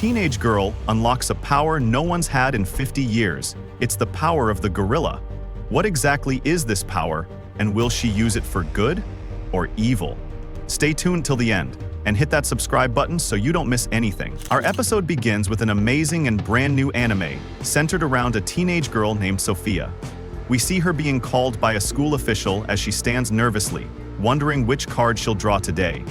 teenage girl unlocks a power no one's had in 50 years. It's the power of the gorilla. What exactly is this power, and will she use it for good or evil? Stay tuned till the end and hit that subscribe button so you don't miss anything. Our episode begins with an amazing and brand new anime centered around a teenage girl named Sophia. We see her being called by a school official as she stands nervously, wondering which card she'll draw today.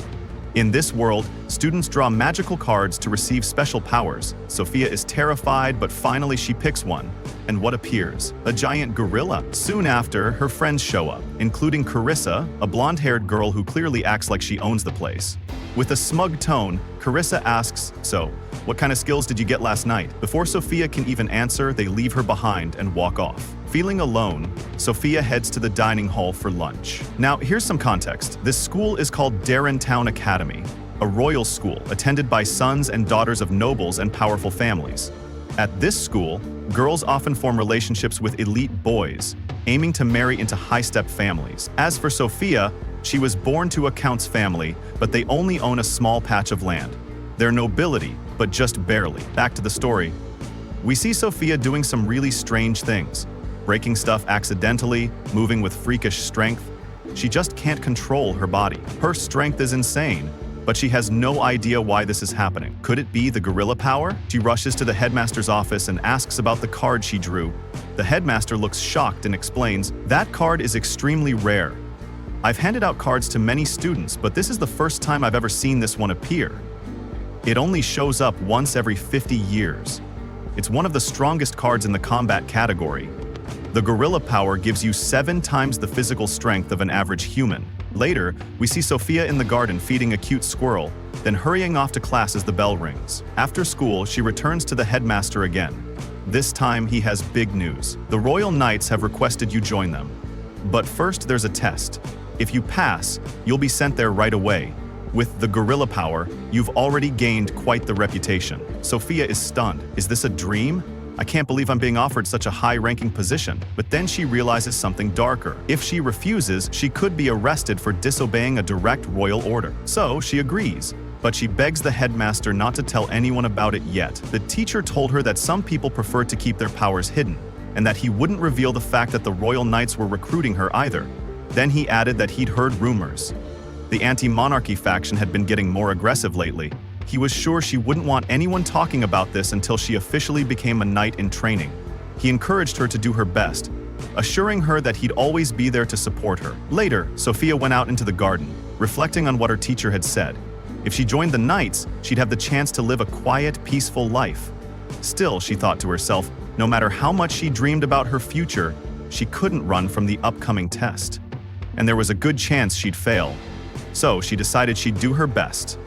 In this world, students draw magical cards to receive special powers. Sophia is terrified, but finally she picks one. And what appears? A giant gorilla. Soon after, her friends show up, including Carissa, a blonde-haired girl who clearly acts like she owns the place. With a smug tone, Carissa asks, "So, what kind of skills did you get last night?" Before Sophia can even answer, they leave her behind and walk off. Feeling alone, Sophia heads to the dining hall for lunch. Now, here's some context. This school is called Town Academy, a royal school attended by sons and daughters of nobles and powerful families. At this school, girls often form relationships with elite boys, aiming to marry into high-step families. As for Sophia, she was born to a count's family, but they only own a small patch of land. They're nobility, but just barely. Back to the story. We see Sophia doing some really strange things. Breaking stuff accidentally, moving with freakish strength. She just can't control her body. Her strength is insane, but she has no idea why this is happening. Could it be the gorilla power? She rushes to the headmaster's office and asks about the card she drew. The headmaster looks shocked and explains, "That card is extremely rare. I've handed out cards to many students, but this is the first time I've ever seen this one appear. It only shows up once every 50 years. It's one of the strongest cards in the combat category. The gorilla power gives you 7 times the physical strength of an average human." Later, we see Sophia in the garden feeding a cute squirrel, then hurrying off to class as the bell rings. After school, she returns to the headmaster again. This time, he has big news. The Royal Knights have requested you join them. But first, there's a test. If you pass, you'll be sent there right away. With the gorilla power, you've already gained quite the reputation. Sophia is stunned. Is this a dream? I can't believe I'm being offered such a high-ranking position. But then she realizes something darker. If she refuses, she could be arrested for disobeying a direct royal order. So she agrees, but she begs the headmaster not to tell anyone about it yet. The teacher told her that some people prefer to keep their powers hidden, and that he wouldn't reveal the fact that the Royal Knights were recruiting her either. Then he added that he'd heard rumors. The anti-monarchy faction had been getting more aggressive lately. He was sure she wouldn't want anyone talking about this until she officially became a knight in training. He encouraged her to do her best, assuring her that he'd always be there to support her. Later, Sophia went out into the garden, reflecting on what her teacher had said. If she joined the knights, she'd have the chance to live a quiet, peaceful life. Still, she thought to herself, no matter how much she dreamed about her future, she couldn't run from the upcoming test. And there was a good chance she'd fail. So she decided she'd do her best.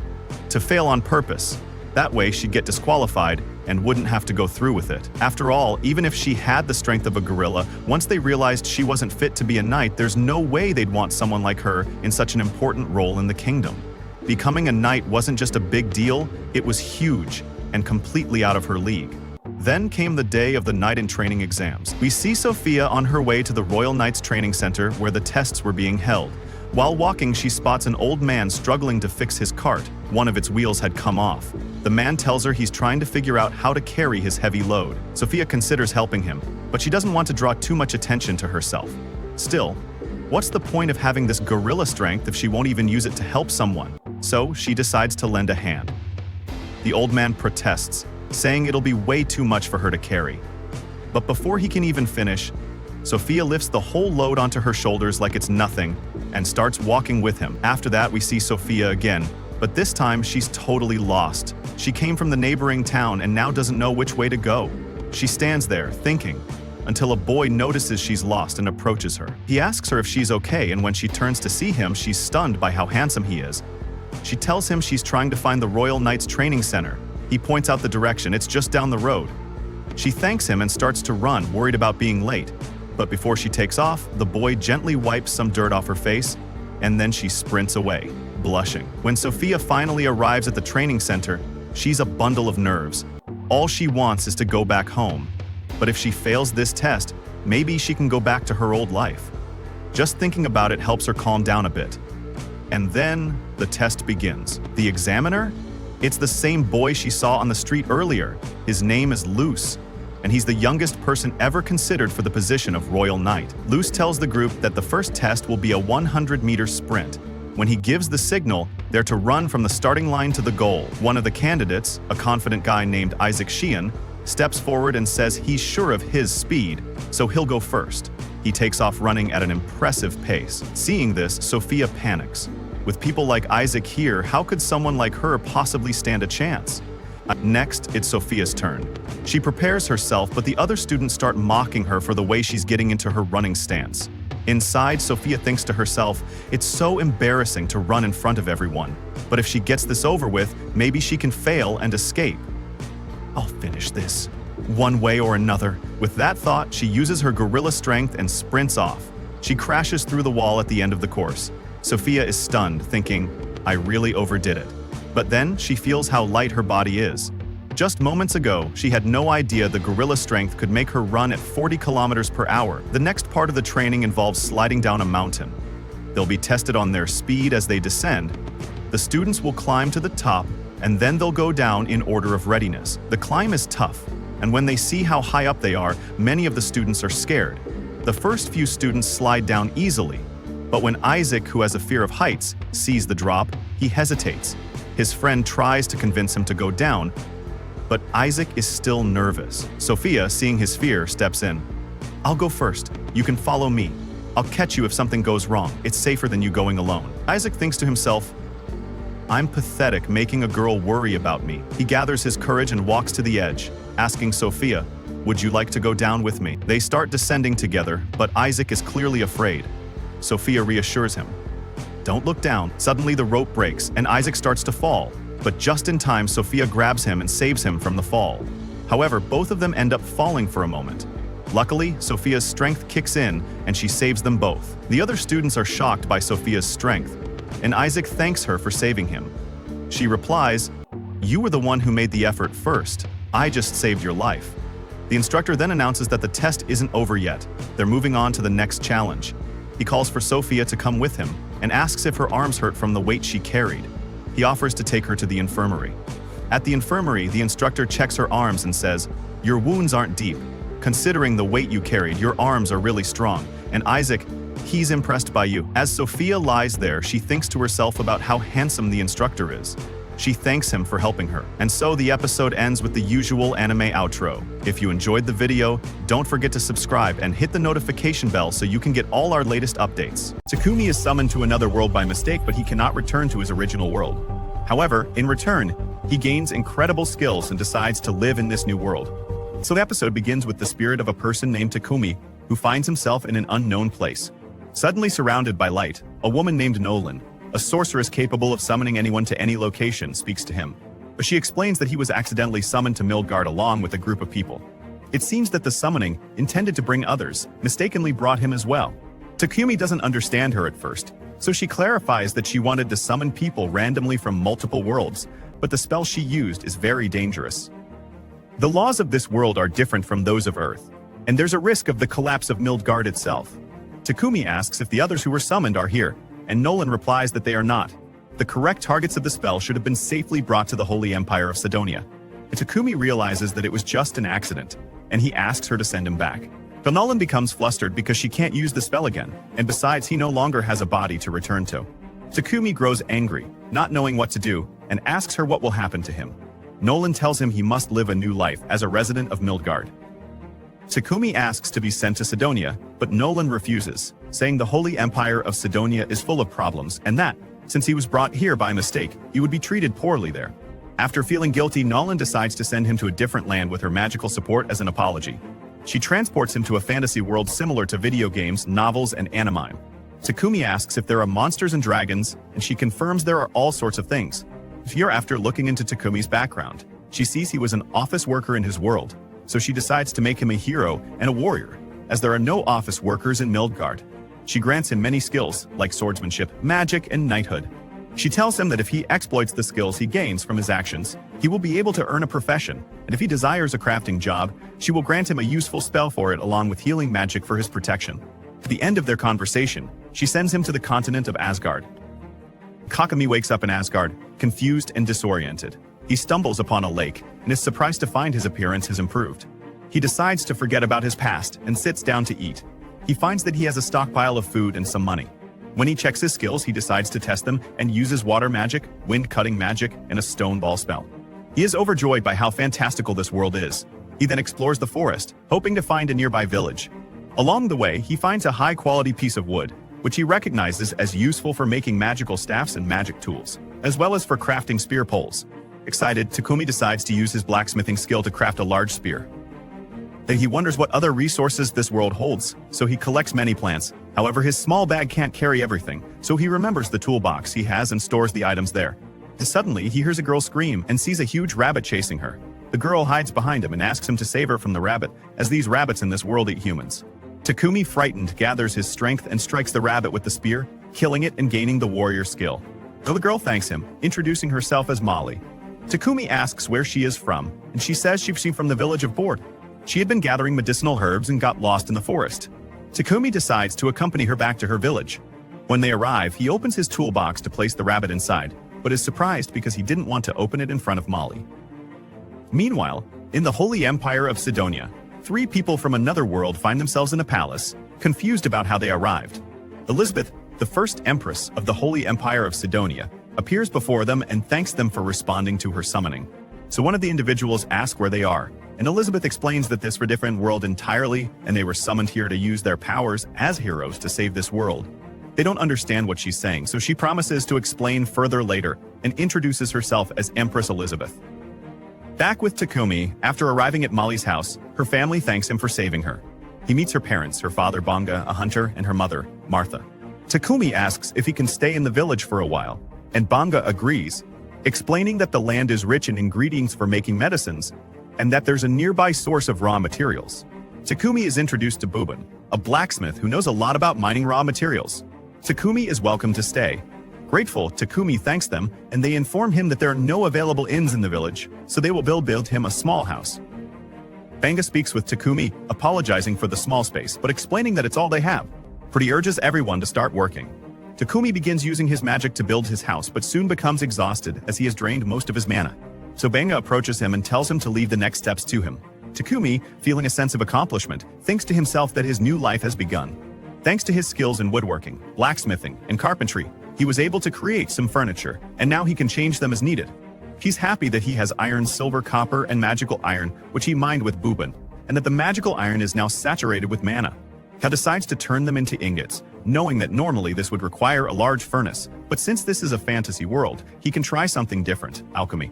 To fail on purpose. That way she'd get disqualified and wouldn't have to go through with it. After all, even if she had the strength of a gorilla, once they realized she wasn't fit to be a knight, there's no way they'd want someone like her in such an important role in the kingdom. Becoming a knight wasn't just a big deal, it was huge and completely out of her league. Then came the day of the knight in training exams. We see Sophia on her way to the Royal Knights Training Center where the tests were being held. While walking, she spots an old man struggling to fix his cart. One of its wheels had come off. The man tells her he's trying to figure out how to carry his heavy load. Sophia considers helping him, but she doesn't want to draw too much attention to herself. Still, what's the point of having this gorilla strength if she won't even use it to help someone? So she decides to lend a hand. The old man protests, saying it'll be way too much for her to carry. But before he can even finish, Sophia lifts the whole load onto her shoulders like it's nothing and starts walking with him. After that, we see Sophia again, but this time she's totally lost. She came from the neighboring town and now doesn't know which way to go. She stands there, thinking, until a boy notices she's lost and approaches her. He asks her if she's okay, and when she turns to see him, she's stunned by how handsome he is. She tells him she's trying to find the Royal Knights Training Center. He points out the direction, it's just down the road. She thanks him and starts to run, worried about being late. But before she takes off, the boy gently wipes some dirt off her face, and then she sprints away, blushing. When Sophia finally arrives at the training center, she's a bundle of nerves. All she wants is to go back home. But if she fails this test, maybe she can go back to her old life. Just thinking about it helps her calm down a bit. And then the test begins. The examiner? It's the same boy she saw on the street earlier. His name is Luce, and he's the youngest person ever considered for the position of Royal Knight. Luce tells the group that the first test will be a 100-meter sprint. When he gives the signal, they're to run from the starting line to the goal. One of the candidates, a confident guy named Isaac Sheehan, steps forward and says he's sure of his speed, so he'll go first. He takes off running at an impressive pace. Seeing this, Sophia panics. With people like Isaac here, how could someone like her possibly stand a chance? Next, it's Sophia's turn. She prepares herself, but the other students start mocking her for the way she's getting into her running stance. Inside, Sophia thinks to herself, it's so embarrassing to run in front of everyone. But if she gets this over with, maybe she can fail and escape. I'll finish this, one way or another. With that thought, she uses her gorilla strength and sprints off. She crashes through the wall at the end of the course. Sophia is stunned, thinking, I really overdid it. But then she feels how light her body is. Just moments ago, she had no idea the gorilla strength could make her run at 40 kilometers per hour. The next part of the training involves sliding down a mountain. They'll be tested on their speed as they descend. The students will climb to the top, and then they'll go down in order of readiness. The climb is tough, and when they see how high up they are, many of the students are scared. The first few students slide down easily, but when Isaac, who has a fear of heights, sees the drop, he hesitates. His friend tries to convince him to go down, but Isaac is still nervous. Sophia, seeing his fear, steps in. I'll go first. You can follow me. I'll catch you if something goes wrong. It's safer than you going alone. Isaac thinks to himself, I'm pathetic making a girl worry about me. He gathers his courage and walks to the edge, asking Sophia, would you like to go down with me? They start descending together, but Isaac is clearly afraid. Sophia reassures him. Don't look down. Suddenly the rope breaks and Isaac starts to fall, but just in time Sophia grabs him and saves him from the fall. However, both of them end up falling for a moment. Luckily, Sophia's strength kicks in and she saves them both. The other students are shocked by Sophia's strength, and Isaac thanks her for saving him. She replies, you were the one who made the effort first. I just saved your life. The instructor then announces that the test isn't over yet. They're moving on to the next challenge. He calls for Sophia to come with him and asks if her arms hurt from the weight she carried. He offers to take her to the infirmary. At the infirmary, the instructor checks her arms and says, your wounds aren't deep. Considering the weight you carried, your arms are really strong. And Isaac, he's impressed by you. As Sophia lies there, she thinks to herself about how handsome the instructor is. She thanks him for helping her. And so the episode ends with the usual anime outro. If you enjoyed the video, don't forget to subscribe and hit the notification bell so you can get all our latest updates. Takumi is summoned to another world by mistake, but he cannot return to his original world. However, in return, he gains incredible skills and decides to live in this new world. So the episode begins with the spirit of a person named Takomi, who finds himself in an unknown place. Suddenly surrounded by light, a woman named Nolan, a sorceress capable of summoning anyone to any location, speaks to him. But she explains that he was accidentally summoned to Midgard along with a group of people. It seems that the summoning, intended to bring others, mistakenly brought him as well. Takumi doesn't understand her at first, so she clarifies that she wanted to summon people randomly from multiple worlds, but the spell she used is very dangerous. The laws of this world are different from those of Earth, and there's a risk of the collapse of Midgard itself. Takumi asks if the others who were summoned are here, and Nolan replies that they are not. The correct targets of the spell should have been safely brought to the Holy Empire of Sidonia. Takumi realizes that it was just an accident, and he asks her to send him back. But Nolan becomes flustered because she can't use the spell again, and besides he no longer has a body to return to. Takumi grows angry, not knowing what to do, and asks her what will happen to him. Nolan tells him he must live a new life as a resident of Midgard. Takumi asks to be sent to Sidonia, but Nolan refuses, saying the Holy Empire of Sidonia is full of problems and that, since he was brought here by mistake, he would be treated poorly there. After feeling guilty, Nolan decides to send him to a different land with her magical support as an apology. She transports him to a fantasy world similar to video games, novels, and anime. Takumi asks if there are monsters and dragons, and she confirms there are all sorts of things. Here, after looking into Takumi's background, she sees he was an office worker in his world, so she decides to make him a hero and a warrior, as there are no office workers in Midgard. She grants him many skills, like swordsmanship, magic, and knighthood. She tells him that if he exploits the skills he gains from his actions, he will be able to earn a profession, and if he desires a crafting job, she will grant him a useful spell for it along with healing magic for his protection. At the end of their conversation, she sends him to the continent of Asgard. Takumi wakes up in Asgard, confused and disoriented. He stumbles upon a lake and is surprised to find his appearance has improved. He decides to forget about his past and sits down to eat. He finds that he has a stockpile of food and some money. When he checks his skills, he decides to test them and uses water magic, wind-cutting magic, and a stone ball spell. He is overjoyed by how fantastical this world is. He then explores the forest, hoping to find a nearby village. Along the way, he finds a high-quality piece of wood, which he recognizes as useful for making magical staffs and magic tools, as well as for crafting spear poles. Excited, Takomi decides to use his blacksmithing skill to craft a large spear. Then he wonders what other resources this world holds, so he collects many plants. However, his small bag can't carry everything, so he remembers the toolbox he has and stores the items there. Suddenly, he hears a girl scream and sees a huge rabbit chasing her. The girl hides behind him and asks him to save her from the rabbit, as these rabbits in this world eat humans. Takomi, frightened, gathers his strength and strikes the rabbit with the spear, killing it and gaining the warrior skill. So the girl thanks him, introducing herself as Molly. Takomi asks where she is from, and she says she's from the village of Board. She had been gathering medicinal herbs and got lost in the forest. Takomi decides to accompany her back to her village. When they arrive, he opens his toolbox to place the rabbit inside, but is surprised because he didn't want to open it in front of Molly. Meanwhile, in the Holy Empire of Sidonia, 3 people from another world find themselves in a palace, confused about how they arrived. Elizabeth, the first empress of the Holy Empire of Sidonia, appears before them and thanks them for responding to her summoning. So one of the individuals asks where they are, and Elizabeth explains that this is a different world entirely, and they were summoned here to use their powers as heroes to save this world. They don't understand what she's saying, so she promises to explain further later and introduces herself as Empress Elizabeth. Back with Takomi, after arriving at Molly's house, her family thanks him for saving her. He meets her parents, her father Bonga, a hunter, and her mother, Martha. Takomi asks if he can stay in the village for a while, and Bonga agrees, explaining that the land is rich in ingredients for making medicines, and that there's a nearby source of raw materials. Takomi is introduced to Bubin, a blacksmith who knows a lot about mining raw materials. Takomi is welcome to stay. Grateful, Takomi thanks them, and they inform him that there are no available inns in the village, so they will build him a small house. Banga speaks with Takomi, apologizing for the small space, but explaining that it's all they have. But he urges everyone to start working. Takomi begins using his magic to build his house, but soon becomes exhausted as he has drained most of his mana. So Banga approaches him and tells him to leave the next steps to him. Takomi, feeling a sense of accomplishment, thinks to himself that his new life has begun. Thanks to his skills in woodworking, blacksmithing, and carpentry, he was able to create some furniture, and now he can change them as needed. He's happy that he has iron, silver, copper, and magical iron, which he mined with Bubin, and that the magical iron is now saturated with mana. He decides to turn them into ingots, knowing that normally this would require a large furnace, but since this is a fantasy world, he can try something different: alchemy.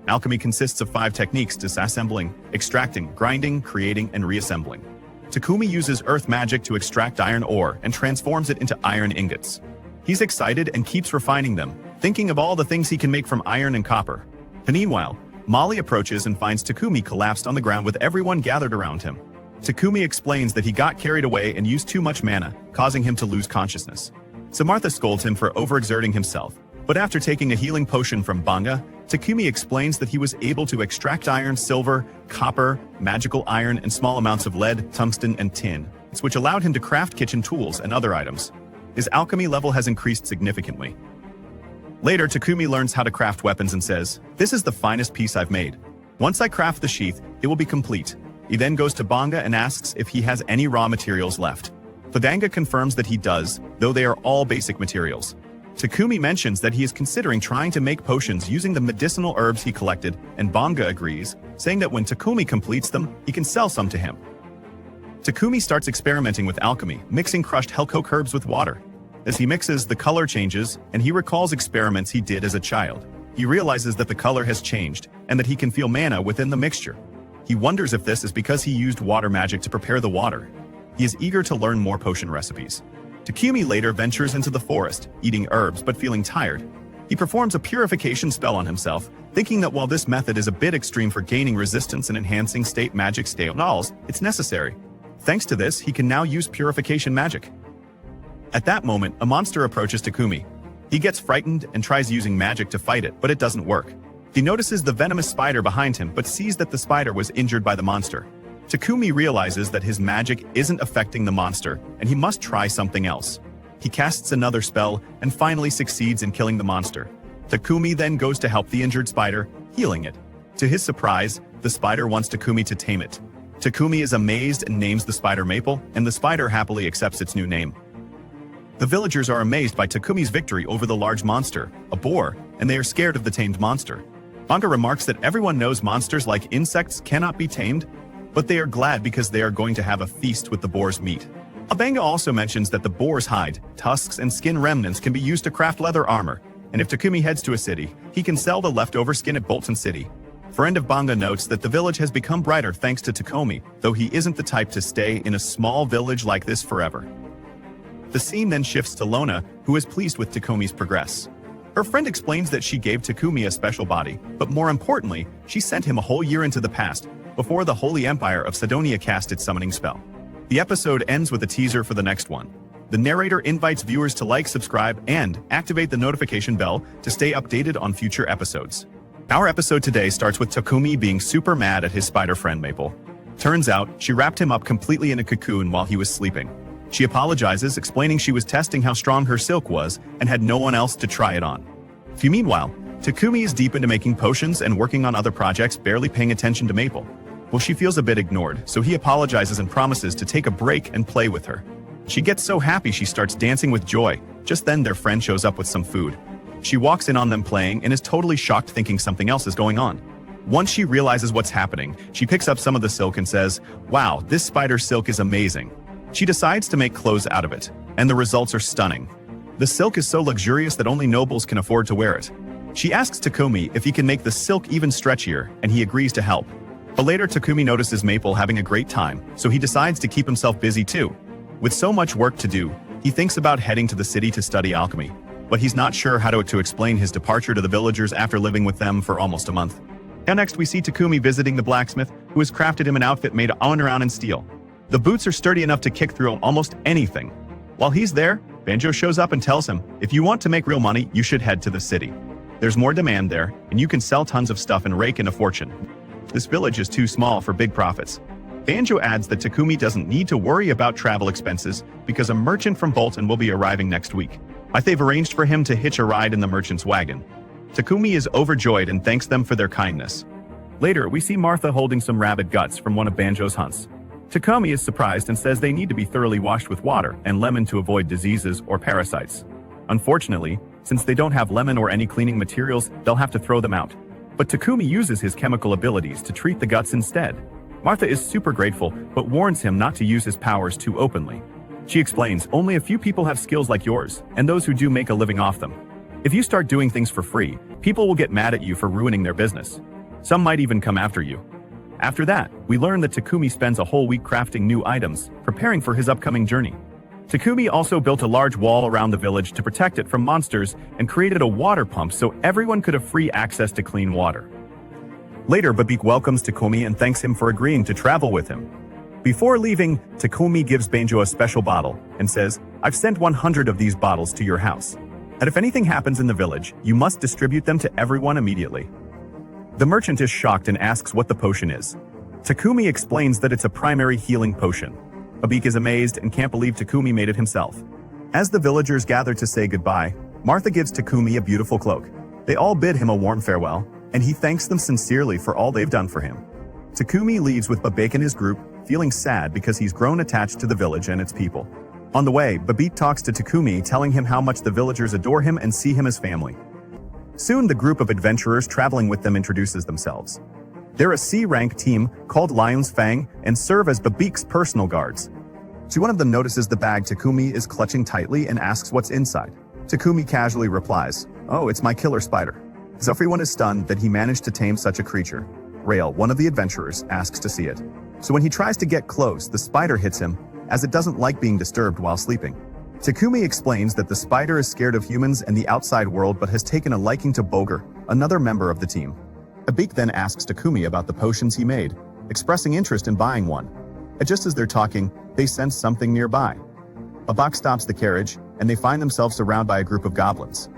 Alchemy consists of 5 techniques: disassembling, extracting, grinding, creating, and reassembling. Takomi uses earth magic to extract iron ore and transforms it into iron ingots. He's excited and keeps refining them, thinking of all the things he can make from iron and copper. Meanwhile, Molly approaches and finds Takomi collapsed on the ground with everyone gathered around him. Takomi explains that he got carried away and used too much mana, causing him to lose consciousness. So Martha scolds him for overexerting himself, but after taking a healing potion from Banga, Takomi explains that he was able to extract iron, silver, copper, magical iron, and small amounts of lead, tungsten, and tin, which allowed him to craft kitchen tools and other items. His alchemy level has increased significantly. Later, Takomi learns how to craft weapons and says, "This is the finest piece I've made. Once I craft the sheath, it will be complete." He then goes to Banga and asks if he has any raw materials left. Banga confirms that he does, though they are all basic materials. Takomi mentions that he is considering trying to make potions using the medicinal herbs he collected, and Banga agrees, saying that when Takomi completes them, he can sell some to him. Takomi starts experimenting with alchemy, mixing crushed hellcoke herbs with water. As he mixes, the color changes, and he recalls experiments he did as a child. He realizes that the color has changed, and that he can feel mana within the mixture. He wonders if this is because he used water magic to prepare the water. He is eager to learn more potion recipes. Takomi later ventures into the forest, eating herbs but feeling tired. He performs a purification spell on himself, thinking that while this method is a bit extreme for gaining resistance and enhancing state magic styles, it's necessary. Thanks to this, he can now use purification magic. At that moment, a monster approaches Takomi. He gets frightened and tries using magic to fight it, but it doesn't work. He notices the venomous spider behind him, but sees that the spider was injured by the monster. Takomi realizes that his magic isn't affecting the monster, and he must try something else. He casts another spell and finally succeeds in killing the monster. Takumi then goes to help the injured spider, healing it. To his surprise, the spider wants Takumi to tame it. Takumi is amazed and names the spider Maple, and the spider happily accepts its new name. The villagers are amazed by Takumi's victory over the large monster, a boar, and they are scared of the tamed monster. Manga remarks that everyone knows monsters like insects cannot be tamed, but they are glad because they are going to have a feast with the boar's meat. Abanga also mentions that the boar's hide, tusks, and skin remnants can be used to craft leather armor, and if Takumi heads to a city, he can sell the leftover skin at Bolton City. Friend of Banga notes that the village has become brighter thanks to Takomi, though he isn't the type to stay in a small village like this forever. The scene then shifts to Lona, who is pleased with Takomi's progress. Her friend explains that she gave Takumi a special body, but more importantly, she sent him a whole year into the past, before the Holy Empire of Sidonia cast its summoning spell. The episode ends with a teaser for the next one. The narrator invites viewers to like, subscribe, and activate the notification bell to stay updated on future episodes. Our episode today starts with Takumi being super mad at his spider friend Maple. Turns out, she wrapped him up completely in a cocoon while he was sleeping. She apologizes, explaining she was testing how strong her silk was and had no one else to try it on. Meanwhile, Takumi is deep into making potions and working on other projects, barely paying attention to Maple. Well, she feels a bit ignored, so he apologizes and promises to take a break and play with her. She gets so happy she starts dancing with joy. Just then their friend shows up with some food. She walks in on them playing and is totally shocked, thinking something else is going on. Once she realizes what's happening, she picks up some of the silk and says, "Wow, this spider silk is amazing." She decides to make clothes out of it, and the results are stunning. The silk is so luxurious that only nobles can afford to wear it. She asks Takomi if he can make the silk even stretchier, and he agrees to help. But later Takumi notices Maple having a great time, so he decides to keep himself busy too. With so much work to do, he thinks about heading to the city to study alchemy, but he's not sure how to explain his departure to the villagers after living with them for almost a month. Now next we see Takumi visiting the blacksmith, who has crafted him an outfit made on around in steel. The boots are sturdy enough to kick through almost anything. While he's there, Banjo shows up and tells him, if you want to make real money, you should head to the city. There's more demand there, and you can sell tons of stuff and rake in a fortune. This village is too small for big profits. Banjo adds that Takumi doesn't need to worry about travel expenses because a merchant from Bolton will be arriving next week. They've arranged for him to hitch a ride in the merchant's wagon. Takumi is overjoyed and thanks them for their kindness. Later, we see Martha holding some rabbit guts from one of Banjo's hunts. Takumi is surprised and says they need to be thoroughly washed with water and lemon to avoid diseases or parasites. Unfortunately, since they don't have lemon or any cleaning materials, they'll have to throw them out. But Takumi uses his chemical abilities to treat the guts instead. Martha is super grateful, but warns him not to use his powers too openly. She explains, only a few people have skills like yours, and those who do make a living off them. If you start doing things for free, people will get mad at you for ruining their business. Some might even come after you. After that, we learn that Takumi spends a whole week crafting new items, preparing for his upcoming journey. Takumi also built a large wall around the village to protect it from monsters and created a water pump so everyone could have free access to clean water. Later, Babik welcomes Takumi and thanks him for agreeing to travel with him. Before leaving, Takumi gives Banjo a special bottle and says, I've sent 100 of these bottles to your house. And if anything happens in the village, you must distribute them to everyone immediately. The merchant is shocked and asks what the potion is. Takumi explains that it's a primary healing potion. Babik is amazed and can't believe Takumi made it himself. As the villagers gather to say goodbye, Martha gives Takumi a beautiful cloak. They all bid him a warm farewell, and he thanks them sincerely for all they've done for him. Takumi leaves with Babik and his group, feeling sad because he's grown attached to the village and its people. On the way, Babik talks to Takumi, telling him how much the villagers adore him and see him as family. Soon, the group of adventurers traveling with them introduces themselves. They're a C-rank team called Lion's Fang and serve as Babik's personal guards. One of them notices the bag Takumi is clutching tightly and asks what's inside. Takumi casually replies, "Oh, it's my killer spider." As everyone is stunned that he managed to tame such a creature. Rail, one of the adventurers, asks to see it. So when he tries to get close, the spider hits him, as it doesn't like being disturbed while sleeping. Takumi explains that the spider is scared of humans and the outside world but has taken a liking to Boger, another member of the team. Abik then asks Takumi about the potions he made, expressing interest in buying one. And just as they're talking, they sense something nearby. Abak stops the carriage, and they find themselves surrounded by a group of goblins.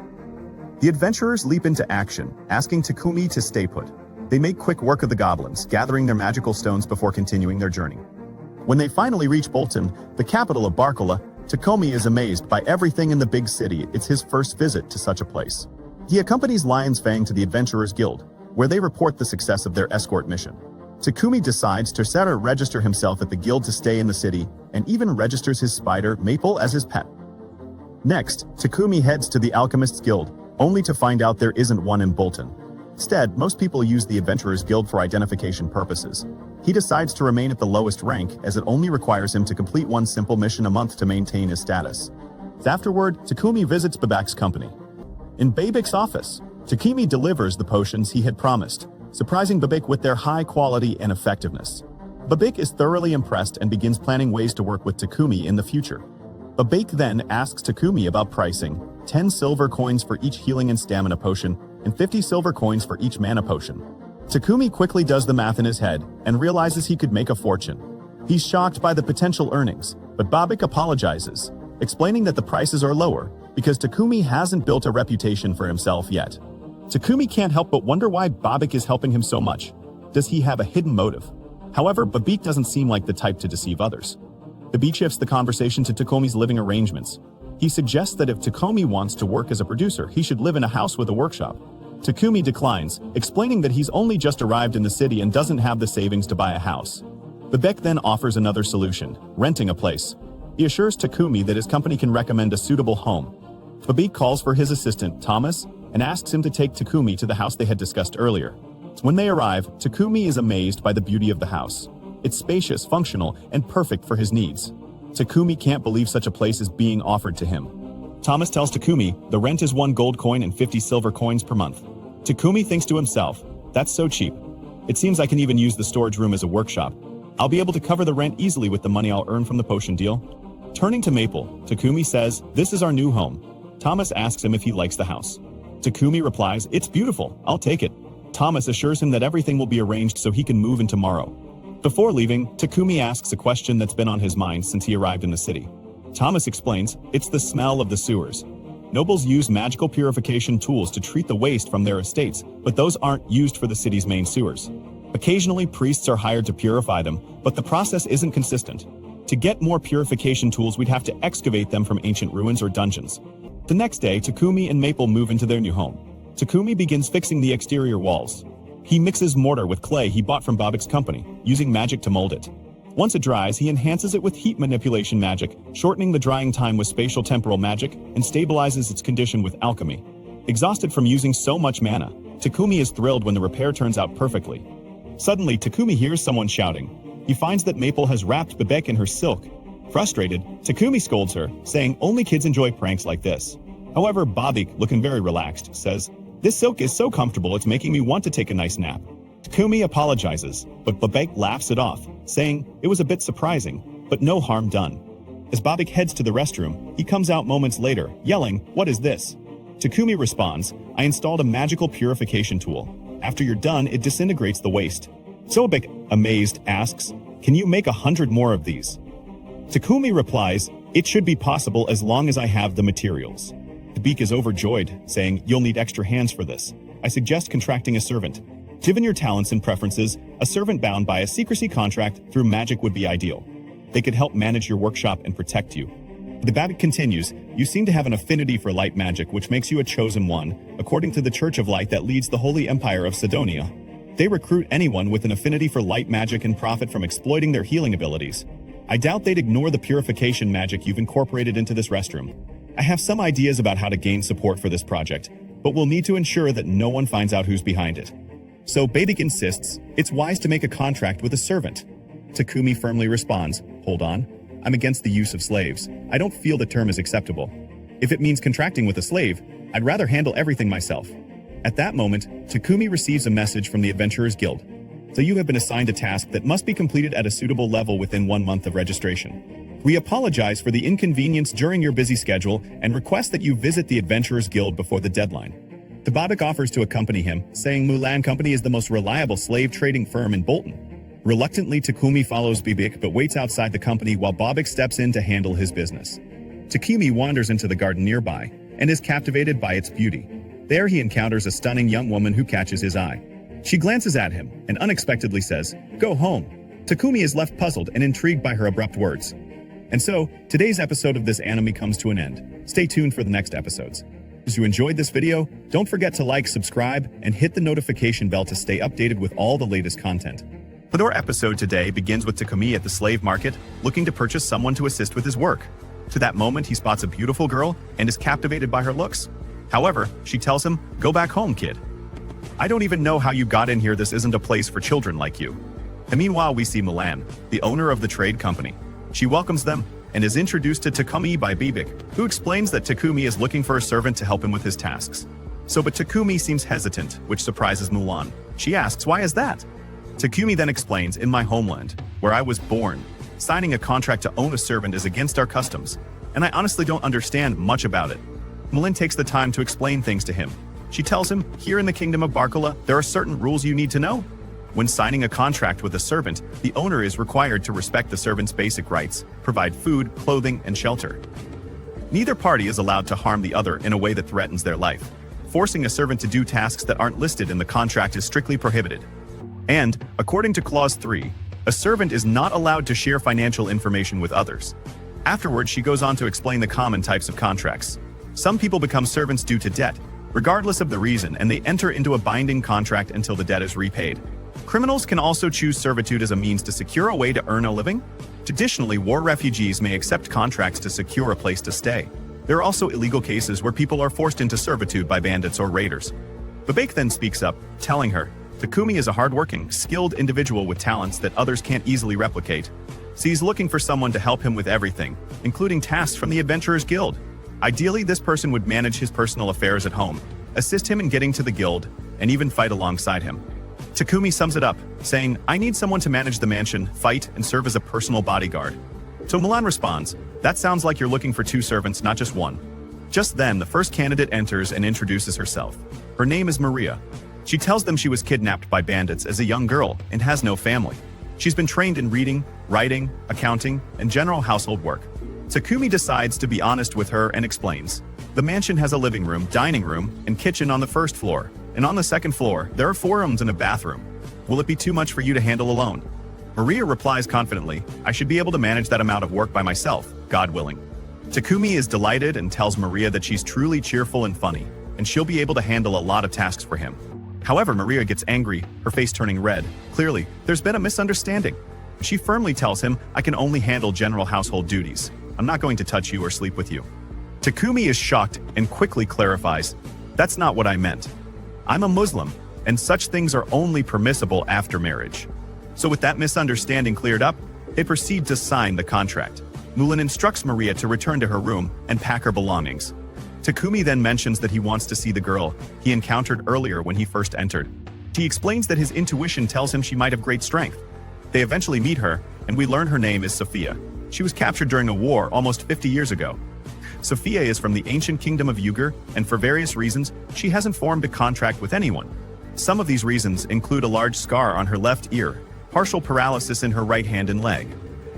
The adventurers leap into action, asking Takumi to stay put. They make quick work of the goblins, gathering their magical stones before continuing their journey. When they finally reach Bolton, the capital of Barcola, Takomi is amazed by everything in the big city. It's his first visit to such a place. He accompanies Lion's Fang to the Adventurers Guild, where they report the success of their escort mission. Takumi decides to register himself at the guild to stay in the city, and even registers his spider, Maple, as his pet. Next, Takumi heads to the Alchemists Guild, only to find out there isn't one in Bolton. Instead, most people use the Adventurers Guild for identification purposes. He decides to remain at the lowest rank, as it only requires him to complete one simple mission a month to maintain his status. Afterward, Takumi visits Babak's company. In Babak's office, Takumi delivers the potions he had promised, surprising Babak with their high quality and effectiveness. Babak is thoroughly impressed and begins planning ways to work with Takumi in the future. Babak then asks Takumi about pricing: 10 silver coins for each healing and stamina potion, and 50 silver coins for each mana potion. Takumi quickly does the math in his head and realizes he could make a fortune. He's shocked by the potential earnings, but Babak apologizes, explaining that the prices are lower because Takumi hasn't built a reputation for himself yet. Takumi can't help but wonder why Babak is helping him so much. Does he have a hidden motive? However, Babak doesn't seem like the type to deceive others. Babak shifts the conversation to Takomi's living arrangements. He suggests that if Takomi wants to work as a producer, he should live in a house with a workshop. Takumi declines, explaining that he's only just arrived in the city and doesn't have the savings to buy a house. Babak then offers another solution: renting a place. He assures Takumi that his company can recommend a suitable home. Babak calls for his assistant, Thomas, and asks him to take Takumi to the house they had discussed earlier. When they arrive, Takumi is amazed by the beauty of the house. It's spacious, functional, and perfect for his needs. Takumi can't believe such a place is being offered to him. Thomas tells Takumi the rent is 1 gold coin and 50 silver coins per month. Takumi thinks to himself, "That's so cheap. It seems I can even use the storage room as a workshop. I'll be able to cover the rent easily with the money I'll earn from the potion deal." Turning to Maple, Takumi says, "This is our new home." Thomas asks him if he likes the house. Takumi replies, "It's beautiful, I'll take it." Thomas assures him that everything will be arranged so he can move in tomorrow. Before leaving, Takumi asks a question that's been on his mind since he arrived in the city. Thomas explains, "It's the smell of the sewers. Nobles use magical purification tools to treat the waste from their estates, but those aren't used for the city's main sewers. Occasionally, priests are hired to purify them, but the process isn't consistent. To get more purification tools, we'd have to excavate them from ancient ruins or dungeons." The next day, Takumi and Maple move into their new home. Takumi begins fixing the exterior walls. He mixes mortar with clay he bought from Babak's company, using magic to mold it. Once it dries, he enhances it with heat manipulation magic, shortening the drying time with spatial temporal magic, and stabilizes its condition with alchemy. Exhausted from using so much mana, Takumi is thrilled when the repair turns out perfectly. Suddenly, Takumi hears someone shouting. He finds that Maple has wrapped Babak in her silk. Frustrated, Takumi scolds her, saying only kids enjoy pranks like this. However, Babak, looking very relaxed, says, "This silk is so comfortable it's making me want to take a nice nap." Takumi apologizes, but Babak laughs it off, saying it was a bit surprising, but no harm done. As Babak heads to the restroom, he comes out moments later, yelling, "What is this?" Takumi responds, "I installed a magical purification tool. After you're done, it disintegrates the waste." So Babak, amazed, asks, "Can you make 100 more of these?" Takumi replies, "It should be possible as long as I have the materials." Babak is overjoyed, saying, "You'll need extra hands for this. I suggest contracting a servant. Given your talents and preferences, a servant bound by a secrecy contract through magic would be ideal. They could help manage your workshop and protect you." The Babak continues, "You seem to have an affinity for light magic, which makes you a chosen one, according to the Church of Light that leads the Holy Empire of Sidonia. They recruit anyone with an affinity for light magic and profit from exploiting their healing abilities. I doubt they'd ignore the purification magic you've incorporated into this restroom. I have some ideas about how to gain support for this project, but we'll need to ensure that no one finds out who's behind it." So Babak insists, "It's wise to make a contract with a servant." Takumi firmly responds, "Hold on. I'm against the use of slaves. I don't feel the term is acceptable. If it means contracting with a slave, I'd rather handle everything myself." At that moment, Takumi receives a message from the Adventurers Guild. "So you have been assigned a task that must be completed at a suitable level within 1 month of registration. We apologize for the inconvenience during your busy schedule and request that you visit the Adventurers Guild before the deadline." The Babak offers to accompany him, saying Mulan Company is the most reliable slave trading firm in Bolton. Reluctantly, Takumi follows Babak but waits outside the company while Babak steps in to handle his business. Takumi wanders into the garden nearby and is captivated by its beauty. There he encounters a stunning young woman who catches his eye. She glances at him and unexpectedly says, "Go home." Takumi is left puzzled and intrigued by her abrupt words. And so, today's episode of this anime comes to an end. Stay tuned for the next episodes. If you enjoyed this video, don't forget to like, subscribe, and hit the notification bell to stay updated with all the latest content. Our episode today begins with Takomi at the slave market, looking to purchase someone to assist with his work. To that moment, he spots a beautiful girl and is captivated by her looks. However, she tells him, "Go back home, kid. I don't even know how you got in here. This isn't a place for children like you." And meanwhile, we see Milan, the owner of the trade company. She welcomes them and is introduced to Takomi by Bibik, who explains that Takumi is looking for a servant to help him with his tasks. But Takumi seems hesitant, which surprises Mulan. She asks, "Why is that?" Takumi then explains, "In my homeland, where I was born, signing a contract to own a servant is against our customs, and I honestly don't understand much about it." Mulan takes the time to explain things to him. She tells him, "Here in the kingdom of Barkala, there are certain rules you need to know. When signing a contract with a servant, the owner is required to respect the servant's basic rights, provide food, clothing, and shelter. Neither party is allowed to harm the other in a way that threatens their life. Forcing a servant to do tasks that aren't listed in the contract is strictly prohibited. And, according to Clause 3, a servant is not allowed to share financial information with others." Afterwards, she goes on to explain the common types of contracts. Some people become servants due to debt, regardless of the reason, and they enter into a binding contract until the debt is repaid. Criminals can also choose servitude as a means to secure a way to earn a living. Traditionally, war refugees may accept contracts to secure a place to stay. There are also illegal cases where people are forced into servitude by bandits or raiders. Babek then speaks up, telling her, "Takumi is a hardworking, skilled individual with talents that others can't easily replicate. So he's looking for someone to help him with everything, including tasks from the Adventurers Guild. Ideally, this person would manage his personal affairs at home, assist him in getting to the guild, and even fight alongside him." Takumi sums it up, saying, "I need someone to manage the mansion, fight, and serve as a personal bodyguard." So Milan responds, "That sounds like you're looking for two servants, not just one." Just then, the first candidate enters and introduces herself. Her name is Maria. She tells them she was kidnapped by bandits as a young girl and has no family. She's been trained in reading, writing, accounting, and general household work. Takumi decides to be honest with her and explains, "The mansion has a living room, dining room, and kitchen on the first floor, and on the second floor, there are 4 rooms and a bathroom. Will it be too much for you to handle alone?" Maria replies confidently, "I should be able to manage that amount of work by myself, God willing." Takumi is delighted and tells Maria that she's truly cheerful and funny, and she'll be able to handle a lot of tasks for him. However, Maria gets angry, her face turning red. Clearly, there's been a misunderstanding. She firmly tells him, "I can only handle general household duties. I'm not going to touch you or sleep with you." Takumi is shocked and quickly clarifies, "That's not what I meant. I'm a Muslim, and such things are only permissible after marriage." So with that misunderstanding cleared up, they proceed to sign the contract. Mulan instructs Maria to return to her room and pack her belongings. Takumi then mentions that he wants to see the girl he encountered earlier when he first entered. He explains that his intuition tells him she might have great strength. They eventually meet her, and we learn her name is Sophia. She was captured during a war almost 50 years ago. Sophia is from the ancient kingdom of Ugar, and for various reasons, she hasn't formed a contract with anyone. Some of these reasons include a large scar on her left ear, partial paralysis in her right hand and leg,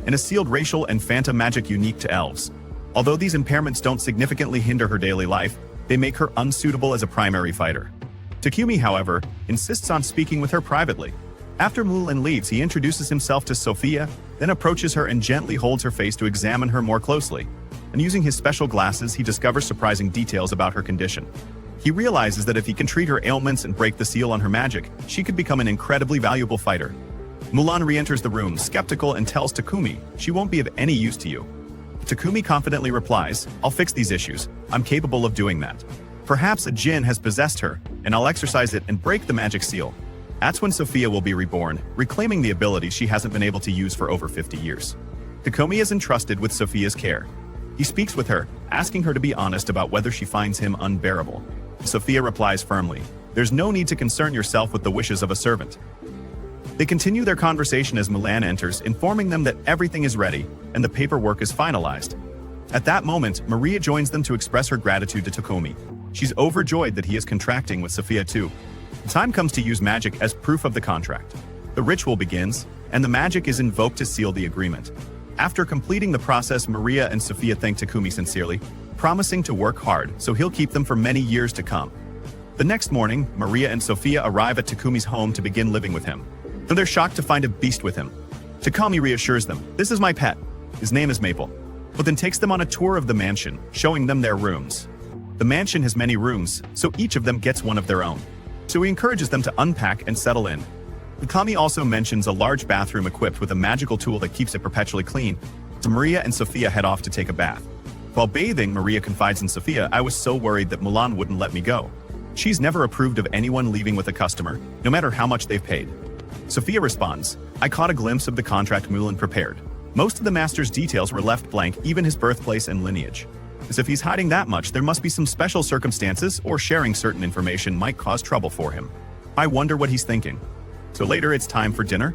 and a sealed racial and phantom magic unique to elves. Although these impairments don't significantly hinder her daily life, they make her unsuitable as a primary fighter. Takumi, however, insists on speaking with her privately. After Mulan leaves, he introduces himself to Sophia, then approaches her and gently holds her face to examine her more closely. And using his special glasses, he discovers surprising details about her condition. He realizes that if he can treat her ailments and break the seal on her magic, she could become an incredibly valuable fighter. Mulan re-enters the room, skeptical, and tells Takumi she won't be of any use to you. Takumi confidently replies, "I'll fix these issues. I'm capable of doing that. Perhaps a djinn has possessed her, and I'll exorcise it and break the magic seal." That's when Sophia will be reborn, reclaiming the ability she hasn't been able to use for over 50 years. Takomi is entrusted with Sophia's care. He speaks with her, asking her to be honest about whether she finds him unbearable. Sophia replies firmly, "There's no need to concern yourself with the wishes of a servant." They continue their conversation as Mulan enters, informing them that everything is ready and the paperwork is finalized. At that moment, Maria joins them to express her gratitude to Takomi. She's overjoyed that he is contracting with Sophia too. The time comes to use magic as proof of the contract. The ritual begins, and the magic is invoked to seal the agreement. After completing the process, Maria and Sophia thank Takumi sincerely, promising to work hard so he'll keep them for many years to come. The next morning, Maria and Sophia arrive at Takumi's home to begin living with him. Though they're shocked to find a beast with him. Takumi reassures them, "This is my pet. His name is Maple," but then takes them on a tour of the mansion, showing them their rooms. The mansion has many rooms, so each of them gets one of their own. So he encourages them to unpack and settle in. Takomi also mentions a large bathroom equipped with a magical tool that keeps it perpetually clean. So Maria and Sophia head off to take a bath. While bathing, Maria confides in Sophia, "I was so worried that Mulan wouldn't let me go. She's never approved of anyone leaving with a customer, no matter how much they've paid." Sophia responds, "I caught a glimpse of the contract Mulan prepared. Most of the master's details were left blank, even his birthplace and lineage. As if he's hiding that much, there must be some special circumstances, or sharing certain information might cause trouble for him. I wonder what he's thinking." So later it's time for dinner.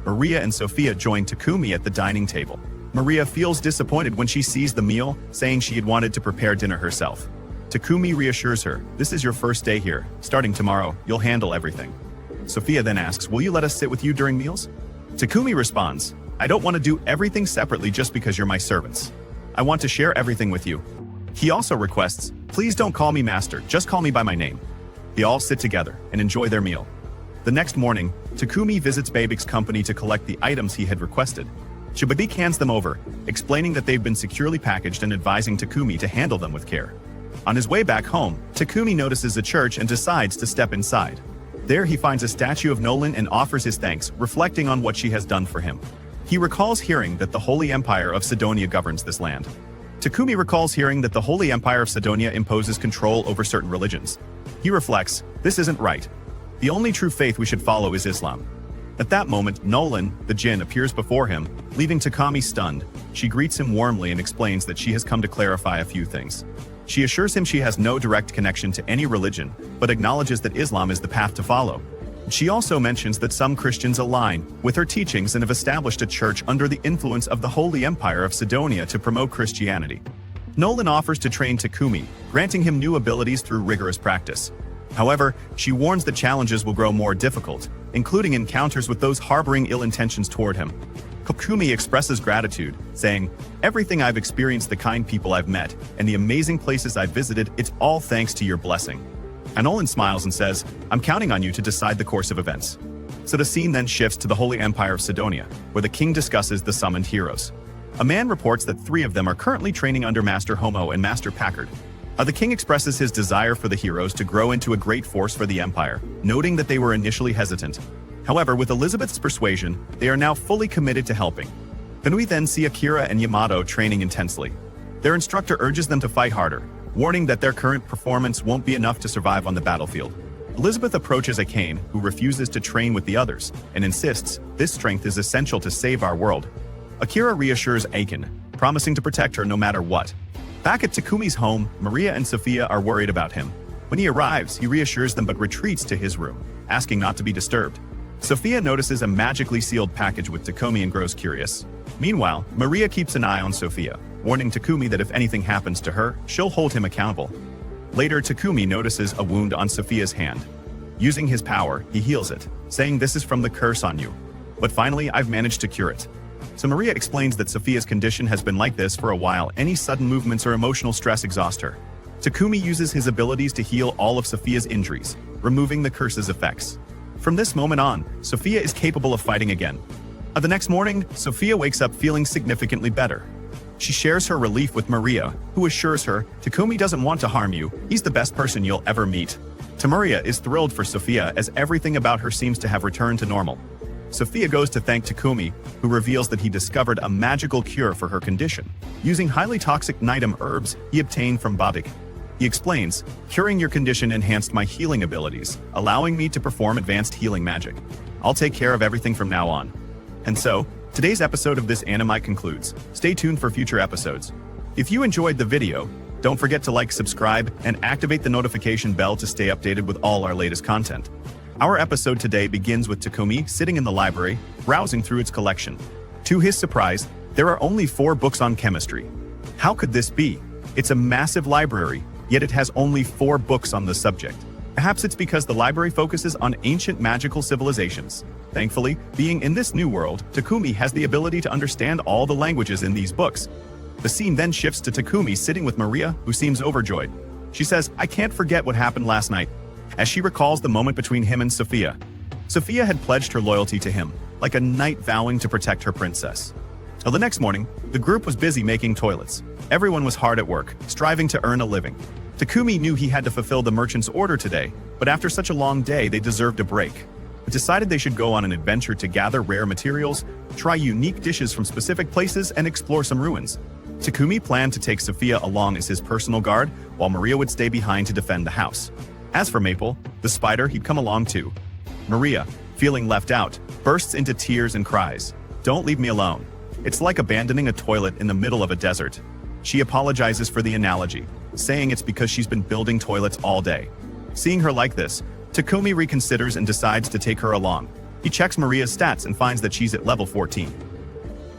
Maria and Sophia join Takomi at the dining table. Maria feels disappointed when she sees the meal, saying she had wanted to prepare dinner herself. Takomi reassures her, "This is your first day here. Starting tomorrow, you'll handle everything." Sophia then asks, "Will you let us sit with you during meals?" Takomi responds, "I don't want to do everything separately just because you're my servants. I want to share everything with you." He also requests, "Please don't call me master, just call me by my name." They all sit together and enjoy their meal. The next morning, Takomi visits Babik's company to collect the items he had requested. Babik hands them over, explaining that they've been securely packaged and advising Takomi to handle them with care. On his way back home, Takomi notices a church and decides to step inside. There he finds a statue of Nolan and offers his thanks, reflecting on what she has done for him. He recalls hearing that the Holy Empire of Sidonia governs this land. Takomi recalls hearing that the Holy Empire of Sidonia imposes control over certain religions. He reflects, "This isn't right. The only true faith we should follow is Islam." At that moment, Nolan, the jinn, appears before him, leaving Takomi stunned. She greets him warmly and explains that she has come to clarify a few things. She assures him she has no direct connection to any religion, but acknowledges that Islam is the path to follow. She also mentions that some Christians align with her teachings and have established a church under the influence of the Holy Empire of Sidonia to promote Christianity. Nolan offers to train Takomi, granting him new abilities through rigorous practice. However, she warns that challenges will grow more difficult, including encounters with those harboring ill intentions toward him. Takomi expresses gratitude, saying, "Everything I've experienced, the kind people I've met, and the amazing places I've visited, it's all thanks to your blessing." And Nolan smiles and says, "I'm counting on you to decide the course of events." So the scene then shifts to the Holy Empire of Sidonia, where the king discusses the summoned heroes. A man reports that 3 of them are currently training under Master Homo and Master Packard. The king expresses his desire for the heroes to grow into a great force for the Empire, noting that they were initially hesitant. However, with Elizabeth's persuasion, they are now fully committed to helping. Then we see Akira and Yamato training intensely. Their instructor urges them to fight harder, warning that their current performance won't be enough to survive on the battlefield. Elizabeth approaches Akane, who refuses to train with the others, and insists this strength is essential to save our world. Akira reassures Akane, promising to protect her no matter what. Back at Takomi's home, Maria and Sophia are worried about him. When he arrives, he reassures them but retreats to his room, asking not to be disturbed. Sophia notices a magically sealed package with Takomi and grows curious. Meanwhile, Maria keeps an eye on Sophia, warning Takomi that if anything happens to her, she'll hold him accountable. Later, Takomi notices a wound on Sophia's hand. Using his power, he heals it, saying, "This is from the curse on you. But finally, I've managed to cure it." So Maria explains that Sophia's condition has been like this for a while. Any sudden movements or emotional stress exhaust her. Takomi uses his abilities to heal all of Sophia's injuries, removing the curse's effects. From this moment on, Sophia is capable of fighting again. The next morning, Sophia wakes up feeling significantly better. She shares her relief with Maria, who assures her, "Takomi doesn't want to harm you, he's the best person you'll ever meet." Maria is thrilled for Sophia as everything about her seems to have returned to normal. Sophia goes to thank Takomi, who reveals that he discovered a magical cure for her condition, using highly toxic Nidum herbs he obtained from Babik. He explains, "Curing your condition enhanced my healing abilities, allowing me to perform advanced healing magic. I'll take care of everything from now on." And so, today's episode of this anime concludes. Stay tuned for future episodes. If you enjoyed the video, don't forget to like, subscribe, and activate the notification bell to stay updated with all our latest content. Our episode today begins with Takomi sitting in the library, browsing through its collection. To his surprise, there are only 4 books on chemistry. How could this be? It's a massive library, yet it has only 4 books on the subject. Perhaps it's because the library focuses on ancient magical civilizations. Thankfully, being in this new world, Takomi has the ability to understand all the languages in these books. The scene then shifts to Takomi sitting with Maria, who seems overjoyed. She says, "I can't forget what happened last night," as she recalls the moment between him and Sophia. Sophia had pledged her loyalty to him, like a knight vowing to protect her princess. The next morning, the group was busy making toilets. Everyone was hard at work, striving to earn a living. Takumi knew he had to fulfill the merchant's order today, but after such a long day, they deserved a break. They decided they should go on an adventure to gather rare materials, try unique dishes from specific places, and explore some ruins. Takumi planned to take Sophia along as his personal guard, while Maria would stay behind to defend the house. As for Maple, the spider, he'd come along too. Maria, feeling left out, bursts into tears and cries, "Don't leave me alone." It's like abandoning a toilet in the middle of a desert. She apologizes for the analogy, saying it's because she's been building toilets all day. Seeing her like this, Takomi reconsiders and decides to take her along. He checks Maria's stats and finds that she's at level 14.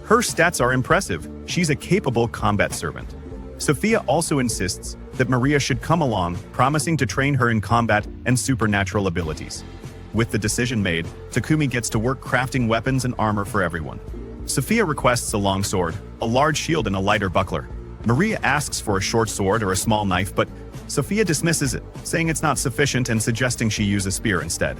Her stats are impressive. She's a capable combat servant. Sophia also insists that Maria should come along, promising to train her in combat and supernatural abilities. With the decision made, Takumi gets to work crafting weapons and armor for everyone. Sophia requests a long sword, a large shield, and a lighter buckler. Maria asks for a short sword or a small knife, but Sophia dismisses it, saying it's not sufficient and suggesting she use a spear instead.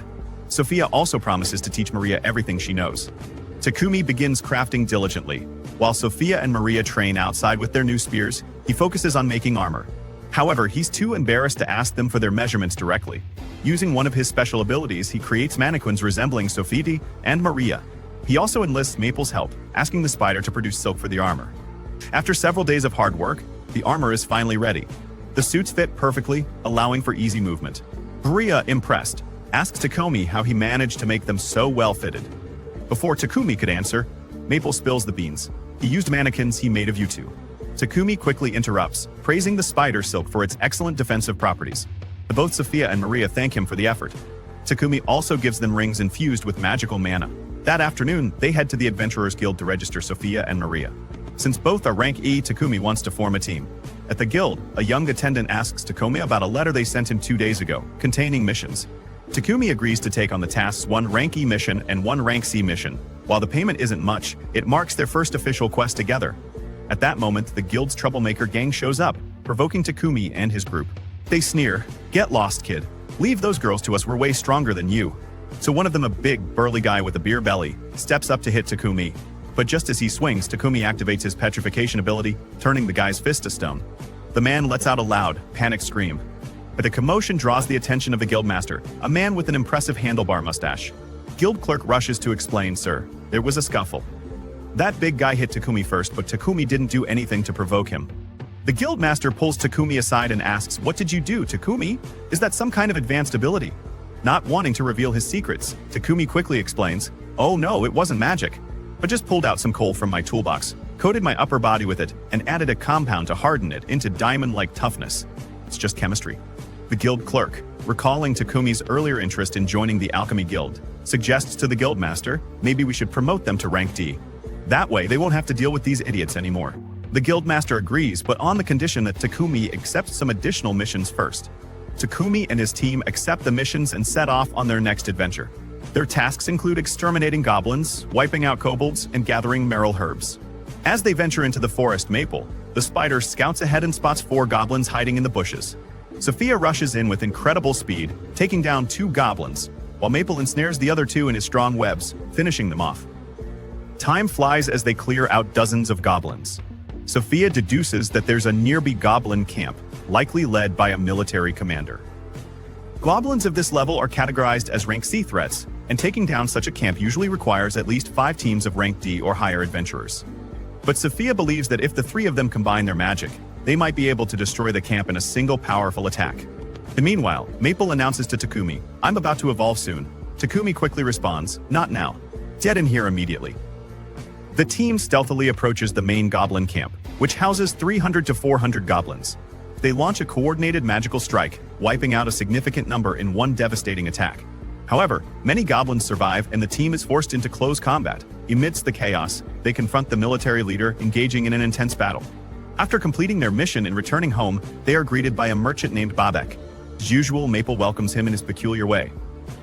Sophia also promises to teach Maria everything she knows. Takumi begins crafting diligently. While Sophia and Maria train outside with their new spears, he focuses on making armor. However, he's too embarrassed to ask them for their measurements directly. Using one of his special abilities, he creates mannequins resembling Sophie and Maria. He also enlists Maple's help, asking the spider to produce silk for the armor. After several days of hard work, the armor is finally ready. The suits fit perfectly, allowing for easy movement. Maria, impressed, asks Takomi how he managed to make them so well fitted. Before Takumi could answer, Maple spills the beans. He used mannequins he made of you two. Takumi quickly interrupts, praising the spider silk for its excellent defensive properties. Both Sophia and Maria thank him for the effort. Takumi also gives them rings infused with magical mana. That afternoon, they head to the Adventurers Guild to register Sophia and Maria. Since both are rank E, Takumi wants to form a team. At the guild, a young attendant asks Takumi about a letter they sent him 2 days ago, containing missions. Takumi agrees to take on the tasks, one rank E mission and one rank C mission. While the payment isn't much, it marks their first official quest together. At that moment, the guild's troublemaker gang shows up, provoking Takumi and his group. They sneer, "Get lost, kid. Leave those girls to us, we're way stronger than you." So one of them, a big, burly guy with a beer belly, steps up to hit Takumi. But just as he swings, Takumi activates his petrification ability, turning the guy's fist to stone. The man lets out a loud, panicked scream. But the commotion draws the attention of the guildmaster, a man with an impressive handlebar mustache. Guild clerk rushes to explain, "Sir, there was a scuffle. That big guy hit Takumi first, but Takumi didn't do anything to provoke him." The guildmaster pulls Takumi aside and asks, "What did you do, Takumi? Is that some kind of advanced ability?" Not wanting to reveal his secrets, Takumi quickly explains, "Oh no, it wasn't magic. I just pulled out some coal from my toolbox, coated my upper body with it, and added a compound to harden it into diamond-like toughness. It's just chemistry." The guild clerk, recalling Takumi's earlier interest in joining the alchemy guild, suggests to the guildmaster, "Maybe we should promote them to rank D. That way, they won't have to deal with these idiots anymore." The guildmaster agrees, but on the condition that Takumi accepts some additional missions first. Takumi and his team accept the missions and set off on their next adventure. Their tasks include exterminating goblins, wiping out kobolds, and gathering merle herbs. As they venture into the forest Maple, the spider scouts ahead and spots 4 goblins hiding in the bushes. Sophia rushes in with incredible speed, taking down 2 goblins, while Maple ensnares the other 2 in his strong webs, finishing them off. Time flies as they clear out dozens of goblins. Sophia deduces that there's a nearby goblin camp, likely led by a military commander. Goblins of this level are categorized as rank C threats, and taking down such a camp usually requires at least 5 teams of rank D or higher adventurers. But Sophia believes that if the 3 of them combine their magic, they might be able to destroy the camp in a single powerful attack. Meanwhile, Maple announces to Takumi, "I'm about to evolve soon." Takumi quickly responds, "Not now. Get in here immediately." The team stealthily approaches the main goblin camp, which houses 300 to 400 goblins. They launch a coordinated magical strike, wiping out a significant number in one devastating attack. However, many goblins survive and the team is forced into close combat. Amidst the chaos, they confront the military leader, engaging in an intense battle. After completing their mission and returning home, they are greeted by a merchant named Babek. As usual, Maple welcomes him in his peculiar way.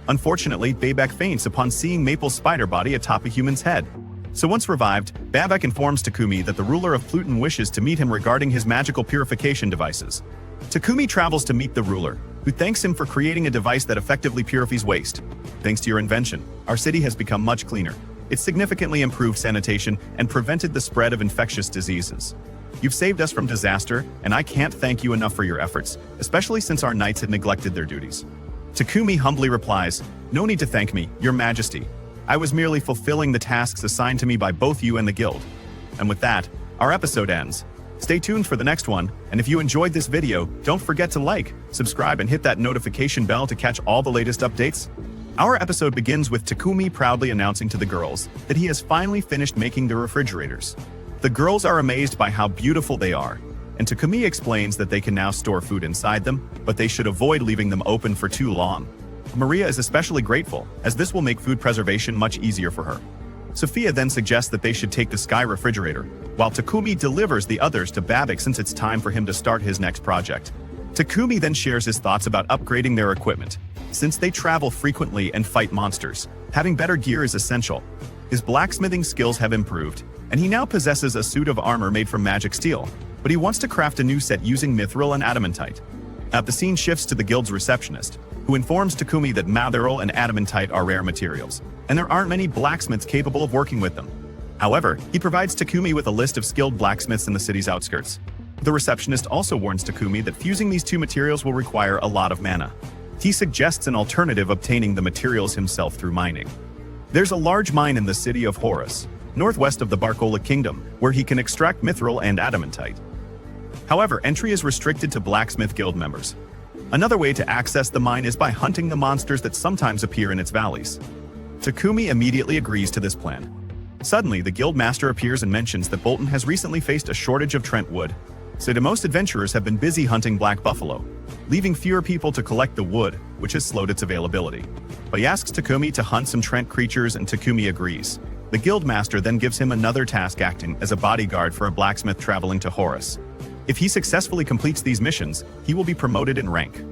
Unfortunately, Babek faints upon seeing Maple's spider body atop a human's head. So once revived, Babek informs Takumi that the ruler of Pluton wishes to meet him regarding his magical purification devices. Takumi travels to meet the ruler, who thanks him for creating a device that effectively purifies waste. "Thanks to your invention, our city has become much cleaner. It significantly improved sanitation and prevented the spread of infectious diseases." You've saved us from disaster, and I can't thank you enough for your efforts, especially since our knights had neglected their duties." Takumi humbly replies, "No need to thank me, Your Majesty. I was merely fulfilling the tasks assigned to me by both you and the guild." And with that, our episode ends. Stay tuned for the next one, and if you enjoyed this video, don't forget to like, subscribe, and hit that notification bell to catch all the latest updates. Our episode begins with Takumi proudly announcing to the girls that he has finally finished making the refrigerators. The girls are amazed by how beautiful they are, and Takumi explains that they can now store food inside them, but they should avoid leaving them open for too long. Maria is especially grateful, as this will make food preservation much easier for her. Sophia then suggests that they should take the sky refrigerator, while Takumi delivers the others to Babak since it's time for him to start his next project. Takumi then shares his thoughts about upgrading their equipment. Since they travel frequently and fight monsters, having better gear is essential. His blacksmithing skills have improved, and he now possesses a suit of armor made from magic steel, but he wants to craft a new set using mithril and adamantite. The scene shifts to the guild's receptionist, who informs Takumi that mithril and adamantite are rare materials, and there aren't many blacksmiths capable of working with them. However, he provides Takumi with a list of skilled blacksmiths in the city's outskirts. The receptionist also warns Takumi that fusing these two materials will require a lot of mana. He suggests an alternative, obtaining the materials himself through mining. There's a large mine in the city of Horus, northwest of the Barcola Kingdom, where he can extract mithril and adamantite. However, entry is restricted to Blacksmith Guild members. Another way to access the mine is by hunting the monsters that sometimes appear in its valleys. Takumi immediately agrees to this plan. Suddenly, the guild master appears and mentions that Bolton has recently faced a shortage of Trent wood, so most adventurers have been busy hunting black buffalo, leaving fewer people to collect the wood, which has slowed its availability. But he asks Takumi to hunt some Trent creatures, and Takumi agrees. The guild master then gives him another task, acting as a bodyguard for a blacksmith traveling to Horus. If he successfully completes these missions, he will be promoted in rank.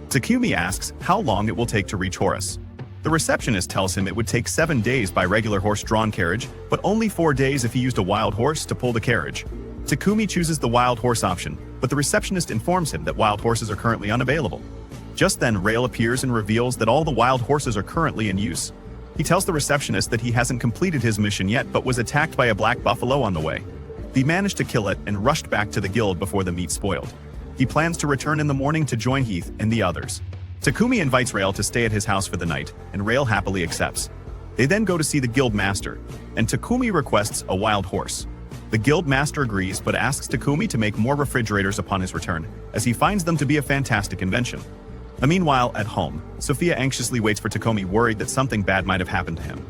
Takumi asks how long it will take to reach Horus. The receptionist tells him it would take 7 days by regular horse-drawn carriage, but only 4 days if he used a wild horse to pull the carriage. Takumi chooses the wild horse option, but the receptionist informs him that wild horses are currently unavailable. Just then, Rail appears and reveals that all the wild horses are currently in use. He tells the receptionist that he hasn't completed his mission yet, but was attacked by a black buffalo on the way. He managed to kill it and rushed back to the guild before the meat spoiled. He plans to return in the morning to join Heath and the others. Takumi invites Rail to stay at his house for the night, and Rail happily accepts. They then go to see the guild master, and Takumi requests a wild horse. The guild master agrees, but asks Takumi to make more refrigerators upon his return, as he finds them to be a fantastic invention. Meanwhile, at home, Sophia anxiously waits for Takumi, worried that something bad might have happened to him.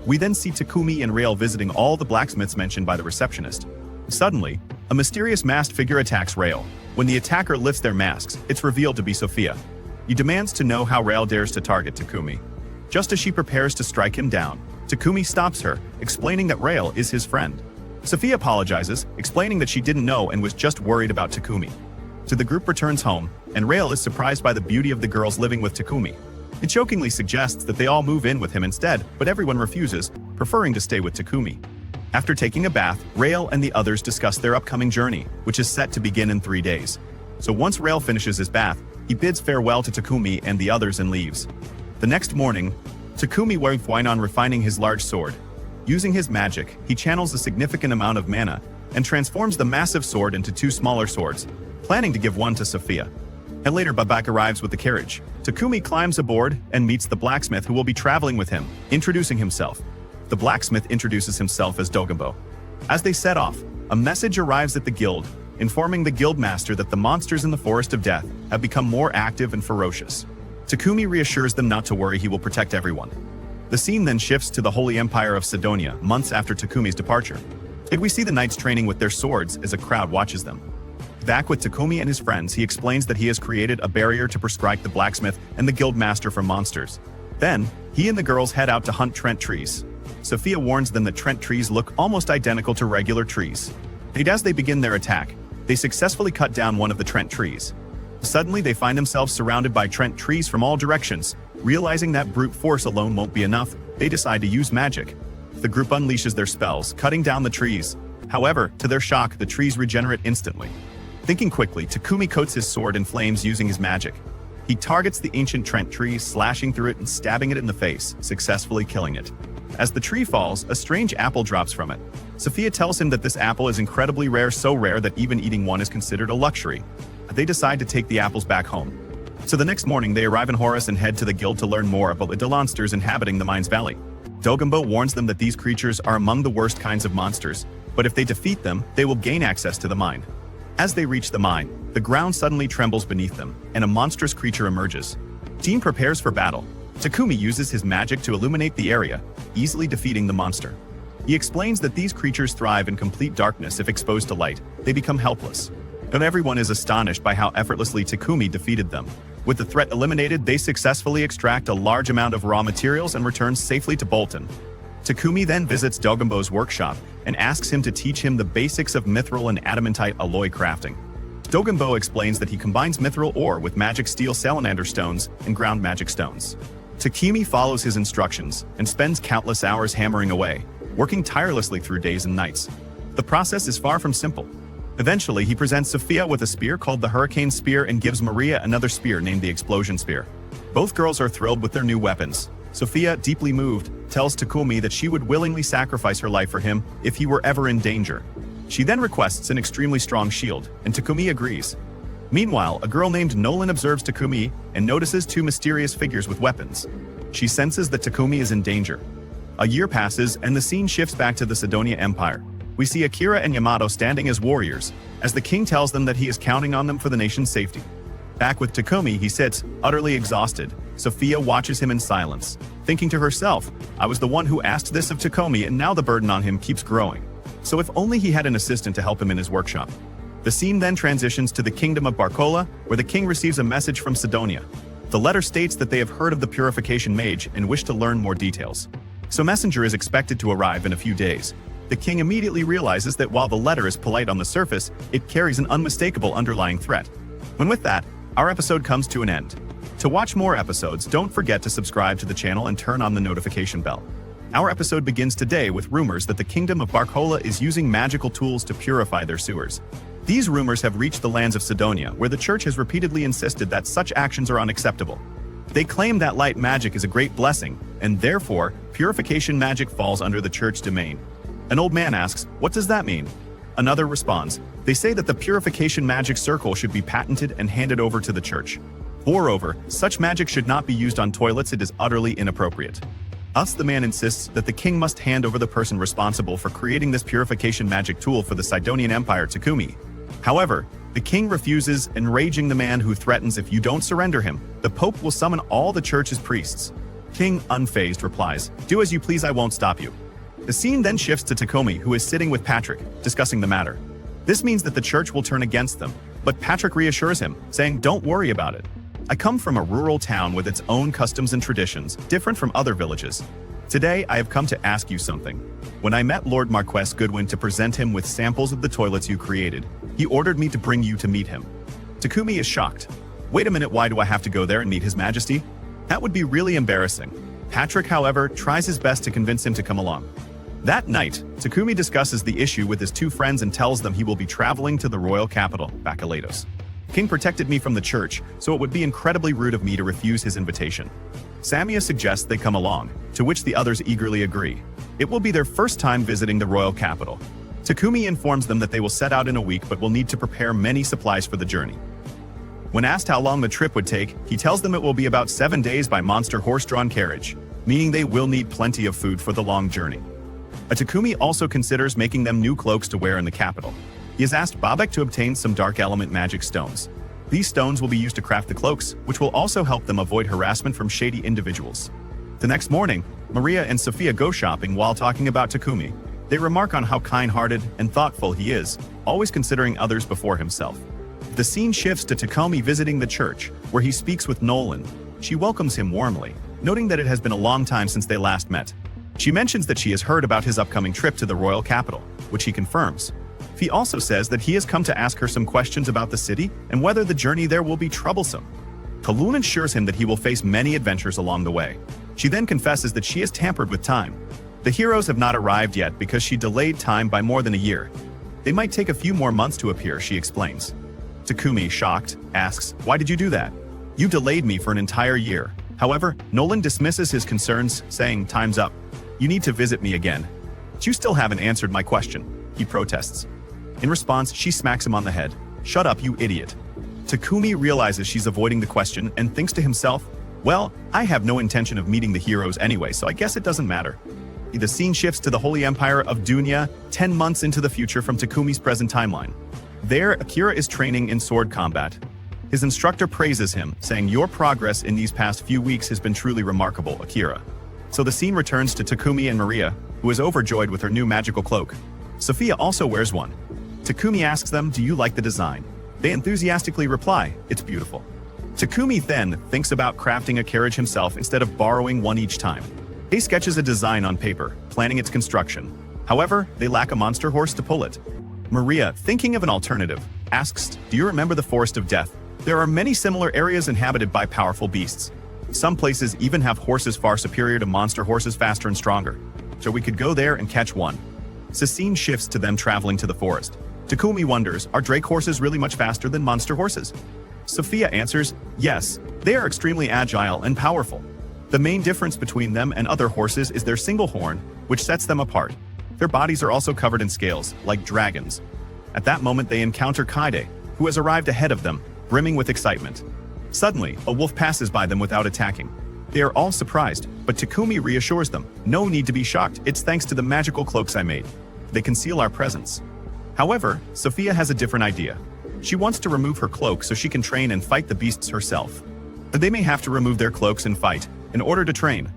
We then see Takumi and Rail visiting all the blacksmiths mentioned by the receptionist. Suddenly, a mysterious masked figure attacks Rail. When the attacker lifts their masks, it's revealed to be Sophia. He demands to know how Rail dares to target Takumi. Just as she prepares to strike him down, Takumi stops her, explaining that Rail is his friend. Sophia apologizes, explaining that she didn't know and was just worried about Takumi. So the group returns home, and Rail is surprised by the beauty of the girls living with Takumi. It jokingly suggests that they all move in with him instead, but everyone refuses, preferring to stay with Takumi. After taking a bath, Rail and the others discuss their upcoming journey, which is set to begin in 3 days. So once Rail finishes his bath, he bids farewell to Takumi and the others and leaves. The next morning, Takumi works on refining his large sword. Using his magic, he channels a significant amount of mana and transforms the massive sword into 2 smaller swords, planning to give one to Sophia. And later, Babak arrives with the carriage. Takumi climbs aboard and meets the blacksmith who will be traveling with him, introducing himself. The blacksmith introduces himself as Dogombo. As they set off, a message arrives at the guild, informing the guild master that the monsters in the Forest of Death have become more active and ferocious. Takumi reassures them not to worry, he will protect everyone. The scene then shifts to the Holy Empire of Sidonia, months after Takumi's departure. We see the knights training with their swords as a crowd watches them. Back with Takomi and his friends, he explains that he has created a barrier to proscribe the blacksmith and the guild master from monsters. Then, he and the girls head out to hunt Trent trees. Sophia warns them that Trent trees look almost identical to regular trees. As they begin their attack, they successfully cut down one of the Trent trees. Suddenly, they find themselves surrounded by Trent trees from all directions. Realizing that brute force alone won't be enough, they decide to use magic. The group unleashes their spells, cutting down the trees. However, to their shock, the trees regenerate instantly. Thinking quickly, Takumi coats his sword in flames using his magic. He targets the ancient Trent tree, slashing through it and stabbing it in the face, successfully killing it. As the tree falls, a strange apple drops from it. Sophia tells him that this apple is incredibly rare, so rare that even eating one is considered a luxury. They decide to take the apples back home. So the next morning, they arrive in Horus and head to the guild to learn more about the monsters inhabiting the mine's valley. Dogumbo warns them that these creatures are among the worst kinds of monsters, but if they defeat them, they will gain access to the mine. As they reach the mine, the ground suddenly trembles beneath them, and a monstrous creature emerges. Team prepares for battle. Takumi uses his magic to illuminate the area, easily defeating the monster. He explains that these creatures thrive in complete darkness. If exposed to light, they become helpless. And everyone is astonished by how effortlessly Takumi defeated them. With the threat eliminated, they successfully extract a large amount of raw materials and return safely to Bolton. Takumi then visits Dogumbo's workshop and asks him to teach him the basics of mithril and adamantite alloy crafting. Dogumbo explains that he combines mithril ore with magic steel salamander stones and ground magic stones. Takumi follows his instructions and spends countless hours hammering away, working tirelessly through days and nights. The process is far from simple. Eventually, he presents Sophia with a spear called the Hurricane Spear and gives Maria another spear named the Explosion Spear. Both girls are thrilled with their new weapons. Sophia, deeply moved, tells Takumi that she would willingly sacrifice her life for him if he were ever in danger. She then requests an extremely strong shield, and Takumi agrees. Meanwhile, a girl named Nolan observes Takumi and notices two mysterious figures with weapons. She senses that Takumi is in danger. A year passes, and the scene shifts back to the Sidonia Empire. We see Akira and Yamato standing as warriors, as the king tells them that he is counting on them for the nation's safety. Back with Takomi, he sits, utterly exhausted. Sophia watches him in silence, thinking to herself, I was the one who asked this of Takomi, and now the burden on him keeps growing. So if only he had an assistant to help him in his workshop. The scene then transitions to the kingdom of Barcola, where the king receives a message from Sidonia. The letter states that they have heard of the Purification Mage and wish to learn more details. So messenger is expected to arrive in a few days. The king immediately realizes that while the letter is polite on the surface, it carries an unmistakable underlying threat. And with that, our episode comes to an end. To watch more episodes, don't forget to subscribe to the channel and turn on the notification bell. Our episode begins today with rumors that the kingdom of Barcola is using magical tools to purify their sewers. These rumors have reached the lands of Sidonia, where the church has repeatedly insisted that such actions are unacceptable. They claim that light magic is a great blessing, and therefore, purification magic falls under the church domain. An old man asks, what does that mean? Another responds, they say that the purification magic circle should be patented and handed over to the church. Moreover, such magic should not be used on toilets. It is utterly inappropriate. Thus, the man insists that the king must hand over the person responsible for creating this purification magic tool for the Sidonian Empire, Takumi. However, the king refuses, enraging the man, who threatens if you don't surrender him, the Pope will summon all the church's priests. King, unfazed, replies, do as you please, I won't stop you. The scene then shifts to Takomi, who is sitting with Patrick, discussing the matter. This means that the church will turn against them, but Patrick reassures him, saying, don't worry about it. I come from a rural town with its own customs and traditions, different from other villages. Today, I have come to ask you something. When I met Lord Marquess Goodwin to present him with samples of the toilets you created, he ordered me to bring you to meet him. Takumi is shocked. Wait a minute, why do I have to go there and meet His Majesty? That would be really embarrassing. Patrick, however, tries his best to convince him to come along. That night, Takumi discusses the issue with his two friends and tells them he will be traveling to the royal capital, Bakalatos. King protected me from the church, so it would be incredibly rude of me to refuse his invitation. Samia suggests they come along, to which the others eagerly agree. It will be their first time visiting the royal capital. Takumi informs them that they will set out in a week but will need to prepare many supplies for the journey. When asked how long the trip would take, he tells them it will be about 7 days by monster horse-drawn carriage, meaning they will need plenty of food for the long journey. Takumi also considers making them new cloaks to wear in the capital. He has asked Babek to obtain some dark element magic stones. These stones will be used to craft the cloaks, which will also help them avoid harassment from shady individuals. The next morning, Maria and Sophia go shopping while talking about Takumi. They remark on how kind-hearted and thoughtful he is, always considering others before himself. The scene shifts to Takomi visiting the church, where he speaks with Nolan. She welcomes him warmly, noting that it has been a long time since they last met. She mentions that she has heard about his upcoming trip to the royal capital, which he confirms. He also says that he has come to ask her some questions about the city and whether the journey there will be troublesome. Kalun assures him that he will face many adventures along the way. She then confesses that she has tampered with time. The heroes have not arrived yet because she delayed time by more than a year. They might take a few more months to appear, she explains. Takumi, shocked, asks, why did you do that? You delayed me for an entire year. However, Nolan dismisses his concerns, saying, time's up. You need to visit me again. You still haven't answered my question, he protests. In response, she smacks him on the head. Shut up, you idiot. Takumi realizes she's avoiding the question and thinks to himself, well, I have no intention of meeting the heroes anyway, so I guess it doesn't matter. The scene shifts to the Holy Empire of Dunya, 10 months into the future from Takumi's present timeline. There, Akira is training in sword combat. His instructor praises him, saying, your progress in these past few weeks has been truly remarkable, Akira. So the scene returns to Takumi and Maria, who is overjoyed with her new magical cloak. Sophia also wears one. Takumi asks them, do you like the design? They enthusiastically reply, it's beautiful. Takumi then thinks about crafting a carriage himself instead of borrowing one each time. He sketches a design on paper, planning its construction. However, they lack a monster horse to pull it. Maria, thinking of an alternative, asks, do you remember the Forest of Death? There are many similar areas inhabited by powerful beasts. Some places even have horses far superior to monster horses, faster and stronger. So we could go there and catch one. The scene shifts to them traveling to the forest. Takumi wonders, are drake horses really much faster than monster horses? Sophia answers, yes, they are extremely agile and powerful. The main difference between them and other horses is their single horn, which sets them apart. Their bodies are also covered in scales, like dragons. At that moment they encounter Kaide, who has arrived ahead of them, brimming with excitement. Suddenly, a wolf passes by them without attacking. They are all surprised, but Takumi reassures them, no need to be shocked, it's thanks to the magical cloaks I made. They conceal our presence. However, Sophia has a different idea. She wants to remove her cloak so she can train and fight the beasts herself. They may have to remove their cloaks and fight, in order to train.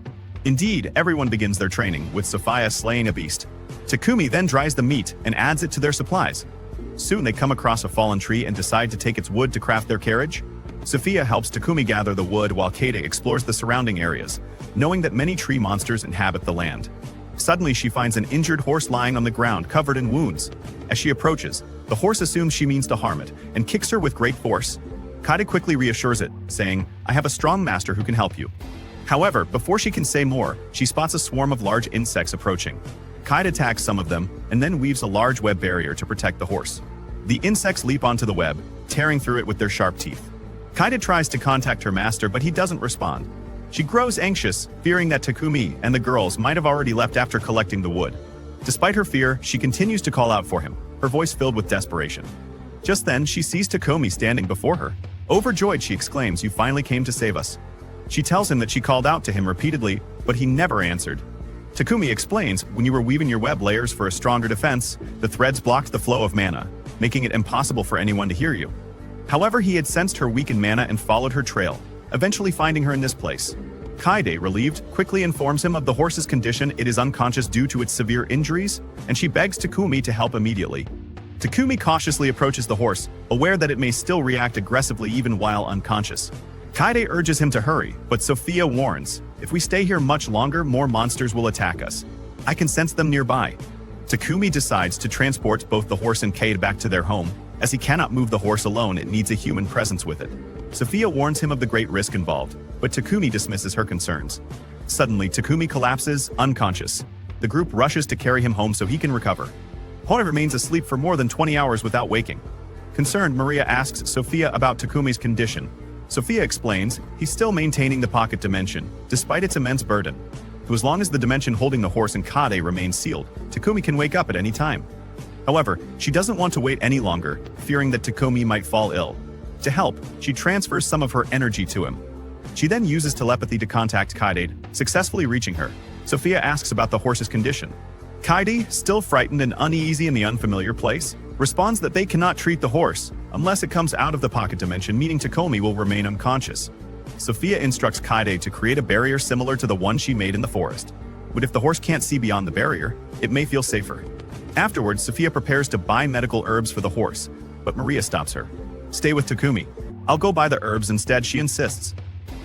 Indeed, everyone begins their training, with Sophia slaying a beast. Takumi then dries the meat and adds it to their supplies. Soon they come across a fallen tree and decide to take its wood to craft their carriage. Sophia helps Takumi gather the wood while Kaide explores the surrounding areas, knowing that many tree monsters inhabit the land. Suddenly she finds an injured horse lying on the ground covered in wounds. As she approaches, the horse assumes she means to harm it and kicks her with great force. Kaide quickly reassures it, saying, I have a strong master who can help you. However, before she can say more, she spots a swarm of large insects approaching. Kaide attacks some of them and then weaves a large web barrier to protect the horse. The insects leap onto the web, tearing through it with their sharp teeth. Kaide tries to contact her master, but he doesn't respond. She grows anxious, fearing that Takumi and the girls might have already left after collecting the wood. Despite her fear, she continues to call out for him, her voice filled with desperation. Just then, she sees Takomi standing before her. Overjoyed, she exclaims, you finally came to save us. She tells him that she called out to him repeatedly, but he never answered. Takumi explains, when you were weaving your web layers for a stronger defense, the threads blocked the flow of mana, making it impossible for anyone to hear you. However, he had sensed her weakened mana and followed her trail, eventually finding her in this place. Kaide, relieved, quickly informs him of the horse's condition. It is unconscious due to its severe injuries, and she begs Takumi to help immediately. Takumi cautiously approaches the horse, aware that it may still react aggressively even while unconscious. Kaide urges him to hurry, but Sophia warns, if we stay here much longer, more monsters will attack us. I can sense them nearby. Takumi decides to transport both the horse and Kaide back to their home. As he cannot move the horse alone, it needs a human presence with it. Sophia warns him of the great risk involved, but Takumi dismisses her concerns. Suddenly, Takumi collapses, unconscious. The group rushes to carry him home so he can recover. Hona remains asleep for more than 20 hours without waking. Concerned, Maria asks Sophia about Takumi's condition. Sophia explains, he's still maintaining the pocket dimension, despite its immense burden. So as long as the dimension holding the horse and Kaide remains sealed, Takumi can wake up at any time. However, she doesn't want to wait any longer, fearing that Takumi might fall ill. To help, she transfers some of her energy to him. She then uses telepathy to contact Kaide, successfully reaching her. Sophia asks about the horse's condition. Kaide, still frightened and uneasy in the unfamiliar place, responds that they cannot treat the horse unless it comes out of the pocket dimension, meaning Takomi will remain unconscious. Sophia instructs Kaide to create a barrier similar to the one she made in the forest. But if the horse can't see beyond the barrier, it may feel safer. Afterwards, Sophia prepares to buy medical herbs for the horse, but Maria stops her. Stay with Takumi. I'll go buy the herbs instead, she insists.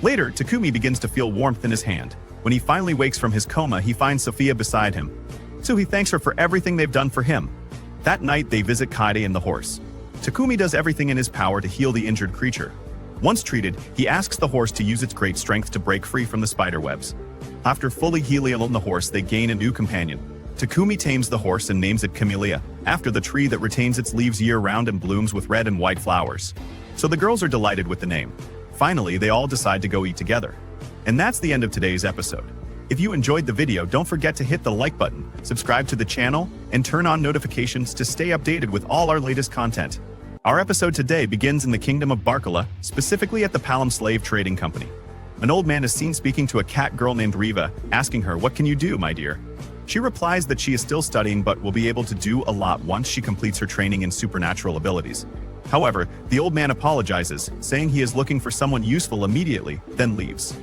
Later, Takumi begins to feel warmth in his hand. When he finally wakes from his coma, he finds Sophia beside him. So he thanks her for everything they've done for him. That night, they visit Kaide and the horse. Takumi does everything in his power to heal the injured creature. Once treated, he asks the horse to use its great strength to break free from the spider webs. After fully healing the horse, they gain a new companion. Takumi tames the horse and names it Camellia, after the tree that retains its leaves year-round and blooms with red and white flowers. So the girls are delighted with the name. Finally, they all decide to go eat together. And that's the end of today's episode. If you enjoyed the video, don't forget to hit the like button, subscribe to the channel, and turn on notifications to stay updated with all our latest content. Our episode today begins in the kingdom of Barkala, specifically at the Palm Slave Trading Company. An old man is seen speaking to a cat girl named Riva, asking her, "What can you do, my dear?" She replies that she is still studying but will be able to do a lot once she completes her training in supernatural abilities. However, the old man apologizes, saying he is looking for someone useful immediately, then leaves.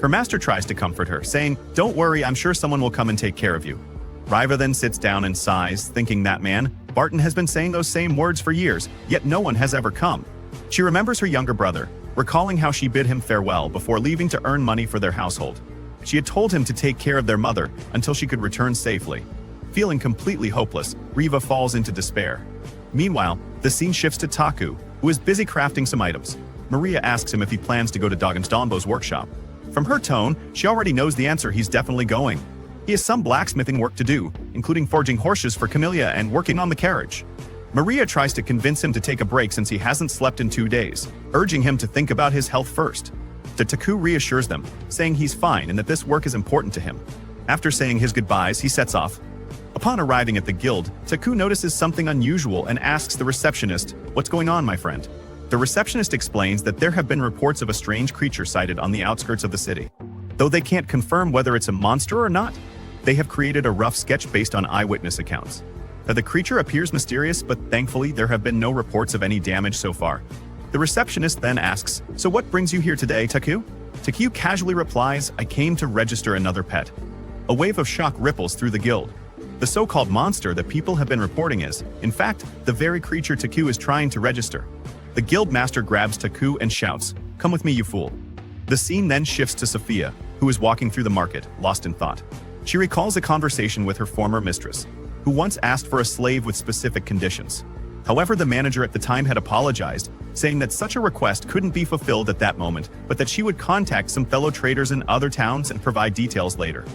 Her master tries to comfort her, saying, "Don't worry, I'm sure someone will come and take care of you." Riva then sits down and sighs, thinking that man, Barton, has been saying those same words for years, yet no one has ever come. She remembers her younger brother, recalling how she bid him farewell before leaving to earn money for their household. She had told him to take care of their mother until she could return safely. Feeling completely hopeless, Riva falls into despair. Meanwhile, the scene shifts to Taku, who is busy crafting some items. Maria asks him if he plans to go to Dogenstombo's workshop. From her tone, she already knows the answer. He's definitely going. He has some blacksmithing work to do, including forging horses for Camellia and working on the carriage. Maria tries to convince him to take a break since he hasn't slept in 2 days, urging him to think about his health first. Taku reassures them, saying he's fine and that this work is important to him. After saying his goodbyes, he sets off. Upon arriving at the guild, Taku notices something unusual and asks the receptionist, "What's going on, my friend?" The receptionist explains that there have been reports of a strange creature sighted on the outskirts of the city. Though they can't confirm whether it's a monster or not, they have created a rough sketch based on eyewitness accounts. The creature appears mysterious, but thankfully there have been no reports of any damage so far. The receptionist then asks, "So what brings you here today, Taku?" Taku casually replies, "I came to register another pet." A wave of shock ripples through the guild. The so-called monster that people have been reporting is, in fact, the very creature Taku is trying to register. The guild master grabs Taku and shouts, "Come with me, you fool." The scene then shifts to Sophia, who is walking through the market, lost in thought. She recalls a conversation with her former mistress, who once asked for a slave with specific conditions. However, the manager at the time had apologized, saying that such a request couldn't be fulfilled at that moment, but that she would contact some fellow traders in other towns and provide details later.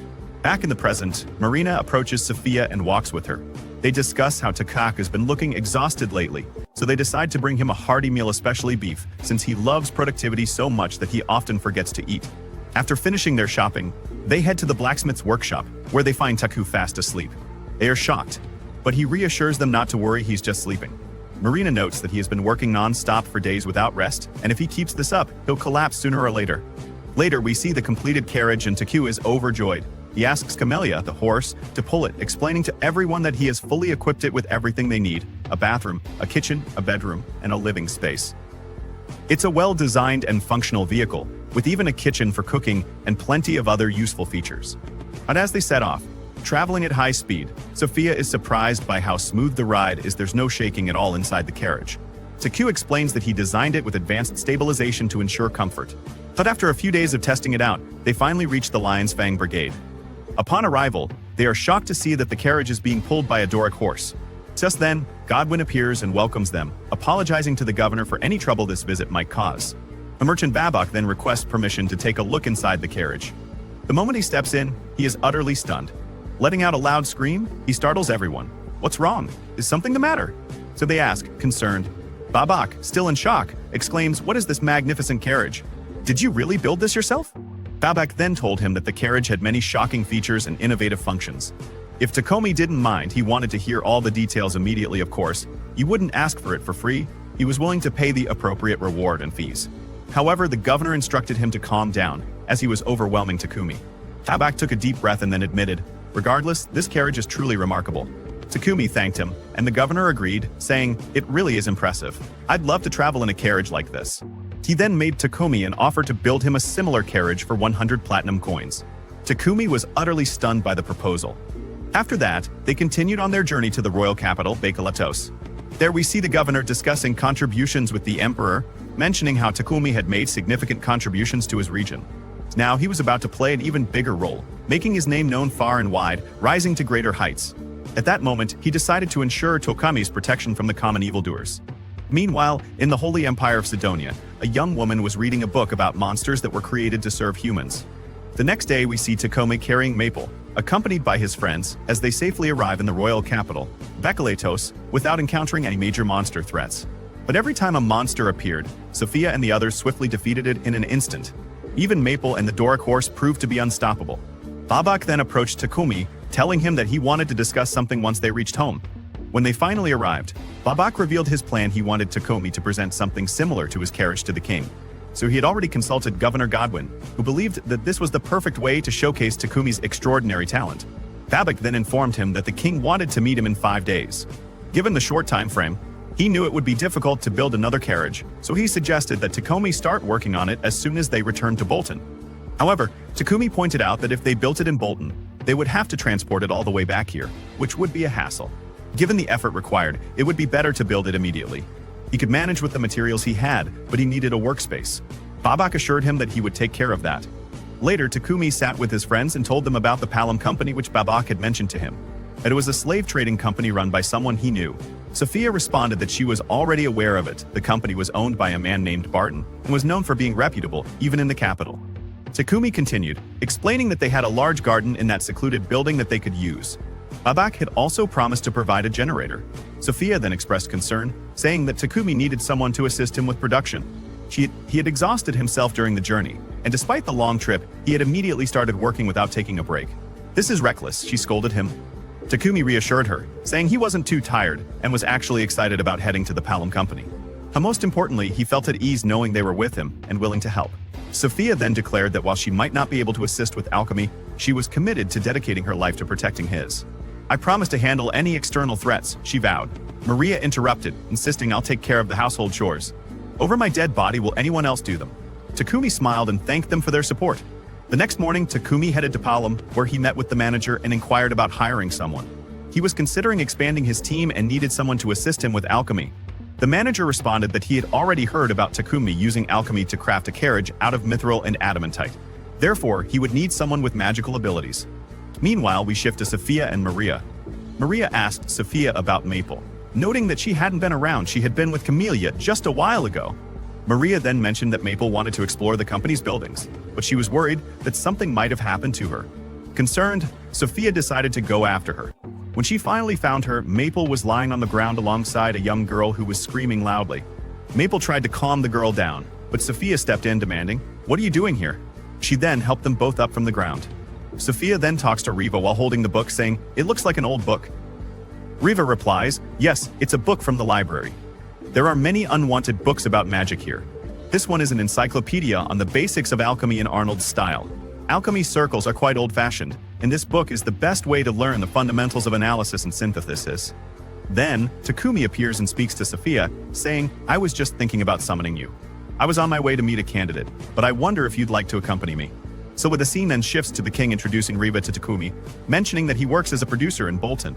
Back in the present, Marina approaches Sophia and walks with her. They discuss how Takak has been looking exhausted lately, so they decide to bring him a hearty meal, especially beef, since he loves productivity so much that he often forgets to eat. After finishing their shopping, they head to the blacksmith's workshop, where they find Taku fast asleep. They are shocked, but he reassures them not to worry, he's just sleeping. Marina notes that he has been working non-stop for days without rest, and if he keeps this up, he'll collapse sooner or later. Later, we see the completed carriage and Taku is overjoyed. He asks Camellia, the horse, to pull it, explaining to everyone that he has fully equipped it with everything they need: a bathroom, a kitchen, a bedroom, and a living space. It's a well-designed and functional vehicle, with even a kitchen for cooking and plenty of other useful features. But as they set off, traveling at high speed, Sophia is surprised by how smooth the ride is. There's no shaking at all inside the carriage. Taku explains that he designed it with advanced stabilization to ensure comfort. But after a few days of testing it out, they finally reach the Lion's Fang Brigade. Upon arrival, they are shocked to see that the carriage is being pulled by a Doric horse. Just then, Godwin appears and welcomes them, apologizing to the governor for any trouble this visit might cause. The merchant Babak then requests permission to take a look inside the carriage. The moment he steps in, he is utterly stunned. Letting out a loud scream, he startles everyone. "What's wrong? Is something the matter?" So they ask, concerned. Babak, still in shock, exclaims, "What is this magnificent carriage? Did you really build this yourself?" Babak then told him that the carriage had many shocking features and innovative functions. If Takomi didn't mind, he wanted to hear all the details immediately, of course. He wouldn't ask for it for free. He was willing to pay the appropriate reward and fees. However, the governor instructed him to calm down, as he was overwhelming Takumi. Babak took a deep breath and then admitted, "Regardless, this carriage is truly remarkable." Takumi thanked him, and the governor agreed, saying, "It really is impressive. I'd love to travel in a carriage like this." He then made Takomi an offer to build him a similar carriage for 100 platinum coins. Takumi was utterly stunned by the proposal. After that, they continued on their journey to the royal capital, Bakalatos. There we see the governor discussing contributions with the emperor, mentioning how Takumi had made significant contributions to his region. Now he was about to play an even bigger role, making his name known far and wide, rising to greater heights. At that moment, he decided to ensure Tokami's protection from the common evildoers. Meanwhile, in the Holy Empire of Sidonia, a young woman was reading a book about monsters that were created to serve humans. The next day, we see Takomi carrying Maple, accompanied by his friends, as they safely arrive in the royal capital, Bakalatos, without encountering any major monster threats. But every time a monster appeared, Sophia and the others swiftly defeated it in an instant. Even Maple and the Doric horse proved to be unstoppable. Babak then approached Takomi, telling him that he wanted to discuss something once they reached home. When they finally arrived, Babak revealed his plan. He wanted Takomi to present something similar to his carriage to the king. So he had already consulted Governor Godwin, who believed that this was the perfect way to showcase Takomi's extraordinary talent. Babak then informed him that the king wanted to meet him in 5 days. Given the short time frame, he knew it would be difficult to build another carriage, so he suggested that Takomi start working on it as soon as they returned to Bolton. However, Takomi pointed out that if they built it in Bolton, they would have to transport it all the way back here, which would be a hassle. Given the effort required, it would be better to build it immediately. He could manage with the materials he had, but he needed a workspace. Babak assured him that he would take care of that. Later, Takomi sat with his friends and told them about the Palom company which Babak had mentioned to him. That it was a slave trading company run by someone he knew. Sophia responded that she was already aware of it. The company was owned by a man named Barton and was known for being reputable, even in the capital. Takomi continued, explaining that they had a large garden in that secluded building that they could use. Babak had also promised to provide a generator. Sophia then expressed concern, saying that Takomi needed someone to assist him with production. He had exhausted himself during the journey, and despite the long trip, he had immediately started working without taking a break. "This is reckless," she scolded him. Takomi reassured her, saying he wasn't too tired and was actually excited about heading to the Palom company. And most importantly, he felt at ease knowing they were with him and willing to help. Sophia then declared that while she might not be able to assist with alchemy, she was committed to dedicating her life to protecting his. "I promise to handle any external threats," she vowed. Maria interrupted, insisting, "I'll take care of the household chores. Over my dead body, will anyone else do them?" Takomi smiled and thanked them for their support. The next morning, Takomi headed to Palom, where he met with the manager and inquired about hiring someone. He was considering expanding his team and needed someone to assist him with alchemy. The manager responded that he had already heard about Takomi using alchemy to craft a carriage out of mithril and adamantite. Therefore, he would need someone with magical abilities. Meanwhile, we shift to Sophia and Maria. Maria asked Sophia about Maple. Noting that she hadn't been around, she had been with Camellia just a while ago. Maria then mentioned that Maple wanted to explore the company's buildings, but she was worried that something might have happened to her. Concerned, Sophia decided to go after her. When she finally found her, Maple was lying on the ground alongside a young girl who was screaming loudly. Maple tried to calm the girl down, but Sophia stepped in demanding, "What are you doing here?" She then helped them both up from the ground. Sophia then talks to Riva while holding the book, saying, "It looks like an old book." Riva replies, "Yes, it's a book from the library. There are many unwanted books about magic here. This one is an encyclopedia on the basics of alchemy in Arnold's style. Alchemy circles are quite old-fashioned, and this book is the best way to learn the fundamentals of analysis and synthesis." Then, Takomi appears and speaks to Sophia, saying, "I was just thinking about summoning you. I was on my way to meet a candidate, but I wonder if you'd like to accompany me." So the scene then shifts to the king introducing Riva to Takomi, mentioning that he works as a producer in Bolton.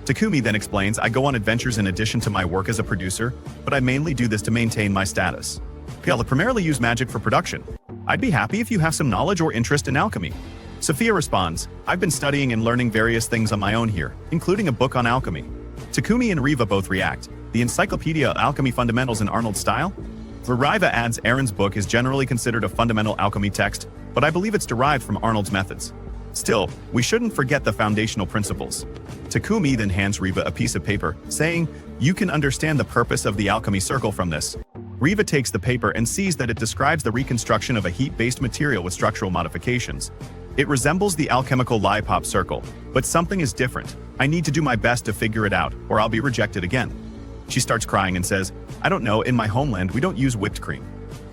Takomi then explains, "I go on adventures in addition to my work as a producer, but I mainly do this to maintain my status. I'll primarily use magic for production. I'd be happy if you have some knowledge or interest in alchemy." Sophia responds, "I've been studying and learning various things on my own here, including a book on alchemy." Takomi and Riva both react. "The Encyclopedia of Alchemy Fundamentals in Arnold's style?" Riva adds, "Aaron's book is generally considered a fundamental alchemy text, but I believe it's derived from Arnold's methods. Still, we shouldn't forget the foundational principles." Takomi then hands Riva a piece of paper, saying, "You can understand the purpose of the alchemy circle from this." Riva takes the paper and sees that it describes the reconstruction of a heat-based material with structural modifications. It resembles the alchemical lollipop circle, but something is different. "I need to do my best to figure it out, or I'll be rejected again." She starts crying and says, "I don't know, in my homeland we don't use whipped cream.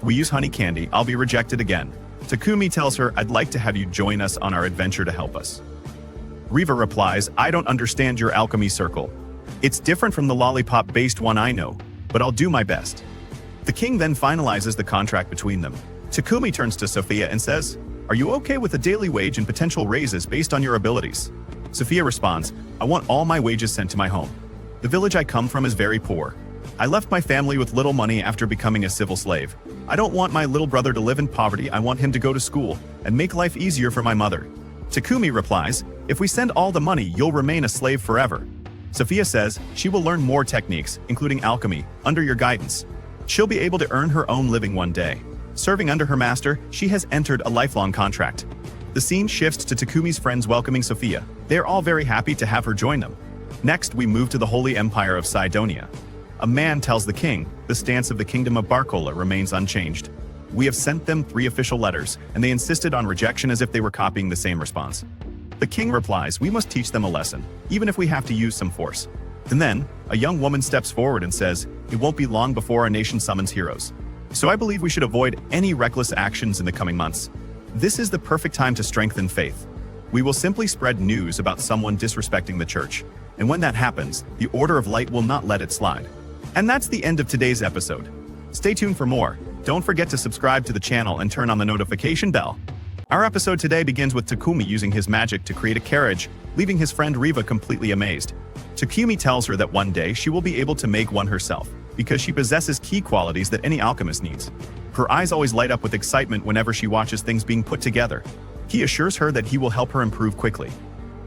We use honey candy, I'll be rejected again." Takomi tells her, "I'd like to have you join us on our adventure to help us." Riva replies, "I don't understand your alchemy circle. It's different from the lollipop-based one I know, but I'll do my best." The king then finalizes the contract between them. Takomi turns to Sophia and says, "Are you okay with a daily wage and potential raises based on your abilities?" Sophia responds, "I want all my wages sent to my home. The village I come from is very poor. I left my family with little money after becoming a civil slave. I don't want my little brother to live in poverty. I want him to go to school and make life easier for my mother." Takomi replies, "If we send all the money, you'll remain a slave forever." Sophia says she will learn more techniques, including alchemy, under your guidance. She'll be able to earn her own living one day. Serving under her master, she has entered a lifelong contract. The scene shifts to Takumi's friends welcoming Sophia. They are all very happy to have her join them. Next, we move to the Holy Empire of Sidonia. A man tells the king the stance of the kingdom of Barcola remains unchanged. We have sent them 3 official letters, and they insisted on rejection as if they were copying the same response. The king replies, we must teach them a lesson, even if we have to use some force. And then, a young woman steps forward and says, it won't be long before our nation summons heroes. So I believe we should avoid any reckless actions in the coming months. This is the perfect time to strengthen faith. We will simply spread news about someone disrespecting the church. And when that happens, the Order of Light will not let it slide. And that's the end of today's episode. Stay tuned for more. Don't forget to subscribe to the channel and turn on the notification bell. Our episode today begins with Takomi using his magic to create a carriage, leaving his friend Riva completely amazed. Takomi tells her that one day she will be able to make one herself, because she possesses key qualities that any alchemist needs. Her eyes always light up with excitement whenever she watches things being put together. He assures her that he will help her improve quickly.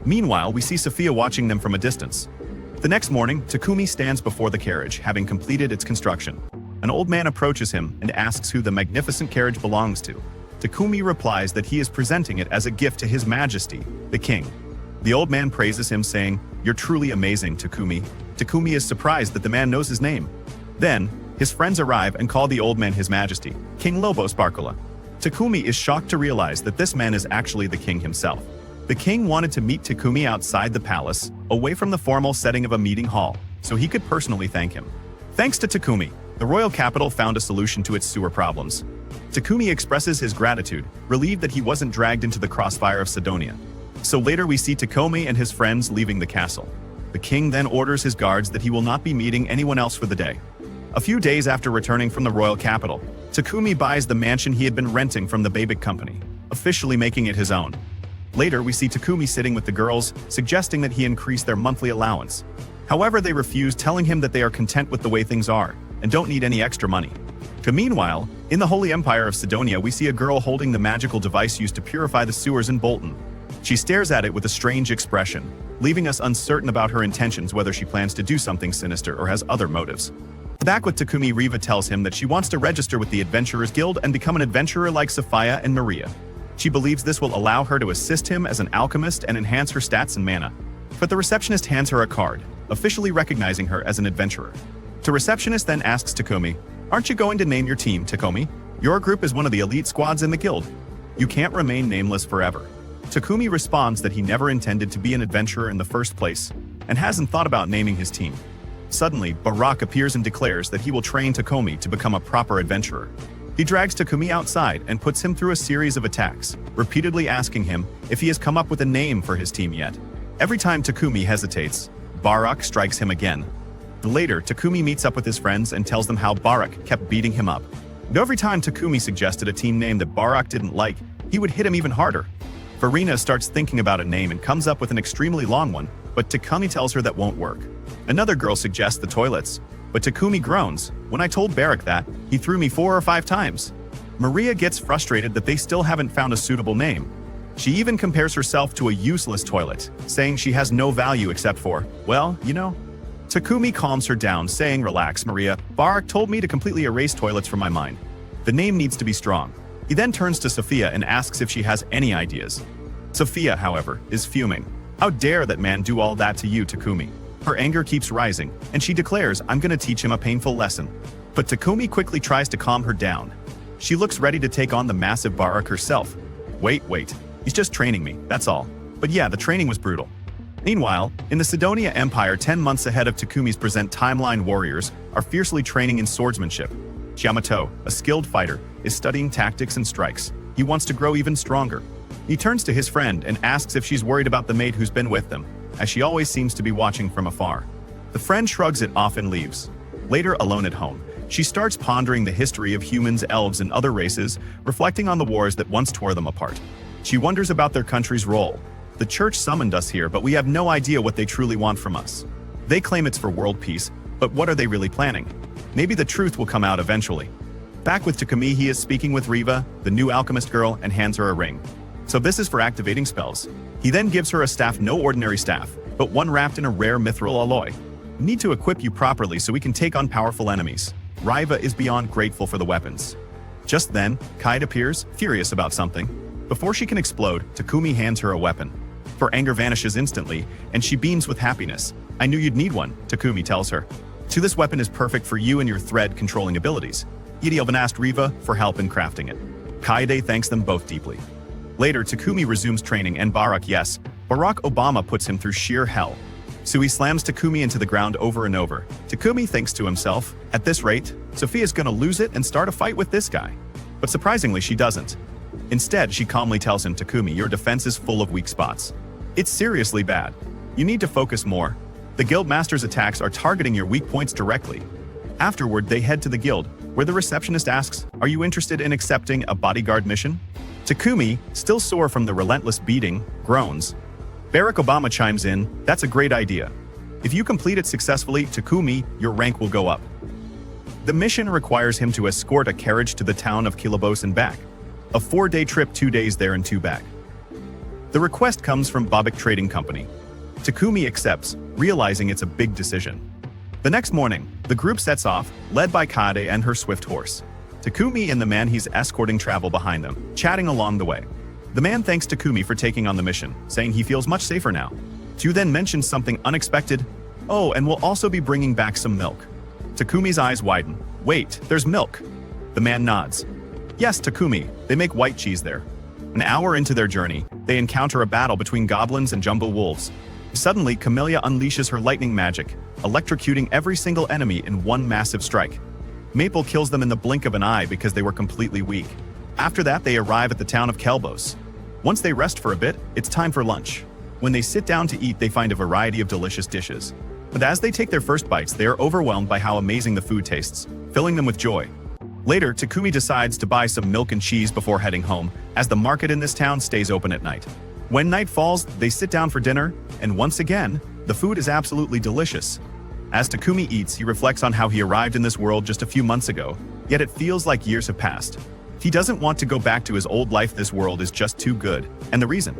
Meanwhile, we see Sophia watching them from a distance. The next morning, Takomi stands before the carriage, having completed its construction. An old man approaches him and asks who the magnificent carriage belongs to. Takomi replies that he is presenting it as a gift to His Majesty, the King. The old man praises him, saying, "You're truly amazing, Takomi." Takomi is surprised that the man knows his name. Then, his friends arrive and call the old man His Majesty, King Lobo Sparkula. Takomi is shocked to realize that this man is actually the king himself. The king wanted to meet Takomi outside the palace, away from the formal setting of a meeting hall, so he could personally thank him. Thanks to Takomi, the royal capital found a solution to its sewer problems. Takomi expresses his gratitude, relieved that he wasn't dragged into the crossfire of Sidonia. So later we see Takomi and his friends leaving the castle. The king then orders his guards that he will not be meeting anyone else for the day. A few days after returning from the royal capital, Takomi buys the mansion he had been renting from the Babik company, officially making it his own. Later we see Takomi sitting with the girls, suggesting that he increase their monthly allowance. However, they refuse, telling him that they are content with the way things are, and don't need any extra money. Meanwhile, in the Holy Empire of Sidonia, we see a girl holding the magical device used to purify the sewers in Bolton. She stares at it with a strange expression, leaving us uncertain about her intentions, whether she plans to do something sinister or has other motives. Back with Takomi, Riva tells him that she wants to register with the Adventurers Guild and become an adventurer like Sophia and Maria. She believes this will allow her to assist him as an alchemist and enhance her stats and mana. But the receptionist hands her a card, officially recognizing her as an adventurer. The receptionist then asks Takomi, "Aren't you going to name your team, Takomi? Your group is one of the elite squads in the guild. You can't remain nameless forever." Takomi responds that he never intended to be an adventurer in the first place, and hasn't thought about naming his team. Suddenly, Barak appears and declares that he will train Takomi to become a proper adventurer. He drags Takomi outside and puts him through a series of attacks, repeatedly asking him if he has come up with a name for his team yet. Every time Takomi hesitates, Barak strikes him again. Later, Takomi meets up with his friends and tells them how Barak kept beating him up. And every time Takomi suggested a team name that Barak didn't like, he would hit him even harder. Farina starts thinking about a name and comes up with an extremely long one, but Takomi tells her that won't work. Another girl suggests the toilets, but Takomi groans. "When I told Barak that, he threw me 4 or 5 times." Maria gets frustrated that they still haven't found a suitable name. She even compares herself to a useless toilet, saying she has no value except for, well, you know. Takomi calms her down, saying, "Relax, Maria. Barak told me to completely erase toilets from my mind. The name needs to be strong." He then turns to Sophia and asks if she has any ideas. Sophia, however, is fuming. "How dare that man do all that to you, Takomi?" Her anger keeps rising, and she declares, "I'm gonna teach him a painful lesson." But Takomi quickly tries to calm her down. She looks ready to take on the massive Barak herself. Wait, he's just training me, that's all. But yeah, the training was brutal. Meanwhile, in the Sidonia Empire, 10 months ahead of Takumi's present timeline, warriors are fiercely training in swordsmanship. Yamato, a skilled fighter, is studying tactics and strikes. He wants to grow even stronger. He turns to his friend and asks if she's worried about the maid who's been with them, as she always seems to be watching from afar. The friend shrugs it off and leaves. Later, alone at home, she starts pondering the history of humans, elves, and other races, reflecting on the wars that once tore them apart. She wonders about their country's role. The church summoned us here, but we have no idea what they truly want from us. They claim it's for world peace, but what are they really planning? Maybe the truth will come out eventually. Back with Takomi, he is speaking with Riva, the new alchemist girl, and hands her a ring. So this is for activating spells. He then gives her a staff, no ordinary staff, but one wrapped in a rare mithril alloy. We need to equip you properly so we can take on powerful enemies. Riva is beyond grateful for the weapons. Just then, Kite appears, furious about something. Before she can explode, Takomi hands her a weapon. Her anger vanishes instantly, and she beams with happiness. "I knew you'd need one," Takomi tells her. "This weapon is perfect for you and your thread-controlling abilities." He even asked Riva for help in crafting it. Kaede thanks them both deeply. Later, Takumi resumes training and Barack Obama puts him through sheer hell. Sui slams Takumi into the ground over and over. Takumi thinks to himself, at this rate, Sophia's gonna lose it and start a fight with this guy. But surprisingly, she doesn't. Instead, she calmly tells him, Takumi, your defense is full of weak spots. It's seriously bad. You need to focus more. The guild master's attacks are targeting your weak points directly. Afterward, they head to the guild, where the receptionist asks, are you interested in accepting a bodyguard mission? Takumi, still sore from the relentless beating, groans. Barack Obama chimes in, that's a great idea. If you complete it successfully, Takumi, your rank will go up. The mission requires him to escort a carriage to the town of Kilobos and back. A 4-day trip, 2 days there and 2 back. The request comes from Bobik Trading Company. Takumi accepts, realizing it's a big decision. The next morning, the group sets off, led by Kade and her swift horse. Takumi and the man he's escorting travel behind them, chatting along the way. The man thanks Takumi for taking on the mission, saying he feels much safer now. Tu then mentions something unexpected. Oh, and we'll also be bringing back some milk. Takumi's eyes widen. Wait, there's milk. The man nods. Yes, Takumi, they make white cheese there. An hour into their journey, they encounter a battle between goblins and jumbo wolves. Suddenly, Camellia unleashes her lightning magic, electrocuting every single enemy in one massive strike. Maple kills them in the blink of an eye because they were completely weak. After that, they arrive at the town of Kelbos. Once they rest for a bit, it's time for lunch. When they sit down to eat, they find a variety of delicious dishes. But as they take their first bites, they are overwhelmed by how amazing the food tastes, filling them with joy. Later, Takumi decides to buy some milk and cheese before heading home, as the market in this town stays open at night. When night falls, they sit down for dinner, and once again, the food is absolutely delicious. As Takumi eats, he reflects on how he arrived in this world just a few months ago, yet it feels like years have passed. He doesn't want to go back to his old life. This world is just too good, and the reason?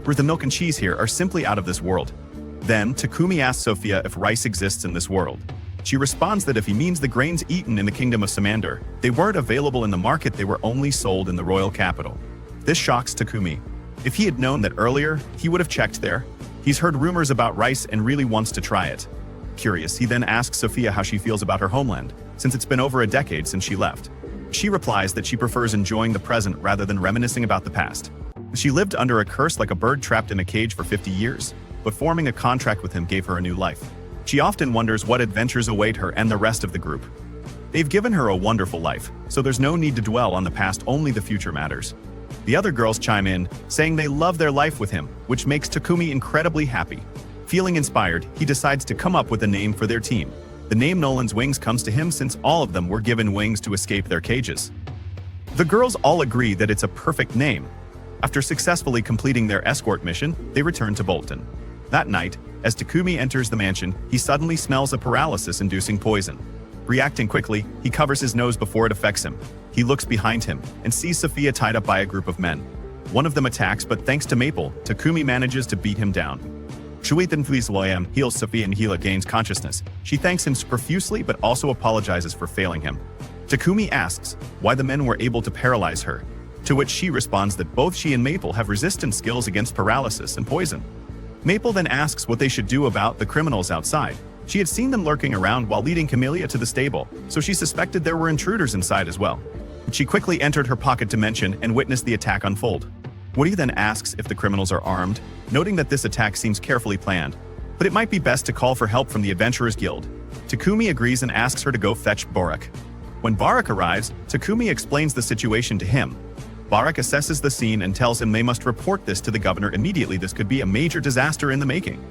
The milk and cheese here are simply out of this world. Then, Takumi asks Sophia if rice exists in this world. She responds that if he means the grains eaten in the kingdom of Samander, they weren't available in the market, they were only sold in the royal capital. This shocks Takumi. If he had known that earlier, he would have checked there. He's heard rumors about rice and really wants to try it. Curious, he then asks Sophia how she feels about her homeland, since it's been over a decade since she left. She replies that she prefers enjoying the present rather than reminiscing about the past. She lived under a curse like a bird trapped in a cage for 50 years, but forming a contract with him gave her a new life. She often wonders what adventures await her and the rest of the group. They've given her a wonderful life, so there's no need to dwell on the past, only the future matters. The other girls chime in, saying they love their life with him, which makes Takumi incredibly happy. Feeling inspired, he decides to come up with a name for their team. The name Nolan's Wings comes to him since all of them were given wings to escape their cages. The girls all agree that it's a perfect name. After successfully completing their escort mission, they return to Bolton. That night, as Takumi enters the mansion, he suddenly smells a paralysis-inducing poison. Reacting quickly, he covers his nose before it affects him. He looks behind him and sees Sophia tied up by a group of men. One of them attacks, but thanks to Maple, Takumi manages to beat him down. Shui then heals Sophia and Hila gains consciousness. She thanks him profusely but also apologizes for failing him. Takumi asks why the men were able to paralyze her, to which she responds that both she and Maple have resistance skills against paralysis and poison. Maple then asks what they should do about the criminals outside. She had seen them lurking around while leading Camellia to the stable, so she suspected there were intruders inside as well. She quickly entered her pocket dimension and witnessed the attack unfold. Woody then asks if the criminals are armed, noting that this attack seems carefully planned, but it might be best to call for help from the Adventurers Guild. Takumi agrees and asks her to go fetch Barak. When Barak arrives, Takumi explains the situation to him. Barak assesses the scene and tells him they must report this to the governor immediately. This could be a major disaster in the making.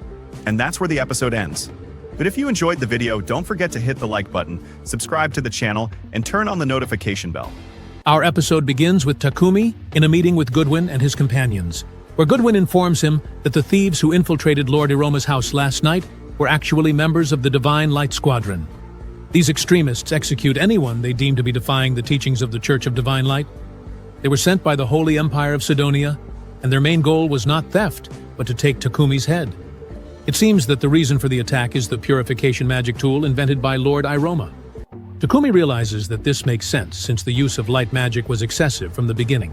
And that's where the episode ends. But if you enjoyed the video, don't forget to hit the like button, subscribe to the channel, and turn on the notification bell. Our episode begins with Takumi in a meeting with Goodwin and his companions, where Goodwin informs him that the thieves who infiltrated Lord Iroma's house last night were actually members of the Divine Light Squadron. These extremists execute anyone they deem to be defying the teachings of the Church of Divine Light. They were sent by the Holy Empire of Sidonia, and their main goal was not theft, but to take Takumi's head. It seems that the reason for the attack is the purification magic tool invented by Lord Iroma. Takumi realizes that this makes sense since the use of light magic was excessive from the beginning.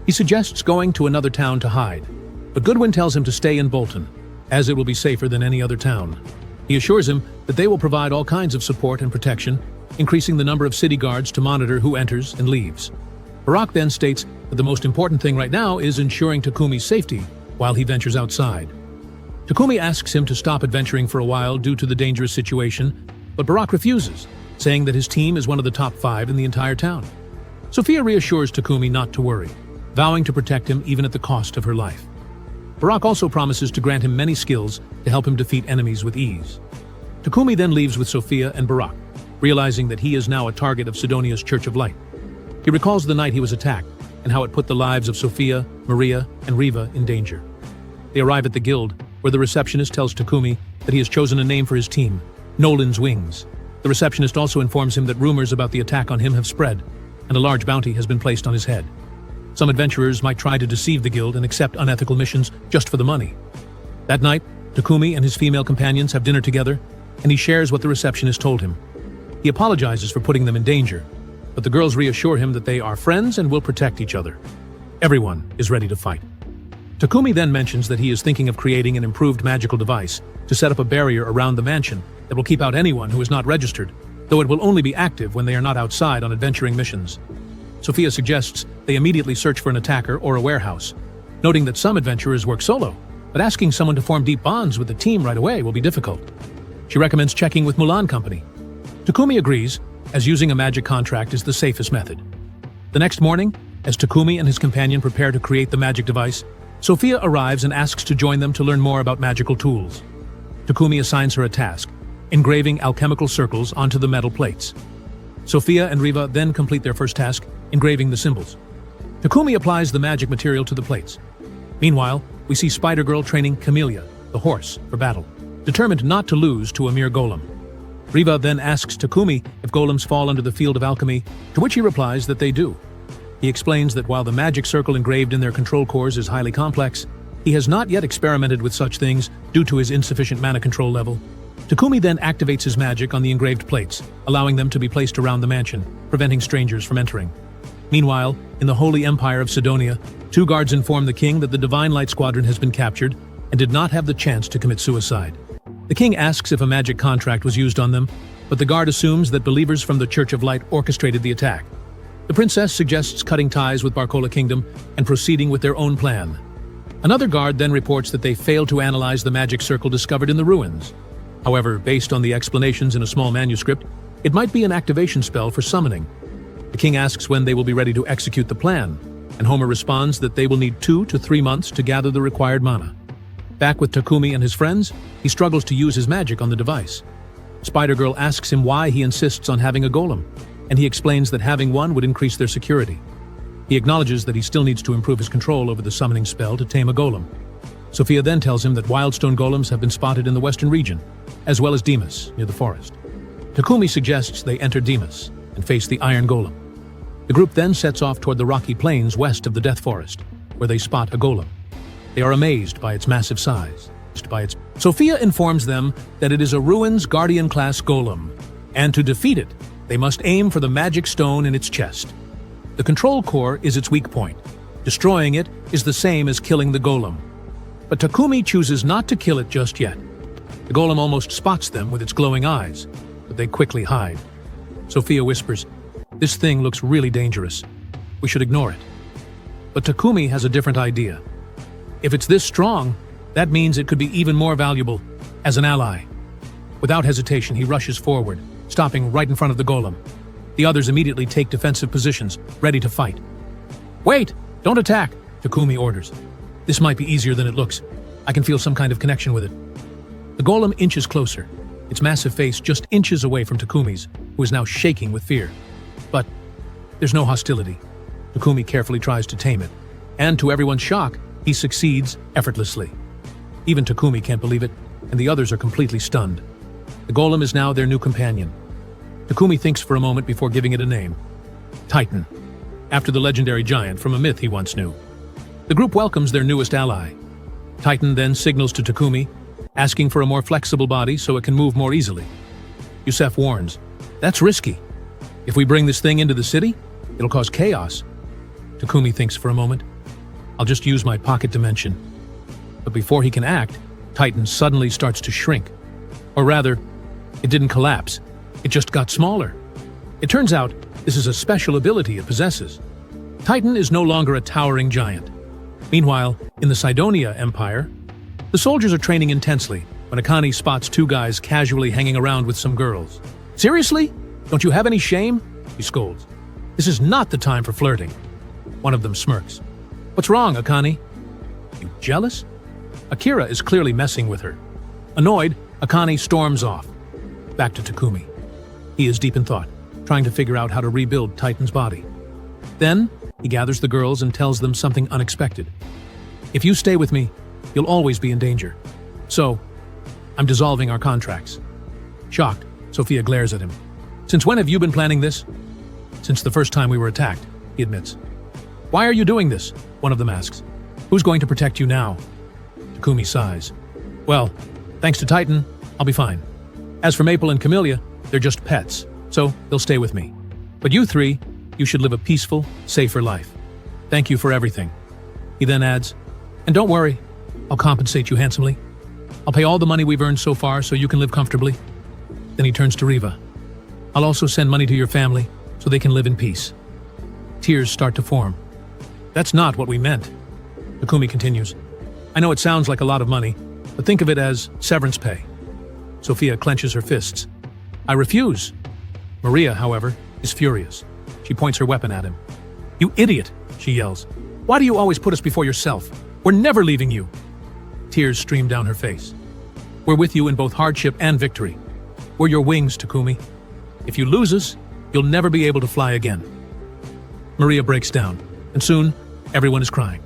He suggests going to another town to hide, but Goodwin tells him to stay in Bolton, as it will be safer than any other town. He assures him that they will provide all kinds of support and protection, increasing the number of city guards to monitor who enters and leaves. Barak then states that the most important thing right now is ensuring Takumi's safety while he ventures outside. Takumi asks him to stop adventuring for a while due to the dangerous situation, but Barak refuses, saying that his team is one of the top 5 in the entire town. Sophia reassures Takumi not to worry, vowing to protect him even at the cost of her life. Barak also promises to grant him many skills to help him defeat enemies with ease. Takumi then leaves with Sophia and Barak, realizing that he is now a target of Sidonia's Church of Light. He recalls the night he was attacked and how it put the lives of Sophia, Maria, and Riva in danger. They arrive at the guild, where the receptionist tells Takumi that he has chosen a name for his team, Nolan's Wings. The receptionist also informs him that rumors about the attack on him have spread, and a large bounty has been placed on his head. Some adventurers might try to deceive the guild and accept unethical missions just for the money. That night, Takumi and his female companions have dinner together, and he shares what the receptionist told him. He apologizes for putting them in danger, but the girls reassure him that they are friends and will protect each other. Everyone is ready to fight. Takumi then mentions that he is thinking of creating an improved magical device to set up a barrier around the mansion that will keep out anyone who is not registered, though it will only be active when they are not outside on adventuring missions. Sophia suggests they immediately search for an attacker or a warehouse, noting that some adventurers work solo, but asking someone to form deep bonds with the team right away will be difficult. She recommends checking with Mulan Company. Takumi agrees, as using a magic contract is the safest method. The next morning, as Takumi and his companion prepare to create the magic device, Sophia arrives and asks to join them to learn more about magical tools. Takumi assigns her a task, engraving alchemical circles onto the metal plates. Sophia and Riva then complete their first task, engraving the symbols. Takumi applies the magic material to the plates. Meanwhile, we see Spider-Girl training Camellia, the horse, for battle, determined not to lose to a mere golem. Riva then asks Takumi if golems fall under the field of alchemy, to which he replies that they do. He explains that while the magic circle engraved in their control cores is highly complex, he has not yet experimented with such things due to his insufficient mana control level. Takumi then activates his magic on the engraved plates, allowing them to be placed around the mansion, preventing strangers from entering. Meanwhile, in the Holy Empire of Sidonia, 2 guards inform the king that the Divine Light Squadron has been captured and did not have the chance to commit suicide. The king asks if a magic contract was used on them, but the guard assumes that believers from the Church of Light orchestrated the attack. The princess suggests cutting ties with Barcola Kingdom and proceeding with their own plan. Another guard then reports that they failed to analyze the magic circle discovered in the ruins. However, based on the explanations in a small manuscript, it might be an activation spell for summoning. The king asks when they will be ready to execute the plan, and Homer responds that they will need 2 to 3 months to gather the required mana. Back with Takumi and his friends, he struggles to use his magic on the device. Spider-Girl asks him why he insists on having a golem, and he explains that having one would increase their security. He acknowledges that he still needs to improve his control over the summoning spell to tame a golem. Sophia then tells him that wildstone golems have been spotted in the western region, as well as Demas, near the forest. Takumi suggests they enter Demas and face the iron golem. The group then sets off toward the rocky plains west of the Death Forest, where they spot a golem. They are amazed by its massive size. Sophia informs them that it is a Ruins Guardian-class golem, and to defeat it, they must aim for the magic stone in its chest. The control core is its weak point. Destroying it is the same as killing the golem. But Takumi chooses not to kill it just yet. The golem almost spots them with its glowing eyes, but they quickly hide. Sophia whispers, "This thing looks really dangerous. We should ignore it." But Takumi has a different idea. If it's this strong, that means it could be even more valuable as an ally. Without hesitation, he rushes forward, stopping right in front of the golem. The others immediately take defensive positions, ready to fight. "Wait! Don't attack!" Takumi orders. "This might be easier than it looks. I can feel some kind of connection with it." The golem inches closer, its massive face just inches away from Takumi's, who is now shaking with fear. But there's no hostility. Takumi carefully tries to tame it, and to everyone's shock, he succeeds effortlessly. Even Takumi can't believe it, and the others are completely stunned. The golem is now their new companion. Takumi thinks for a moment before giving it a name. Titan, after the legendary giant from a myth he once knew. The group welcomes their newest ally. Titan then signals to Takumi, asking for a more flexible body so it can move more easily. Yusef warns, "That's risky. If we bring this thing into the city, it'll cause chaos." Takumi thinks for a moment. "I'll just use my pocket dimension." But before he can act, Titan suddenly starts to shrink. Or rather, it didn't collapse. It just got smaller. It turns out this is a special ability it possesses. Titan is no longer a towering giant. Meanwhile, in the Cydonia Empire, the soldiers are training intensely when Akane spots two guys casually hanging around with some girls. "Seriously? Don't you have any shame?" he scolds. "This is not the time for flirting." One of them smirks. "What's wrong, Akane? You jealous?" Akira is clearly messing with her. Annoyed, Akane storms off. Back to Takumi. He is deep in thought, trying to figure out how to rebuild Titan's body. Then, he gathers the girls and tells them something unexpected. "If you stay with me, you'll always be in danger. So, I'm dissolving our contracts." Shocked, Sophia glares at him. "Since when have you been planning this?" "Since the first time we were attacked," he admits. "Why are you doing this?" one of them asks. "Who's going to protect you now?" Takumi sighs. "Well, thanks to Titan, I'll be fine. As for Maple and Camellia, they're just pets, so they'll stay with me. But you three, you should live a peaceful, safer life. Thank you for everything." He then adds, "And don't worry, I'll compensate you handsomely. I'll pay all the money we've earned so far so you can live comfortably." Then he turns to Riva. "I'll also send money to your family so they can live in peace." Tears start to form. "That's not what we meant." Takumi continues, "I know it sounds like a lot of money, but think of it as severance pay." Sophia clenches her fists. "I refuse." Maria, however, is furious. She points her weapon at him. "You idiot!" she yells. "Why do you always put us before yourself? We're never leaving you." Tears stream down her face. "We're with you in both hardship and victory. We're your wings, Takumi. If you lose us, you'll never be able to fly again." Maria breaks down, and soon, everyone is crying.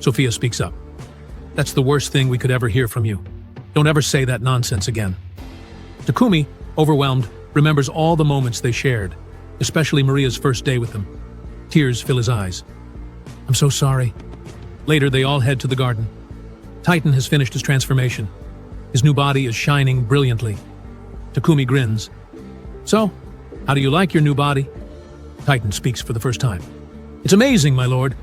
Sophia speaks up. "That's the worst thing we could ever hear from you. Don't ever say that nonsense again." Takumi, overwhelmed, remembers all the moments they shared, especially Maria's first day with them. Tears fill his eyes. "I'm so sorry." Later, they all head to the garden. Titan has finished his transformation. His new body is shining brilliantly. Takumi grins. "So, how do you like your new body?" Titan speaks for the first time. "It's amazing, my lord."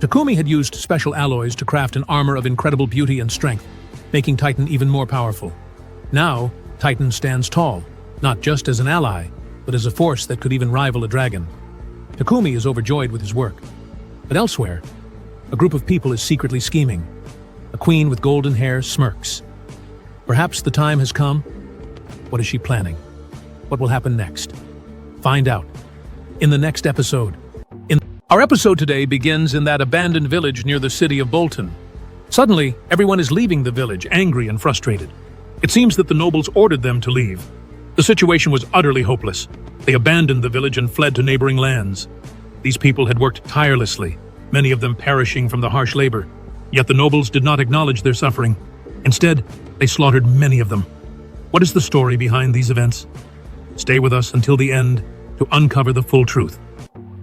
Takumi had used special alloys to craft an armor of incredible beauty and strength, making Titan even more powerful. Now, Titan stands tall, not just as an ally, but as a force that could even rival a dragon. Takumi is overjoyed with his work. But elsewhere, a group of people is secretly scheming. A queen with golden hair smirks. Perhaps the time has come. What is she planning? What will happen next? Find out in the next episode. Our episode today begins in that abandoned village near the city of Bolton. Suddenly, everyone is leaving the village, angry and frustrated. It seems that the nobles ordered them to leave. The situation was utterly hopeless. They abandoned the village and fled to neighboring lands. These people had worked tirelessly, many of them perishing from the harsh labor. Yet the nobles did not acknowledge their suffering. Instead, they slaughtered many of them. What is the story behind these events? Stay with us until the end to uncover the full truth.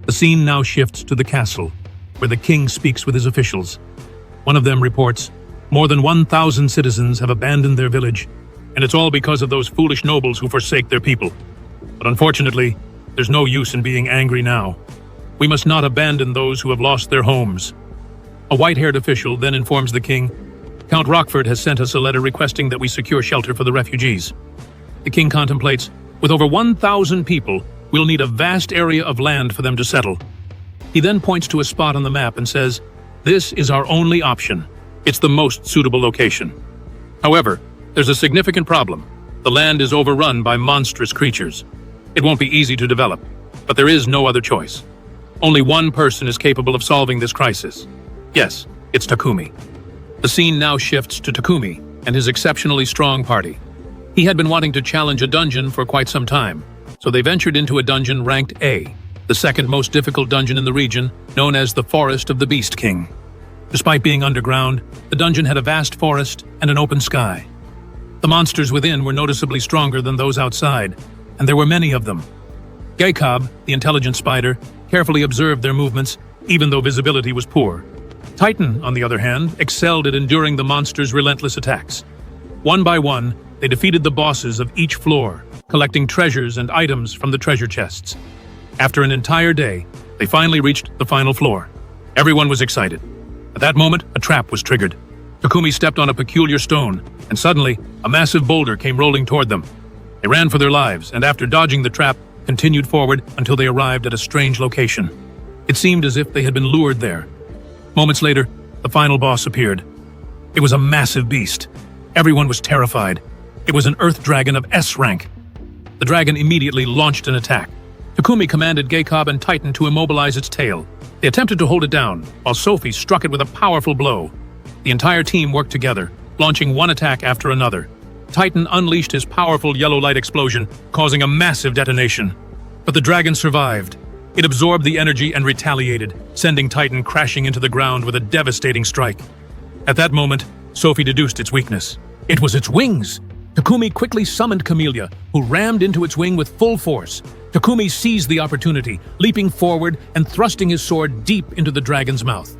The scene now shifts to the castle, where the king speaks with his officials. One of them reports, "More than 1,000 citizens have abandoned their village, and it's all because of those foolish nobles who forsake their people. But unfortunately, there's no use in being angry now. We must not abandon those who have lost their homes." A white-haired official then informs the king, "Count Rockford has sent us a letter requesting that we secure shelter for the refugees." The king contemplates, "With over 1,000 people, we'll need a vast area of land for them to settle." He then points to a spot on the map and says, "This is our only option. It's the most suitable location. However, there's a significant problem. The land is overrun by monstrous creatures. It won't be easy to develop, but there is no other choice. Only one person is capable of solving this crisis. Yes, it's Takumi." The scene now shifts to Takumi and his exceptionally strong party. He had been wanting to challenge a dungeon for quite some time, so they ventured into a dungeon ranked A, the second most difficult dungeon in the region, known as the Forest of the Beast King. Despite being underground, the dungeon had a vast forest and an open sky. The monsters within were noticeably stronger than those outside, and there were many of them. Gaikob, the intelligent spider, carefully observed their movements, even though visibility was poor. Titan, on the other hand, excelled at enduring the monsters' relentless attacks. One by one, they defeated the bosses of each floor, collecting treasures and items from the treasure chests. After an entire day, they finally reached the final floor. Everyone was excited. At that moment, a trap was triggered. Takumi stepped on a peculiar stone, and suddenly, a massive boulder came rolling toward them. They ran for their lives, and after dodging the trap, continued forward until they arrived at a strange location. It seemed as if they had been lured there. Moments later, the final boss appeared. It was a massive beast. Everyone was terrified. It was an earth dragon of S rank. The dragon immediately launched an attack. Takumi commanded Gakob and Titan to immobilize its tail. They attempted to hold it down, while Sophie struck it with a powerful blow. The entire team worked together, launching one attack after another. Titan unleashed his powerful yellow light explosion, causing a massive detonation. But the dragon survived. It absorbed the energy and retaliated, sending Titan crashing into the ground with a devastating strike. At that moment, Sophie deduced its weakness. It was its wings! Takumi quickly summoned Camellia, who rammed into its wing with full force. Takumi seized the opportunity, leaping forward and thrusting his sword deep into the dragon's mouth.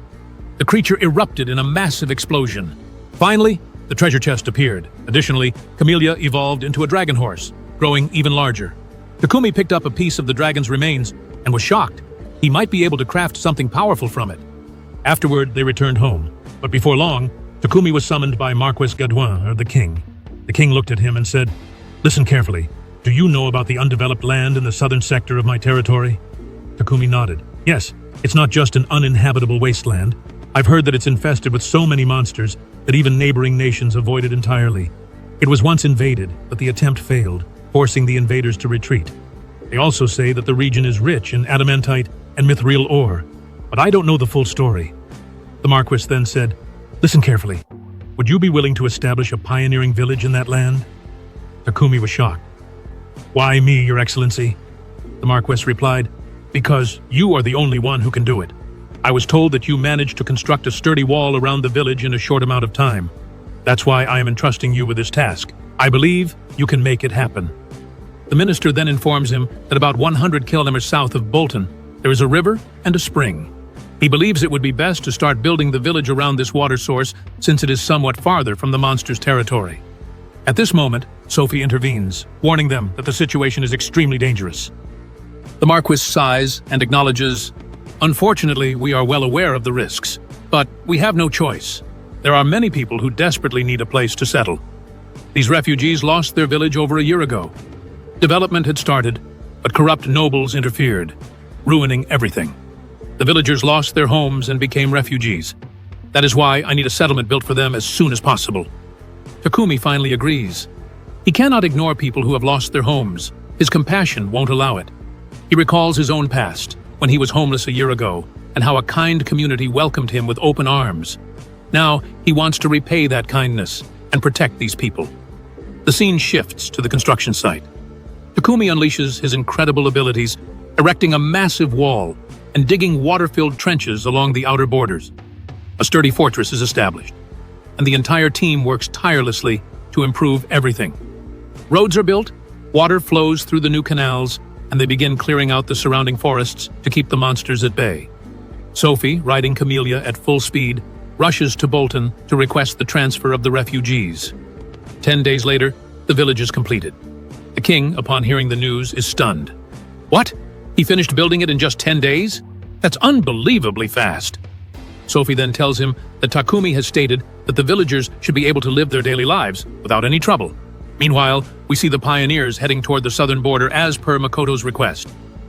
The creature erupted in a massive explosion. Finally, the treasure chest appeared. Additionally, Camellia evolved into a dragon horse, growing even larger. Takumi picked up a piece of the dragon's remains and was shocked. He might be able to craft something powerful from it. Afterward, they returned home. But before long, Takumi was summoned by Marquis Gadouin, or the king. The king looked at him and said, "Listen carefully. Do you know about the undeveloped land in the southern sector of my territory?" Takumi nodded. "Yes, it's not just an uninhabitable wasteland. I've heard that it's infested with so many monsters that even neighboring nations avoid it entirely. It was once invaded, but the attempt failed, forcing the invaders to retreat. They also say that the region is rich in adamantite and mithril ore, but I don't know the full story." The Marquis then said, "Listen carefully. Would you be willing to establish a pioneering village in that land?" Takumi was shocked. "Why me, Your Excellency?" The Marquis replied, "Because you are the only one who can do it. I was told that you managed to construct a sturdy wall around the village in a short amount of time. That's why I am entrusting you with this task. I believe you can make it happen." The minister then informs him that about 100 kilometers south of Bolton, there is a river and a spring. He believes it would be best to start building the village around this water source since it is somewhat farther from the monster's territory. At this moment, Sophie intervenes, warning them that the situation is extremely dangerous. The Marquis sighs and acknowledges, "Unfortunately, we are well aware of the risks, but we have no choice. There are many people who desperately need a place to settle. These refugees lost their village over a year ago. Development had started, but corrupt nobles interfered, ruining everything. The villagers lost their homes and became refugees. That is why I need a settlement built for them as soon as possible." Takumi finally agrees. He cannot ignore people who have lost their homes. His compassion won't allow it. He recalls his own past, when he was homeless a year ago, and how a kind community welcomed him with open arms. Now, he wants to repay that kindness and protect these people. The scene shifts to the construction site. Takumi unleashes his incredible abilities, erecting a massive wall and digging water-filled trenches along the outer borders. A sturdy fortress is established, and the entire team works tirelessly to improve everything. Roads are built, water flows through the new canals, and they begin clearing out the surrounding forests to keep the monsters at bay. Sophie, riding Camellia at full speed, rushes to Bolton to request the transfer of the refugees. 10 days later, the village is completed. The king, upon hearing the news, is stunned. "What? He finished building it in just 10 days? That's unbelievably fast." Sophie then tells him that Takumi has stated that the villagers should be able to live their daily lives without any trouble. Meanwhile, we see the pioneers heading toward the southern border as per Makoto's request.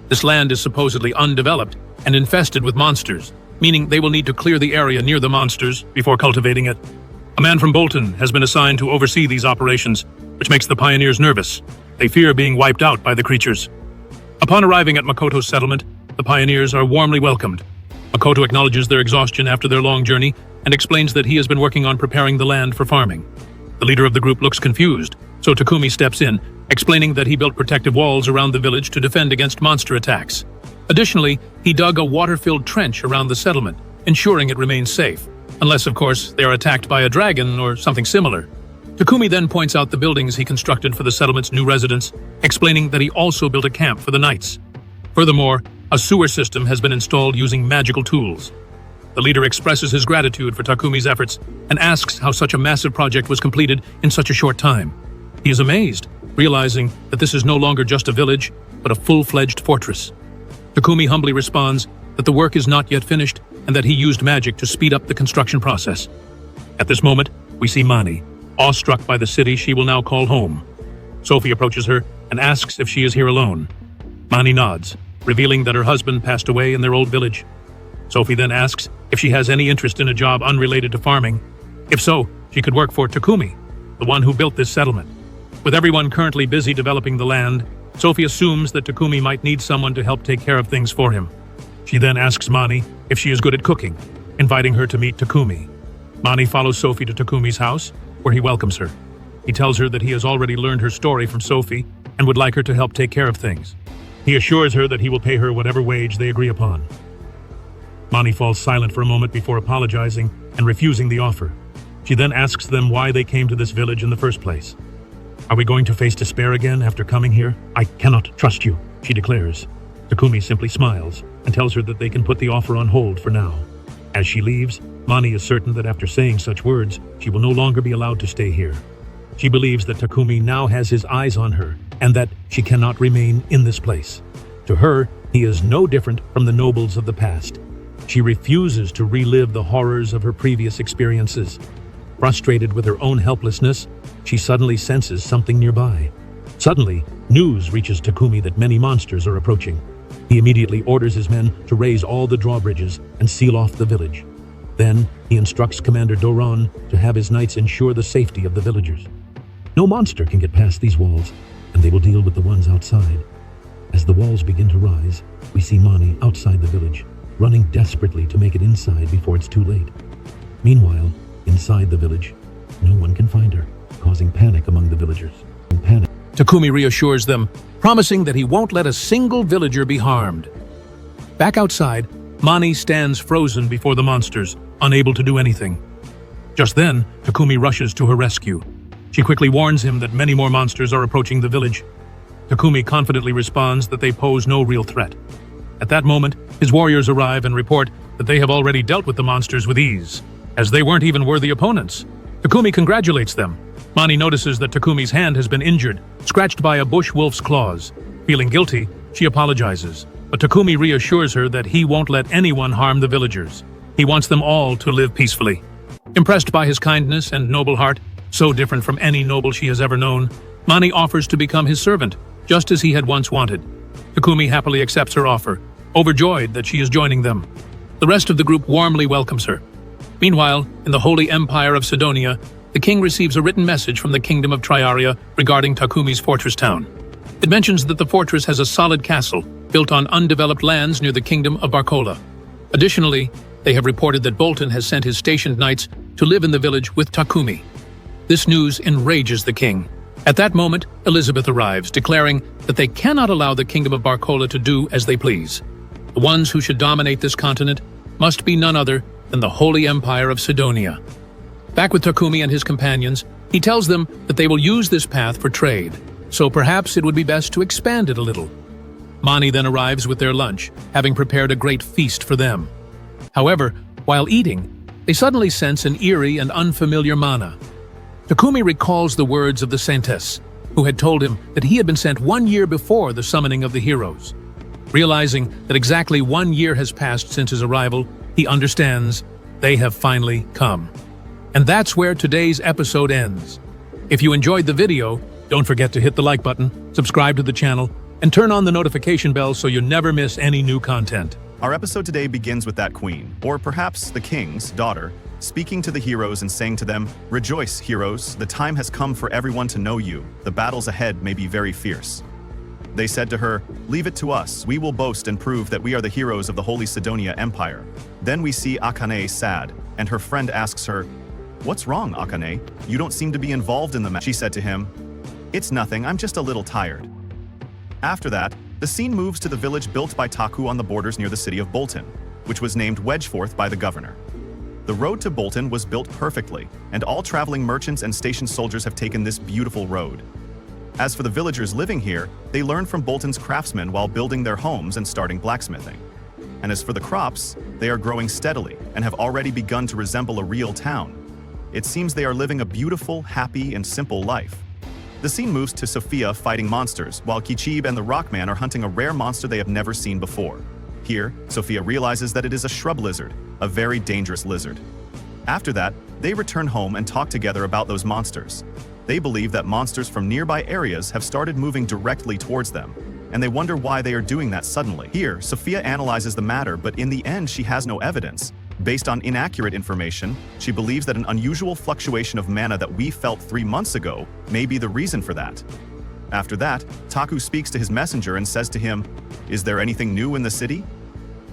This land is supposedly undeveloped and infested with monsters, meaning they will need to clear the area near the monsters before cultivating it. A man from Bolton has been assigned to oversee these operations, which makes the pioneers nervous. They fear being wiped out by the creatures. Upon arriving at Makoto's settlement, the pioneers are warmly welcomed. Makoto acknowledges their exhaustion after their long journey and explains that he has been working on preparing the land for farming. The leader of the group looks confused, so Takumi steps in, explaining that he built protective walls around the village to defend against monster attacks. Additionally, he dug a water-filled trench around the settlement, ensuring it remains safe, unless, of course, they are attacked by a dragon or something similar. Takumi then points out the buildings he constructed for the settlement's new residents, explaining that he also built a camp for the knights. Furthermore, a sewer system has been installed using magical tools. The leader expresses his gratitude for Takumi's efforts and asks how such a massive project was completed in such a short time. He is amazed, realizing that this is no longer just a village, but a full-fledged fortress. Takumi humbly responds that the work is not yet finished and that he used magic to speed up the construction process. At this moment, we see Mani, awestruck by the city she will now call home. Sophie approaches her and asks if she is here alone. Mani nods, revealing that her husband passed away in their old village. Sophie then asks if she has any interest in a job unrelated to farming. If so, she could work for Takomi, the one who built this settlement. With everyone currently busy developing the land, Sophie assumes that Takomi might need someone to help take care of things for him. She then asks Mani if she is good at cooking, inviting her to meet Takomi. Mani follows Sophie to Takumi's house, where he welcomes her. He tells her that he has already learned her story from Sophie and would like her to help take care of things. He assures her that he will pay her whatever wage they agree upon. Mani falls silent for a moment before apologizing and refusing the offer. She then asks them why they came to this village in the first place. "Are we going to face despair again after coming here? I cannot trust you," she declares. Takumi simply smiles and tells her that they can put the offer on hold for now. As she leaves, Mani is certain that after saying such words, she will no longer be allowed to stay here. She believes that Takumi now has his eyes on her and that she cannot remain in this place. To her, he is no different from the nobles of the past. She refuses to relive the horrors of her previous experiences. Frustrated with her own helplessness, she suddenly senses something nearby. Suddenly, news reaches Takumi that many monsters are approaching. He immediately orders his men to raise all the drawbridges and seal off the village. Then, he instructs Commander Doron to have his knights ensure the safety of the villagers. No monster can get past these walls, and they will deal with the ones outside. As the walls begin to rise, we see Mani outside the village, running desperately to make it inside before it's too late. Meanwhile, inside the village, no one can find her, causing panic among the villagers. Takumi reassures them, promising that he won't let a single villager be harmed. Back outside, Mani stands frozen before the monsters, unable to do anything. Just then, Takumi rushes to her rescue. She quickly warns him that many more monsters are approaching the village. Takumi confidently responds that they pose no real threat. At that moment, his warriors arrive and report that they have already dealt with the monsters with ease, as they weren't even worthy opponents. Takumi congratulates them. Mani notices that Takumi's hand has been injured, scratched by a bush wolf's claws. Feeling guilty, she apologizes, but Takumi reassures her that he won't let anyone harm the villagers. He wants them all to live peacefully. Impressed by his kindness and noble heart, so different from any noble she has ever known, Mani offers to become his servant, just as he had once wanted. Takumi happily accepts her offer, overjoyed that she is joining them. The rest of the group warmly welcomes her. Meanwhile, in the Holy Empire of Sidonia, the king receives a written message from the Kingdom of Triaria regarding Takumi's fortress town. It mentions that the fortress has a solid castle built on undeveloped lands near the Kingdom of Barcola. Additionally, they have reported that Bolton has sent his stationed knights to live in the village with Takumi. This news enrages the king. At that moment, Elizabeth arrives, declaring that they cannot allow the Kingdom of Barcola to do as they please. The ones who should dominate this continent must be none other than the Holy Empire of Sidonia. Back with Takumi and his companions, he tells them that they will use this path for trade, so perhaps it would be best to expand it a little. Mani then arrives with their lunch, having prepared a great feast for them. However, while eating, they suddenly sense an eerie and unfamiliar mana. Takumi recalls the words of the Saintess, who had told him that he had been sent 1 year before the summoning of the heroes. Realizing that exactly 1 year has passed since his arrival, he understands they have finally come. And that's where today's episode ends. If you enjoyed the video, don't forget to hit the like button, subscribe to the channel, and turn on the notification bell so you never miss any new content. Our episode today begins with that queen, or perhaps the king's daughter, speaking to the heroes and saying to them, "Rejoice, heroes, the time has come for everyone to know you. The battles ahead may be very fierce." They said to her, "Leave it to us. We will boast and prove that we are the heroes of the Holy Sidonia Empire." Then we see Akane sad, and her friend asks her, "What's wrong, Akane? You don't seem to be involved in the match." She said to him, "It's nothing, I'm just a little tired." After that, the scene moves to the village built by Taku on the borders near the city of Bolton, which was named Wedgeforth by the governor. The road to Bolton was built perfectly, and all traveling merchants and station soldiers have taken this beautiful road. As for the villagers living here, they learned from Bolton's craftsmen while building their homes and starting blacksmithing. And as for the crops, they are growing steadily and have already begun to resemble a real town. It seems they are living a beautiful, happy, and simple life. The scene moves to Sophia fighting monsters, while Kichib and the Rockman are hunting a rare monster they have never seen before. Here, Sophia realizes that it is a shrub lizard, a very dangerous lizard. After that, they return home and talk together about those monsters. They believe that monsters from nearby areas have started moving directly towards them. and they wonder why they are doing that suddenly. Here, Sophia analyzes the matter, but in the end she has no evidence. Based on inaccurate information, she believes that an unusual fluctuation of mana that we felt 3 months ago may be the reason for that. After that, Taku speaks to his messenger and says to him, "Is there anything new in the city?"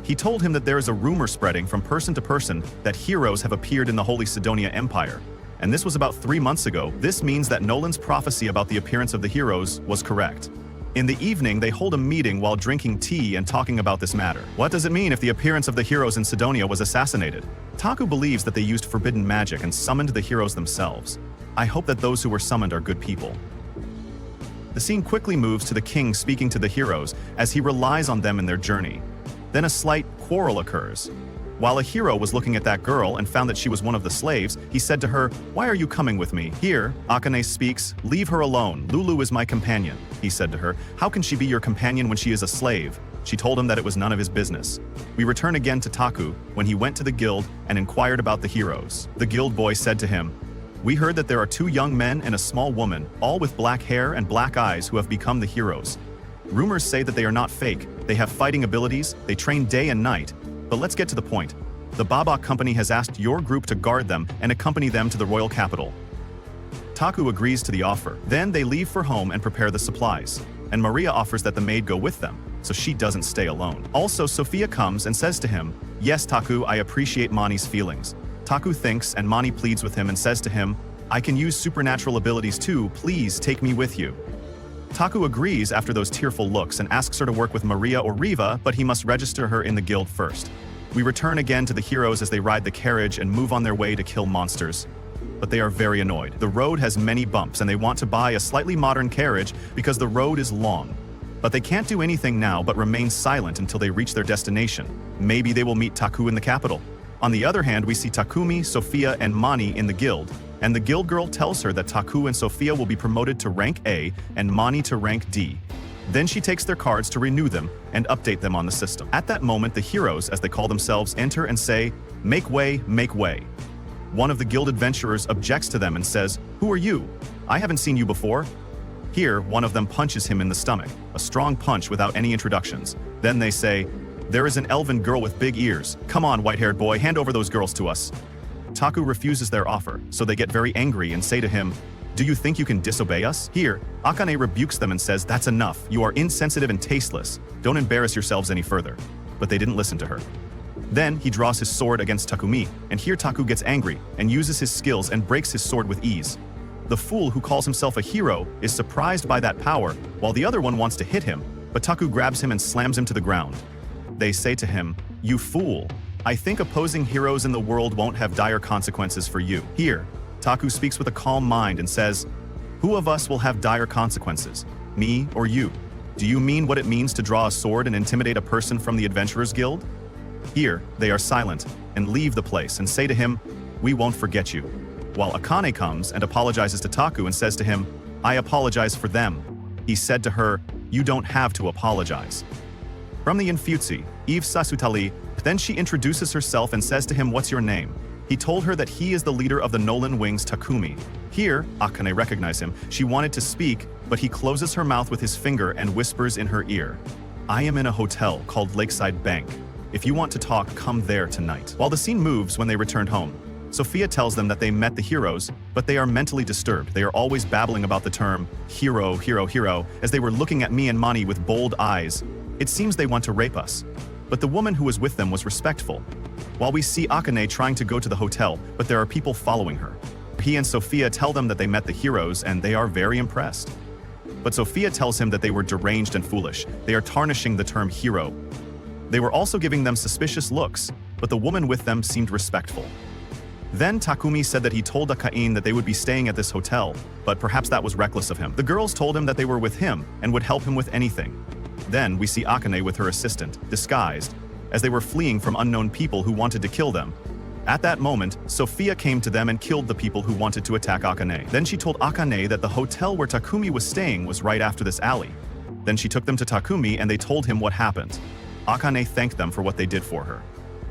He told him that there is a rumor spreading from person to person that heroes have appeared in the Holy Sidonia Empire, and this was about 3 months ago. This means that Nolan's prophecy about the appearance of the heroes was correct. In the evening, they hold a meeting while drinking tea and talking about this matter. What does it mean if the appearance of the heroes in Sidonia was assassinated? Taku believes that they used forbidden magic and summoned the heroes themselves. I hope that those who were summoned are good people. The scene quickly moves to the king speaking to the heroes as he relies on them in their journey. Then a slight quarrel occurs. While a hero was looking at that girl and found that she was one of the slaves, he said to her, "Why are you coming with me?" Here, Akane speaks, "Leave her alone. Lulu is my companion." He said to her, "How can she be your companion when she is a slave?" She told him that it was none of his business. We return again to Taku when he went to the guild and inquired about the heroes. The guild boy said to him, "We heard that there are 2 young men and a small woman, all with black hair and black eyes, who have become the heroes. Rumors say that they are not fake. They have fighting abilities, they train day and night. But let's get to the point. The Babak company has asked your group to guard them and accompany them to the royal capital." Taku agrees to the offer. Then they leave for home and prepare the supplies. And Maria offers that the maid go with them, so she doesn't stay alone. Also, Sophia comes and says to him, "Yes, Taku, I appreciate Mani's feelings." Taku thinks, and Mani pleads with him and says to him, "I can use supernatural abilities too, please take me with you." Taku agrees after those tearful looks and asks her to work with Maria or Riva, but he must register her in the guild first. We return again to the heroes as they ride the carriage and move on their way to kill monsters. But they are very annoyed. The road has many bumps and they want to buy a slightly modern carriage because the road is long. But they can't do anything now but remain silent until they reach their destination. Maybe they will meet Taku in the capital. On the other hand, we see Takumi, Sophia, and Mani in the guild, and the guild girl tells her that Taku and Sophia will be promoted to rank A and Mani to rank D. Then she takes their cards to renew them and update them on the system. At that moment, the heroes, as they call themselves, enter and say, "Make way, make way." One of the guild adventurers objects to them and says, "Who are you? I haven't seen you before." Here, one of them punches him in the stomach, a strong punch without any introductions. Then they say, "There is an elven girl with big ears. Come on, white-haired boy, hand over those girls to us." Taku refuses their offer, so they get very angry and say to him, "Do you think you can disobey us?" Here, Akane rebukes them and says, "That's enough. You are insensitive and tasteless. Don't embarrass yourselves any further." But they didn't listen to her. Then he draws his sword against Takumi, and here Taku gets angry and uses his skills and breaks his sword with ease. The fool who calls himself a hero is surprised by that power, while the other one wants to hit him, but Taku grabs him and slams him to the ground. They say to him, "You fool. I think opposing heroes in the world won't have dire consequences for you." Here, Taku speaks with a calm mind and says, "Who of us will have dire consequences, me or you? Do you mean what it means to draw a sword and intimidate a person from the Adventurers Guild?" Here, they are silent and leave the place and say to him, "We won't forget you." While Akane comes and apologizes to Taku and says to him, "I apologize for them." He said to her, "You don't have to apologize." From the Infutsi, Eve Sasutali, then she introduces herself and says to him, "What's your name?" He told her that he is the leader of the Nolan Wings Takumi. Here, Akane recognizes him. She wanted to speak, but he closes her mouth with his finger and whispers in her ear, "I am in a hotel called Lakeside Bank. If you want to talk, come there tonight." While the scene moves when they returned home, Sophia tells them that they met the heroes, but they are mentally disturbed. They are always babbling about the term hero, hero, hero, as they were looking at me and Mani with bold eyes. It seems they want to rape us. But the woman who was with them was respectful. While we see Akane trying to go to the hotel, but there are people following her. He and Sophia tell them that they met the heroes and they are very impressed. But Sophia tells him that they were deranged and foolish. They are tarnishing the term hero. They were also giving them suspicious looks, but the woman with them seemed respectful. Then Takumi said that he told Akain that they would be staying at this hotel, but perhaps that was reckless of him. The girls told him that they were with him and would help him with anything. Then we see Akane with her assistant, disguised, as they were fleeing from unknown people who wanted to kill them. At that moment, Sophia came to them and killed the people who wanted to attack Akane. Then she told Akane that the hotel where Takumi was staying was right after this alley. Then she took them to Takumi and they told him what happened. Akane thanked them for what they did for her.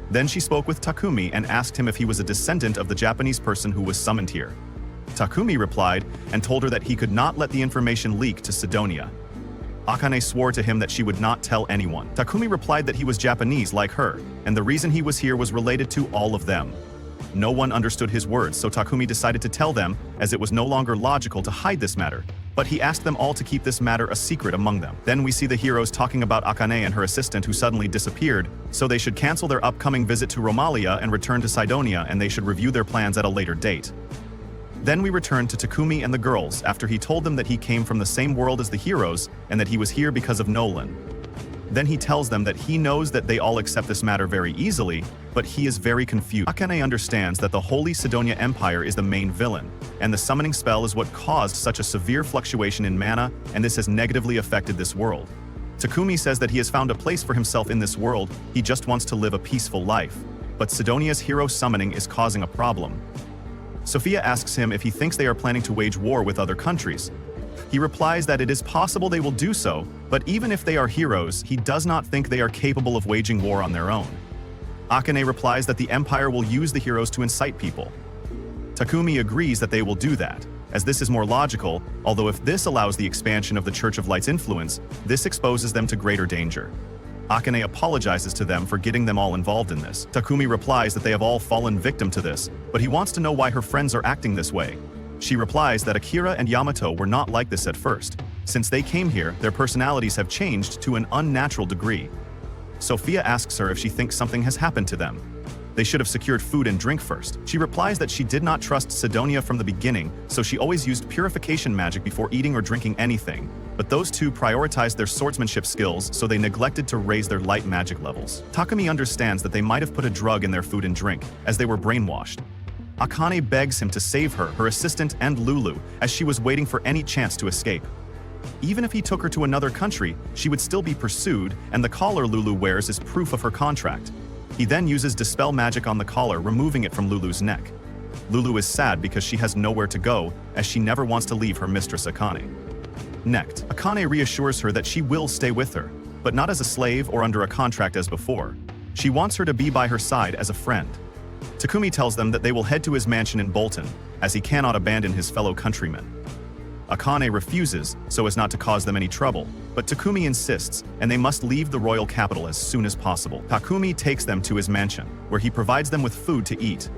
Then she spoke with Takumi and asked him if he was a descendant of the Japanese person who was summoned here. Takumi replied and told her that he could not let the information leak to Sidonia. Akane swore to him that she would not tell anyone. Takumi replied that he was Japanese like her, and the reason he was here was related to all of them. No one understood his words, so Takumi decided to tell them, as it was no longer logical to hide this matter, but he asked them all to keep this matter a secret among them. Then we see the heroes talking about Akane and her assistant who suddenly disappeared, so they should cancel their upcoming visit to Romalia and return to Sidonia, and they should review their plans at a later date. Then we return to Takumi and the girls after he told them that he came from the same world as the heroes and that he was here because of Nolan. Then he tells them that he knows that they all accept this matter very easily, but he is very confused. Akane understands that the Holy Sidonia Empire is the main villain, and the summoning spell is what caused such a severe fluctuation in mana, and this has negatively affected this world. Takumi says that he has found a place for himself in this world, he just wants to live a peaceful life. But Sidonia's hero summoning is causing a problem. Sophia asks him if he thinks they are planning to wage war with other countries. He replies that it is possible they will do so, but even if they are heroes, he does not think they are capable of waging war on their own. Akane replies that the Empire will use the heroes to incite people. Takumi agrees that they will do that, as this is more logical, although if this allows the expansion of the Church of Light's influence, this exposes them to greater danger. Akane apologizes to them for getting them all involved in this. Takumi replies that they have all fallen victim to this, but he wants to know why her friends are acting this way. She replies that Akira and Yamato were not like this at first. Since they came here, their personalities have changed to an unnatural degree. Sophia asks her if she thinks something has happened to them. They should have secured food and drink first. She replies that she did not trust Sidonia from the beginning, so she always used purification magic before eating or drinking anything. But those two prioritized their swordsmanship skills, so they neglected to raise their light magic levels. Takumi understands that they might have put a drug in their food and drink, as they were brainwashed. Akane begs him to save her, her assistant, and Lulu, as she was waiting for any chance to escape. Even if he took her to another country, she would still be pursued, and the collar Lulu wears is proof of her contract. He then uses Dispel magic on the collar, removing it from Lulu's neck. Lulu is sad because she has nowhere to go, as she never wants to leave her mistress Akane. Next, Akane reassures her that she will stay with her, but not as a slave or under a contract as before. She wants her to be by her side as a friend. Takumi tells them that they will head to his mansion in Bolton, as he cannot abandon his fellow countrymen. Akane refuses, so as not to cause them any trouble, but Takumi insists, and they must leave the royal capital as soon as possible. Takumi takes them to his mansion, where he provides them with food to eat.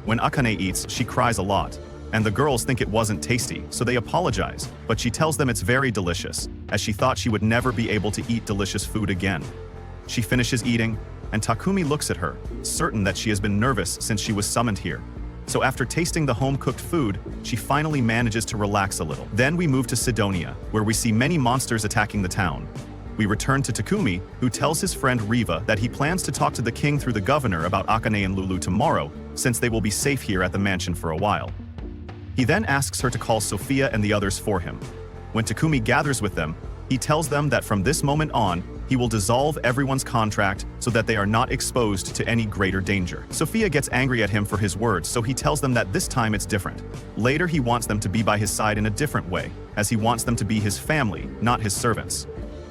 When Akane eats, she cries a lot, and the girls think it wasn't tasty, so they apologize, but she tells them it's very delicious, as she thought she would never be able to eat delicious food again. She finishes eating, and Takumi looks at her, certain that she has been nervous since she was summoned here. So after tasting the home-cooked food, she finally manages to relax a little. Then we move to Sidonia, where we see many monsters attacking the town. We return to Takumi, who tells his friend Riva that he plans to talk to the king through the governor about Akane and Lulu tomorrow, since they will be safe here at the mansion for a while. He then asks her to call Sophia and the others for him. When Takumi gathers with them, he tells them that from this moment on, he will dissolve everyone's contract so that they are not exposed to any greater danger. Sophia gets angry at him for his words, so he tells them that this time it's different. Later, he wants them to be by his side in a different way, as he wants them to be his family, not his servants.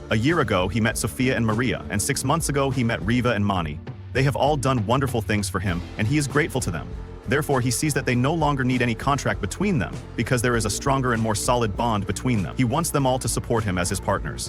A year ago, he met Sophia and Maria, and 6 months ago, he met Riva and Mani. They have all done wonderful things for him, and he is grateful to them. Therefore, he sees that they no longer need any contract between them, because there is a stronger and more solid bond between them. He wants them all to support him as his partners.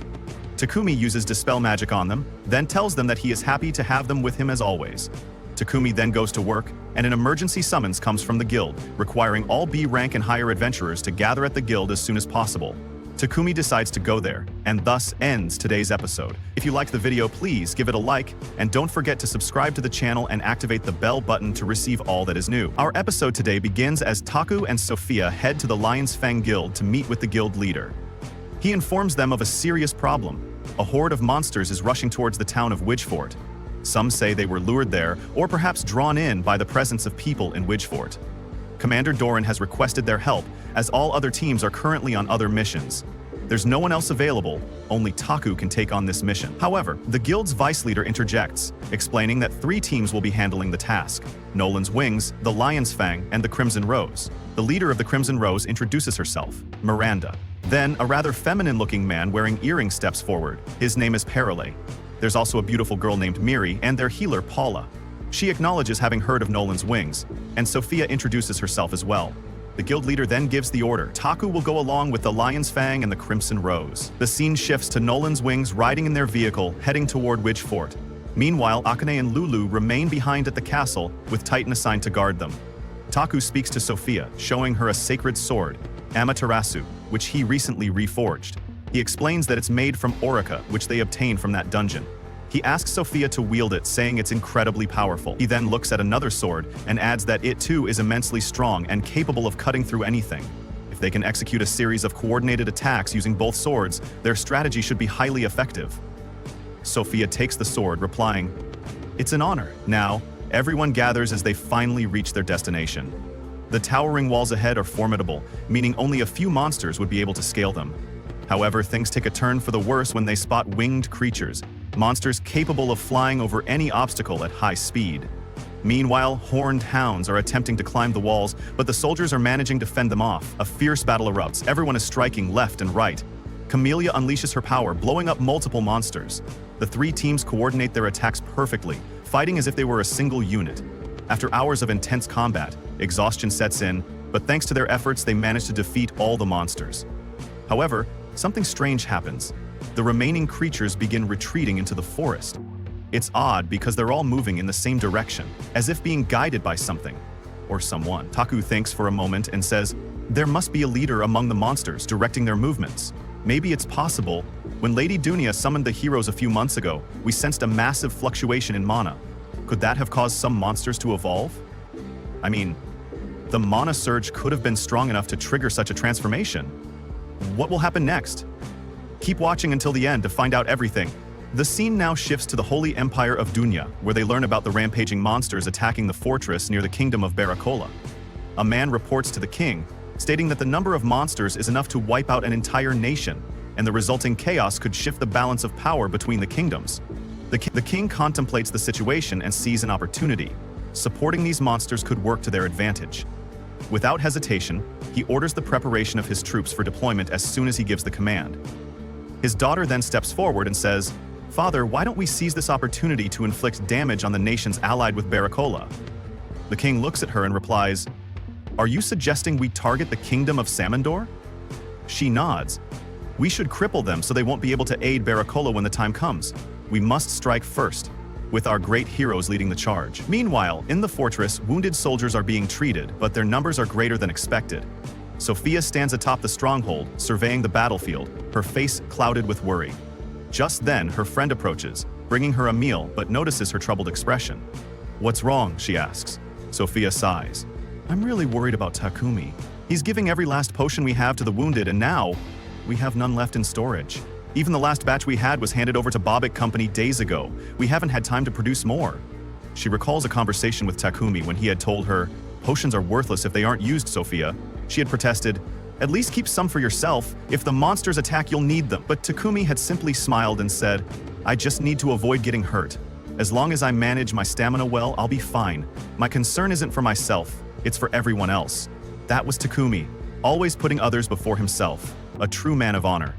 Takumi uses Dispel magic on them, then tells them that he is happy to have them with him as always. Takumi then goes to work, and an emergency summons comes from the guild, requiring all B rank and higher adventurers to gather at the guild as soon as possible. Takumi decides to go there, and thus ends today's episode. If you liked the video, please give it a like, and don't forget to subscribe to the channel and activate the bell button to receive all that is new. Our episode today begins as Taku and Sophia head to the Lion's Fang Guild to meet with the guild leader. He informs them of a serious problem. A horde of monsters is rushing towards the town of Widgefort. Some say they were lured there, or perhaps drawn in by the presence of people in Widgefort. Commander Doran has requested their help, as all other teams are currently on other missions. There's no one else available, only Taku can take on this mission. However, the guild's vice leader interjects, explaining that 3 teams will be handling the task: Nolan's Wings, the Lion's Fang, and the Crimson Rose. The leader of the Crimson Rose introduces herself, Miranda. Then, a rather feminine-looking man wearing earrings steps forward. His name is Perole. There's also a beautiful girl named Miri and their healer, Paula. She acknowledges having heard of Nolan's Wings, and Sophia introduces herself as well. The guild leader then gives the order. Taku will go along with the Lion's Fang and the Crimson Rose. The scene shifts to Nolan's wings riding in their vehicle, heading toward Widge Fort. Meanwhile, Akane and Lulu remain behind at the castle, with Titan assigned to guard them. Taku speaks to Sophia, showing her a sacred sword, Amaterasu, which he recently reforged. He explains that it's made from Orica, which they obtained from that dungeon. He asks Sophia to wield it, saying it's incredibly powerful. He then looks at another sword and adds that it too is immensely strong and capable of cutting through anything. If they can execute a series of coordinated attacks using both swords, their strategy should be highly effective. Sophia takes the sword, replying, "It's an honor." Now, everyone gathers as they finally reach their destination. The towering walls ahead are formidable, meaning only a few monsters would be able to scale them. However, things take a turn for the worse when they spot winged creatures, monsters capable of flying over any obstacle at high speed. Meanwhile, horned hounds are attempting to climb the walls, but the soldiers are managing to fend them off. A fierce battle erupts. Everyone is striking left and right. Camellia unleashes her power, blowing up multiple monsters. The three teams coordinate their attacks perfectly, fighting as if they were a single unit. After hours of intense combat, exhaustion sets in, but thanks to their efforts, they manage to defeat all the monsters. However, something strange happens. The remaining creatures begin retreating into the forest. It's odd because they're all moving in the same direction, as if being guided by something or someone. Taku thinks for a moment and says, "There must be a leader among the monsters directing their movements. Maybe it's possible. When Lady Dunia summoned the heroes a few months ago, we sensed a massive fluctuation in mana. Could that have caused some monsters to evolve? I mean, the mana surge could have been strong enough to trigger such a transformation. What will happen next? Keep watching until the end to find out everything." The scene now shifts to the Holy Empire of Dunya, where they learn about the rampaging monsters attacking the fortress near the kingdom of Barakola. A man reports to the king, stating that the number of monsters is enough to wipe out an entire nation, and the resulting chaos could shift the balance of power between the kingdoms. The king contemplates the situation and sees an opportunity. Supporting these monsters could work to their advantage. Without hesitation, he orders the preparation of his troops for deployment as soon as he gives the command. His daughter then steps forward and says, "Father, why don't we seize this opportunity to inflict damage on the nations allied with Barakola?" The king looks at her and replies, "Are you suggesting we target the kingdom of Samandor?" She nods. "We should cripple them so they won't be able to aid Barakola when the time comes. We must strike first, with our great heroes leading the charge." Meanwhile, in the fortress, wounded soldiers are being treated, but their numbers are greater than expected. Sophia stands atop the stronghold, surveying the battlefield, her face clouded with worry. Just then, her friend approaches, bringing her a meal, but notices her troubled expression. "What's wrong?" she asks. Sophia sighs. "I'm really worried about Takumi. He's giving every last potion we have to the wounded, and now we have none left in storage. Even the last batch we had was handed over to Bobbitt Company days ago. We haven't had time to produce more." She recalls a conversation with Takumi when he had told her, "Potions are worthless if they aren't used, Sophia." She had protested, "At least keep some for yourself. If the monsters attack, you'll need them." But Takumi had simply smiled and said, "I just need to avoid getting hurt. As long as I manage my stamina well, I'll be fine. My concern isn't for myself, it's for everyone else." That was Takumi, always putting others before himself, a true man of honor.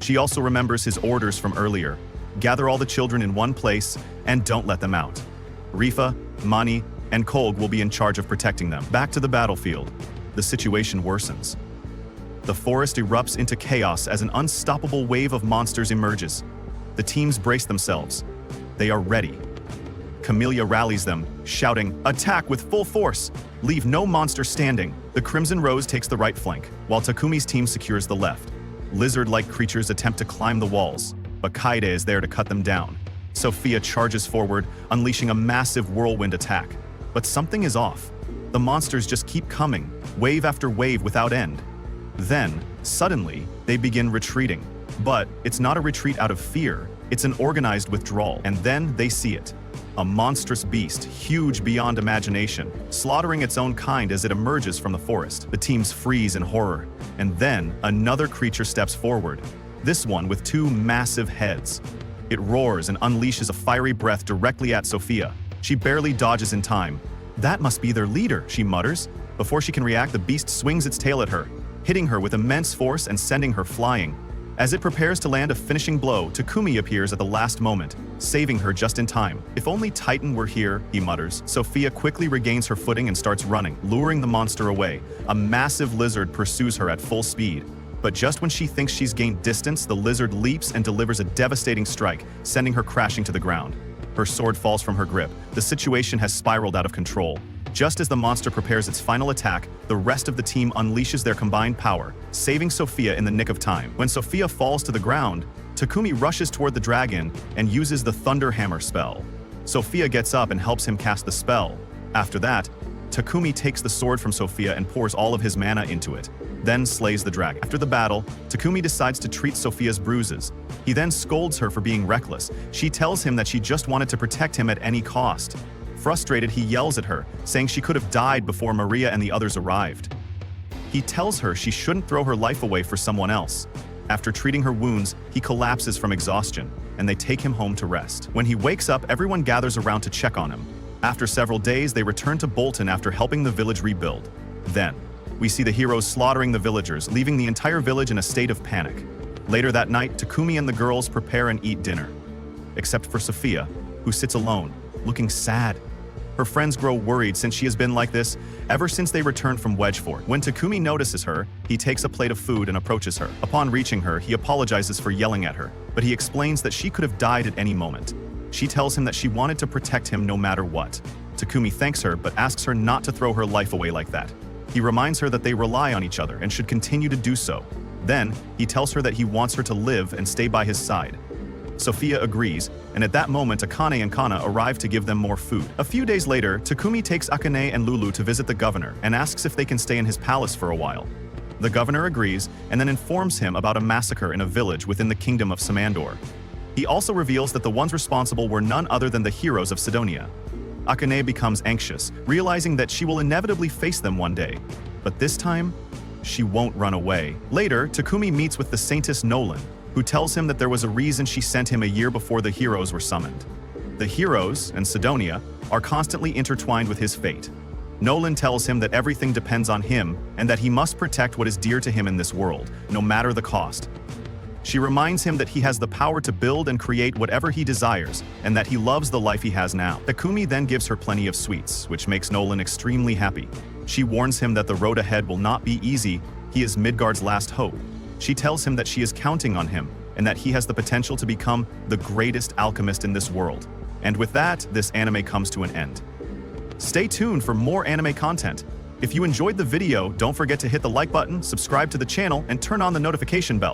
She also remembers his orders from earlier. Gather all the children in one place and don't let them out. Rifa, Mani, and Kolg will be in charge of protecting them. Back to the battlefield. The situation worsens. The forest erupts into chaos as an unstoppable wave of monsters emerges. The teams brace themselves. They are ready. Camellia rallies them, shouting, "Attack with full force! Leave no monster standing!" The Crimson Rose takes the right flank, while Takumi's team secures the left. Lizard-like creatures attempt to climb the walls, but Kaide is there to cut them down. Sophia charges forward, unleashing a massive whirlwind attack. But something is off. The monsters just keep coming, wave after wave without end. Then, suddenly, they begin retreating. But it's not a retreat out of fear, it's an organized withdrawal. And then they see it. A monstrous beast, huge beyond imagination, slaughtering its own kind as it emerges from the forest. The teams freeze in horror. And then, another creature steps forward. This one with two massive heads. It roars and unleashes a fiery breath directly at Sophia. She barely dodges in time. "That must be their leader," she mutters. Before she can react, the beast swings its tail at her, hitting her with immense force and sending her flying. As it prepares to land a finishing blow, Takumi appears at the last moment, saving her just in time. "If only Titan were here," he mutters. Sophia quickly regains her footing and starts running, luring the monster away. A massive lizard pursues her at full speed. But just when she thinks she's gained distance, the lizard leaps and delivers a devastating strike, sending her crashing to the ground. Her sword falls from her grip. The situation has spiraled out of control. Just as the monster prepares its final attack, the rest of the team unleashes their combined power, saving Sophia in the nick of time. When Sophia falls to the ground, Takumi rushes toward the dragon and uses the Thunder Hammer spell. Sophia gets up and helps him cast the spell. After that, Takumi takes the sword from Sophia and pours all of his mana into it, then slays the dragon. After the battle, Takumi decides to treat Sophia's bruises. He then scolds her for being reckless. She tells him that she just wanted to protect him at any cost. Frustrated, he yells at her, saying she could have died before Maria and the others arrived. He tells her she shouldn't throw her life away for someone else. After treating her wounds, he collapses from exhaustion, and they take him home to rest. When he wakes up, everyone gathers around to check on him. After several days, they return to Bolton after helping the village rebuild. Then, we see the heroes slaughtering the villagers, leaving the entire village in a state of panic. Later that night, Takumi and the girls prepare and eat dinner. Except for Sophia, who sits alone, looking sad. Her friends grow worried since she has been like this ever since they returned from Wedgefort. When Takumi notices her, he takes a plate of food and approaches her. Upon reaching her, he apologizes for yelling at her, but he explains that she could have died at any moment. She tells him that she wanted to protect him no matter what. Takumi thanks her but asks her not to throw her life away like that. He reminds her that they rely on each other and should continue to do so. Then, he tells her that he wants her to live and stay by his side. Sophia agrees, and at that moment Akane and Kana arrive to give them more food. A few days later, Takumi takes Akane and Lulu to visit the governor and asks if they can stay in his palace for a while. The governor agrees and then informs him about a massacre in a village within the kingdom of Samandor. He also reveals that the ones responsible were none other than the heroes of Sidonia. Akane becomes anxious, realizing that she will inevitably face them one day. But this time, she won't run away. Later, Takumi meets with the Saintess Nolan, who tells him that there was a reason she sent him a year before the heroes were summoned. The heroes, and Sidonia, are constantly intertwined with his fate. Nolan tells him that everything depends on him and that he must protect what is dear to him in this world, no matter the cost. She reminds him that he has the power to build and create whatever he desires, and that he loves the life he has now. Takumi then gives her plenty of sweets, which makes Nolan extremely happy. She warns him that the road ahead will not be easy. He is Midgard's last hope. She tells him that she is counting on him, and that he has the potential to become the greatest alchemist in this world. And with that, this anime comes to an end. Stay tuned for more anime content. If you enjoyed the video, don't forget to hit the like button, subscribe to the channel, and turn on the notification bell.